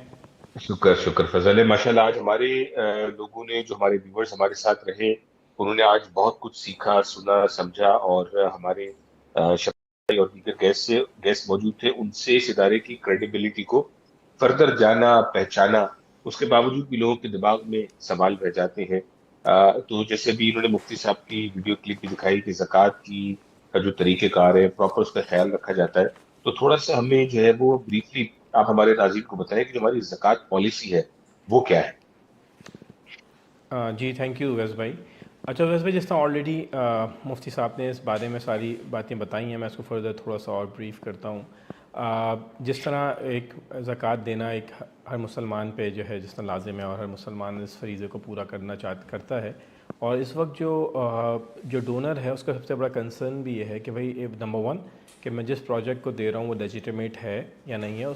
Speaker 16: شکر فضل ہے ماشاء اللہ. آج ہمارے لوگوں نے, جو ہمارے ویورز ہمارے ساتھ رہے, انہوں نے آج بہت کچھ سیکھا, سنا, سمجھا, اور ہمارے شفائی اور دیگر گیسٹ موجود تھے, ان سے اس ادارے کی کریڈیبلٹی کو فردر جانا, پہچانا. اس کے باوجود بھی لوگوں کے دماغ میں سوال رہ جاتے ہیں. تو جیسے بھی انہوں نے مفتی صاحب کی ویڈیو کلپ بھی دکھائی کہ زکوٰۃ کی کا جو طریقہ کار ہے پراپر اس کا خیال رکھا جاتا ہے, تو تھوڑا سا ہمیں جو ہے وہ بریفلی آپ ہمارے ناظرین کو بتائیں کہ جو ہماری زکوٰۃ پالیسی ہے وہ کیا ہے.
Speaker 8: جی تھینک یو اویس بھائی. اچھا اویس بھائی, جس طرح آلریڈی مفتی صاحب نے اس بارے میں ساری باتیں بتائی ہیں, میں اس کو فردر تھوڑا سا اور بریف کرتا ہوں. جس طرح ایک زکوٰۃ دینا ایک ہر مسلمان پہ جو ہے جس طرح لازم ہے, اور ہر مسلمان اس فریضے کو پورا کرتا ہے, اور اس وقت جو ڈونر ہے اس کا سب سے بڑا کنسرن بھی یہ ہے کہ بھائی نمبر 1 کہ میں جس پروجیکٹ کو دے رہا ہوں وہ لیجیٹیمیٹ ہے یا نہیں ہے.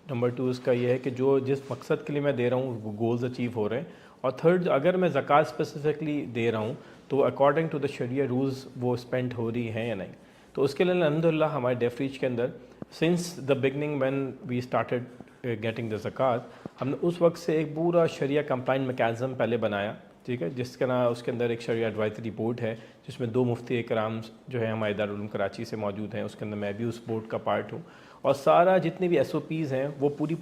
Speaker 8: نمبر 2 اس کا یہ ہے کہ جس مقصد کے لیے میں دے رہا ہوں وہ گولز اچیو ہو رہے ہیں. اور تھرڈ, اگر میں زکوٰۃ اسپیسیفکلی دے رہا ہوں تو according to the Shariah rules وہ اسپینڈ ہو رہی ہیں یا نہیں. تو اس کے لیے الحمدللہ ہمارے ڈیف ریچ کے اندر since the beginning when we started getting the زکوٰۃ, ہم نے اس وقت سے ایک پورا شریعہ کمپلائنٹ میکانزم پہلے بنایا ٹھیک ہے، جس کا نام اس کے اندر ایک شرعیہ ایڈوائزری بورڈ ہے جس میں 2 مفتی کرام جو ہے ہمارے دارالعلوم کراچی سے موجود ہیں، اس کے اندر میں بھی اس بورڈ کا پارٹ ہوں، اور سارا جتنے بھی ایس او پیز ہیں وہ پوری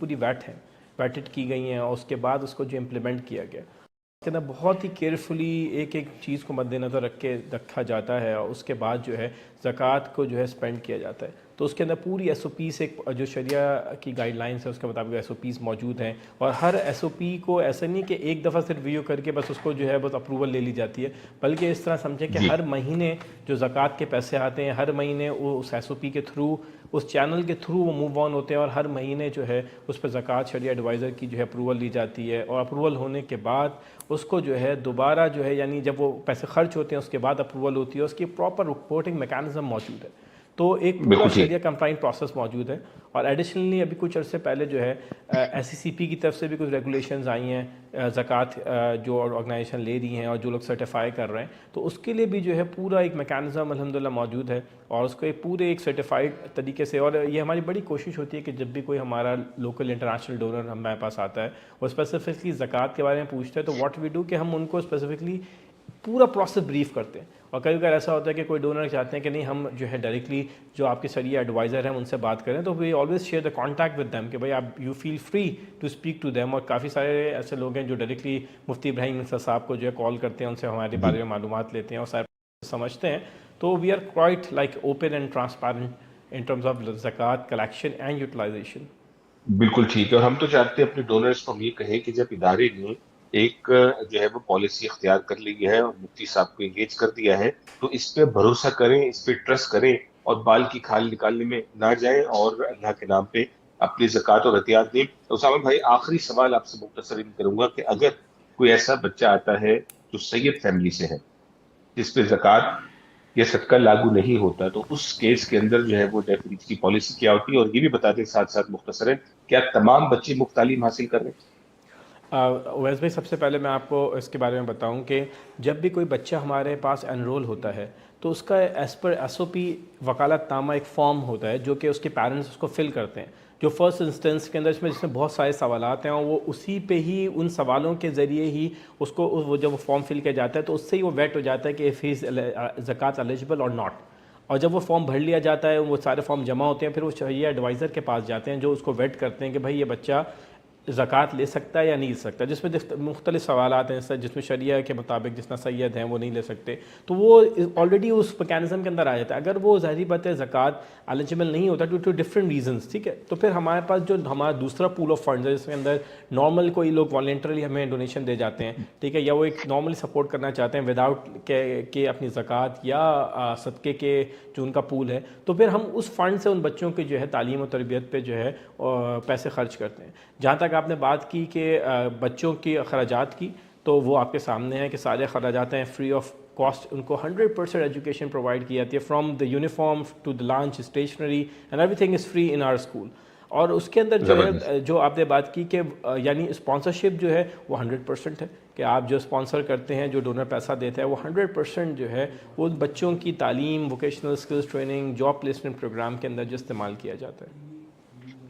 Speaker 8: ویٹڈ کی گئی ہیں، اور اس کے بعد اس کو جو امپلیمنٹ کیا گیا اس کے اندر بہت ہی کیئرفلی ایک چیز کو مد نظر رکھا جاتا ہے، اور اس کے بعد جو ہے زکوٰۃ کو جو ہے اسپینڈ کیا جاتا ہے. تو اس کے اندر پوری ایس او پی سے جو شریعہ کی گائیڈ لائنس ہے اس کے مطابق ایس او پیز موجود ہیں، اور ہر ایس او پی کو ایسا نہیں کہ ایک دفعہ صرف ریویو کر کے بس اس کو جو ہے بس اپروول لے لی جاتی ہے، بلکہ اس طرح سمجھیں کہ ہر مہینے جو زکوٰۃ کے پیسے آتے ہیں ہر مہینے وہ اس ایس او پی کے تھرو، اس چینل کے تھرو وہ موو آن ہوتے ہیں، اور ہر مہینے جو ہے اس پہ زکوٰۃ شرعیہ ایڈوائزر کی جو ہے اپروول لی جاتی ہے، اور اپروول ہونے کے بعد اس کو جو ہے دوبارہ جو ہے یعنی جب وہ پیسے خرچ ہوتے ہیں اس کے بعد اپروول ہوتی ہے، اس کی پراپر رپورٹنگ میکانزم موجود ہے. تو ایک پورا شریعہ کمپلائنٹ پروسیس موجود ہے. اور ایڈیشنلی ابھی کچھ عرصے پہلے جو ہے ایس سی سی پی کی طرف سے بھی کچھ ریگولیشنز آئی ہیں زکوٰۃ جو آرگنائزیشن لے رہی ہیں اور جو لوگ سرٹیفائی کر رہے ہیں، تو اس کے لیے بھی جو ہے پورا ایک میکانزم الحمدللہ موجود ہے، اور اس کو ایک پورے ایک سرٹیفائڈ طریقے سے. اور یہ ہماری بڑی کوشش ہوتی ہے کہ جب بھی کوئی ہمارا لوکل انٹرنیشنل ڈونر ہمارے پاس آتا ہے وہ اسپیسیفکلی زکوٰۃ کے بارے میں پوچھتا ہے، تو واٹ وی ڈو کہ ہم ان کو اسپیسیفکلی پورا پروسیس بریف کرتے ہیں. اور کئی بار ایسا ہوتا ہے کہ کوئی ڈونر چاہتے ہیں کہ نہیں ہم جو ہے ڈائریکٹلی جو آپ کے شرعیہ ایڈوائزر ہیں ان سے بات کریں، تو we always share the contact with them کہ بھائی آپ you feel free to speak to them. اور کافی سارے ایسے لوگ ہیں جو ڈائریکٹلی مفتی ابراہیم صاحب کو جو ہے کال کرتے ہیں، ان سے ہمارے بارے میں معلومات لیتے ہیں اور سارے سمجھتے ہیں. تو we are quite like open and transparent in terms of زکوٰۃ کلیکشن اینڈ یوٹیلائزیشن.
Speaker 16: بالکل ٹھیک ہے. اور ہم تو چاہتے ہیں اپنے ڈونرز کو ہم یہ کہیں کہ جب ادارے نے ایک جو ہے وہ پالیسی اختیار کر لی ہے اور مفتی صاحب کو انگیج کر دیا ہے تو اس پہ بھروسہ کریں، اس پہ ٹرسٹ کریں، اور بال کی کھال نکالنے میں نہ جائیں، اور اللہ کے نام پہ اپنی زکوٰۃ اور عطیات دیں. اسامہ بھائی آخری سوال آپ سے مختصر کروں گا کہ اگر کوئی ایسا بچہ آتا ہے جو سید فیملی سے ہے جس پہ زکوٰۃ یہ صدقہ لاگو نہیں ہوتا، تو اس کیس کے اندر جو ہے وہ ڈیف ریچ کی پالیسی کیا ہوتی ہے؟ اور یہ بھی بتا دیں ساتھ ساتھ مختصراً کیا تمام بچے مفت تعلیم حاصل کر رہے ہیں؟
Speaker 8: اویس بھائی سب سے پہلے میں آپ کو اس کے بارے میں بتاؤں کہ جب بھی کوئی بچہ ہمارے پاس انرول ہوتا ہے تو اس کا ایز پر ایس او پی وکالت نامہ ایک فارم ہوتا ہے جو کہ اس کے پیرنٹس اس کو فل کرتے ہیں، جو فرسٹ انسٹنس کے اندر جس میں بہت سارے سوالات ہیں، اور وہ اسی پہ ہی ان سوالوں کے ذریعے ہی اس کو وہ جب وہ فارم فل کیا جاتا ہے تو اس سے ہی وہ ویٹ ہو جاتا ہے کہ اف ہی از زکوٰۃ ایلیجبل اور ناٹ. اور جب وہ فارم بھر لیا جاتا ہے، وہ سارے فارم جمع ہوتے ہیں، پھر وہ شرعیہ ایڈوائزر کے پاس جاتے ہیں جو اس کو ویٹ کرتے ہیں کہ بھائی یہ بچہ زکوٰۃ لے سکتا ہے یا نہیں لے سکتا، جس میں مختلف سوالات ہیں جس میں شریعہ کے مطابق جتنا سید ہیں وہ نہیں لے سکتے، تو وہ آلریڈی اس میکینزم کے اندر آ جاتا ہے. اگر وہ ظاہری بات ہے زکوٰۃ ایلیجبل نہیں ہوتا ٹو ڈفرینٹ ریزنس، ٹھیک ہے، تو پھر ہمارے پاس جو ہمارا دوسرا پول آف فنڈز ہے جس کے اندر نارمل کوئی لوگ والنٹرلی ہمیں ڈونیشن دے جاتے ہیں، ٹھیک ہے، یا وہ ایک نارملی سپورٹ کرنا چاہتے ہیں وداؤٹ کہ اپنی زکوٰۃ یا صدقے کے جو ان کا پول ہے، تو پھر ہم اس فنڈ سے ان بچوں کی جو ہے تعلیم و تربیت پہ جو ہے پیسے خرچ کرتے ہیں. جہاں تک آپ نے بات کی کہ بچوں کی اخراجات کی، تو وہ آپ کے سامنے ہے کہ سارے اخراجات ہیں فری آف کاسٹ، ان کو 100% ایجوکیشن پرووائڈ کی جاتی ہے، from the uniform to the lunch, stationery and everything is free in our school. اور اس کے اندر جو ہے جو آپ نے بات کی کہ یعنی اسپانسرشپ جو ہے وہ 100% ہے کہ آپ جو اسپانسر کرتے ہیں، جو ڈونر پیسہ دیتا ہے، وہ 100% جو ہے وہ بچوں کی تعلیم، vocational skills training, job placement program کے اندر جو استعمال کیا جاتا ہے.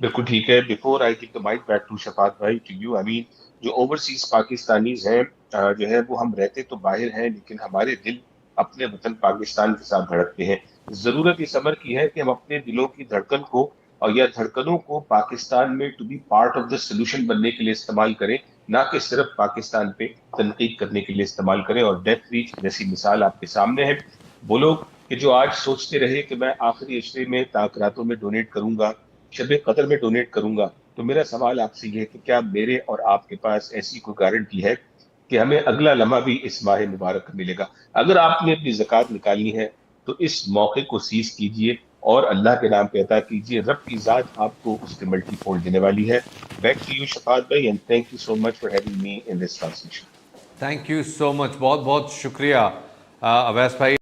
Speaker 16: بالکل ٹھیک ہے. Before I give the mic back to Shafaat بھائی ٹو یو، آئی مین جو اوورسیز پاکستانیز ہیں جو ہے وہ ہم رہتے تو باہر ہیں لیکن ہمارے دل اپنے وطن پاکستان کے ساتھ دھڑکتے ہیں. ضرورت اس امر کی ہے کہ ہم اپنے دلوں کی دھڑکن کو اور یا دھڑکنوں کو پاکستان میں to be part of the solution بننے کے لیے استعمال کریں، نہ کہ صرف پاکستان پہ تنقید کرنے کے لیے استعمال کریں. اور ڈیف ریچ جیسی مثال آپ کے سامنے ہے. وہ لوگ کہ جو آج سوچتے رہے کہ میں آخری عشرے میں تاکراتوں میں ڈونیٹ کروں گا، شب قدر میں ڈونیٹ کروں گا، تو میرا سوال آپ سے یہ ہے کہ کیا میرے اور آپ کے پاس ایسی کوئی گارنٹی ہے کہ ہمیں اگلا لمحہ بھی اس ماہ مبارک ملے گا؟ اگر آپ نے اپنی زکوٰۃ نکالنی ہے تو اس موقع کو سیز کیجئے اور اللہ کے نام پہ عطا کیجئے. رب کی ذات آپ کو اس کے ملٹی فولڈ دینے والی ہے. بیک ٹو یو شفاعت بھائی، and thank you so much for having me in this transmission.
Speaker 10: Thank you so much, بہت بہت شکریہ اویس بھائی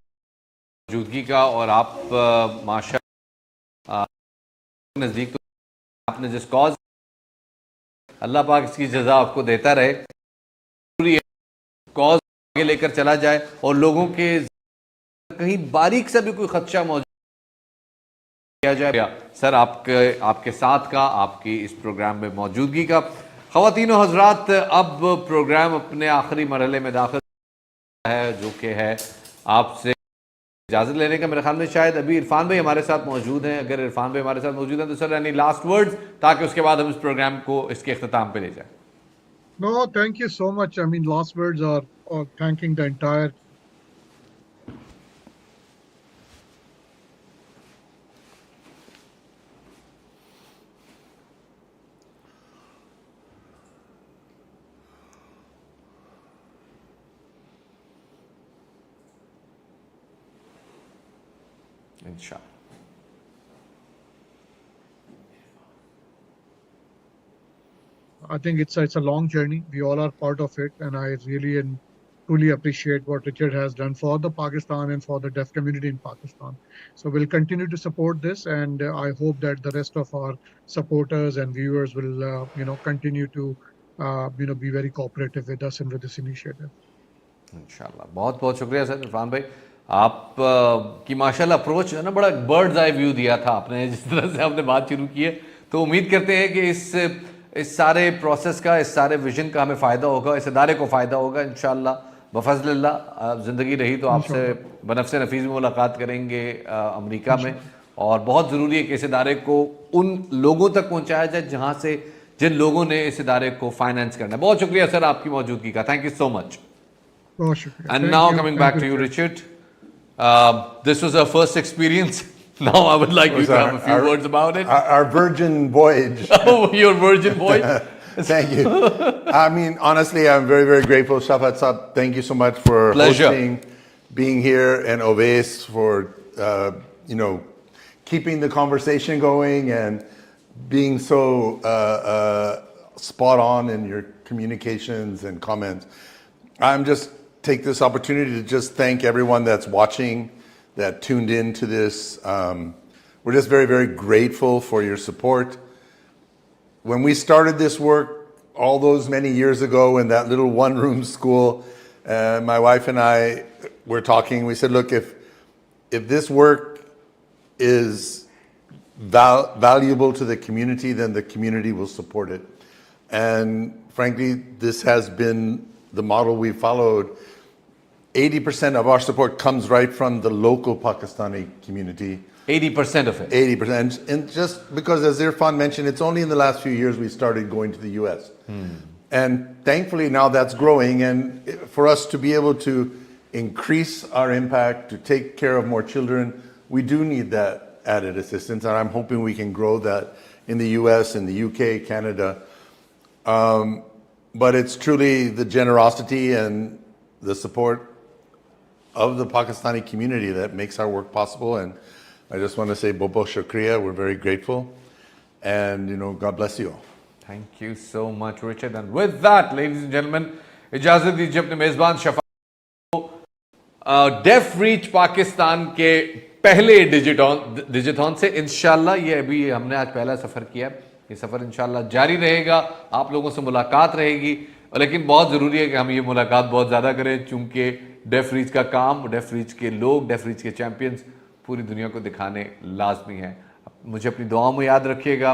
Speaker 10: موجودگی کا. اور آپ ماشاء نزدیک تو آپ نے جس کاز، اللہ پاک اس کی جزا آپ کو دیتا رہے، ضروری ہے کاز آگے لے کر چلا جائے اور لوگوں کے کہیں باریک سے بھی کوئی خدشہ موجود کیا جائے. سر آپ کے ساتھ کا، آپ کی اس پروگرام میں موجودگی کا. خواتین و حضرات، اب پروگرام اپنے آخری مرحلے میں داخل है जो कि है आपसे इजाज़त लेने का। मेरे ख्याल में शायद अभी इरफान भाई हमारे साथ मौजूद हैं। अगर इरफान भाई हमारे साथ मौजूद हैं तो सर एनी लास्ट वर्ड्स, ताकि उसके बाद हम इस प्रोग्राम को इसके अख्ताम पे ले जाएं।
Speaker 21: No, thank you so much. I mean, last words are thanking the entire
Speaker 10: इंशाल्लाह।
Speaker 21: I think it's a long journey. We all are part of it, and I really and truly appreciate what Richard has done for the Pakistan and for the deaf community in Pakistan. So we'll continue to support this, and I hope that the rest of our supporters and viewers will, continue to, be very cooperative with us and with this initiative.
Speaker 10: इंशाल्लाह। बहुत बहुत शुक्रिया sir Irfan भाई, आप की माशाल्लाह approach है ना, बड़ा बर्ड्स आई व्यू दिया था आपने जिस तरह से आपने बात शुरू की है। तो उम्मीद करते हैं कि इस सारे प्रोसेस का, इस सारे विजन का हमें फ़ायदा होगा, इस इदारे को फ़ायदा होगा इंशाल्लाह बफ़ज़्लिल्लाह। ज़िंदगी रही तो आपसे बनफ़्स नफ़ीस में मुलाकात करेंगे अमेरिका में, और बहुत ज़रूरी है कि इस इदारे को उन लोगों तक पहुँचाया जाए जहाँ से जिन लोगों ने इस इदारे को फाइनेंस करना है। बहुत शुक्रिया सर आपकी मौजूदगी का, thank you so much. And now coming back to you, Richard. This was our first experience. Now I would like you to have a few words about it.
Speaker 15: Our virgin voyage.
Speaker 10: Oh, your virgin voyage.
Speaker 15: Thank you. I mean, honestly, I'm very, very grateful. Shafat Saab, thank you so much for hosting, being here, and Oves for, keeping the conversation going and being so spot on in your communications and comments. I'm just take this opportunity to just thank everyone that's watching, that tuned in to this. We're just very, very grateful for your support. When we started this work all those many years ago in that little one-room school, my wife and I were talking. We said, look, if this work is valuable to the community, then the community will support it. And frankly, this has been the model we followed. 80% of our support comes right from the local Pakistani community.
Speaker 10: 80% of it?
Speaker 15: 80%. And just because, as Irfan mentioned, it's only in the last few years we started going to the US. And thankfully now that's growing. And for us to be able to increase our impact, to take care of more children, we do need that added assistance. And I'm hoping we can grow that in the US, in the UK, Canada. But it's truly the generosity and the support of the Pakistani community that makes our work possible. And I just want to say Bobo Shukriya, we're very grateful. And, God bless you all.
Speaker 10: Thank you so much, Richard. And with that, ladies and gentlemen, इजाज़त दीजिए अपने मेज़बान शफा को def reach Pakistan के पहले डिजिटॉन से। इंशाल्लाह ये अभी हमने आज पहला सफ़र किया, ये सफ़र इंशाल्लाह जारी रहेगा, आप लोगों से मुलाकात रहेगी। लेकिन बहुत ज़रूरी है कि हम ये मुलाकात बहुत ज़्यादा करें, चूँकि डेफ रीच का काम, डेफ रीच के लोग, डेफ रीच के चैम्पियंस पूरी दुनिया को दिखाने लाजमी है। मुझे अपनी दुआओं में याद रखिएगा।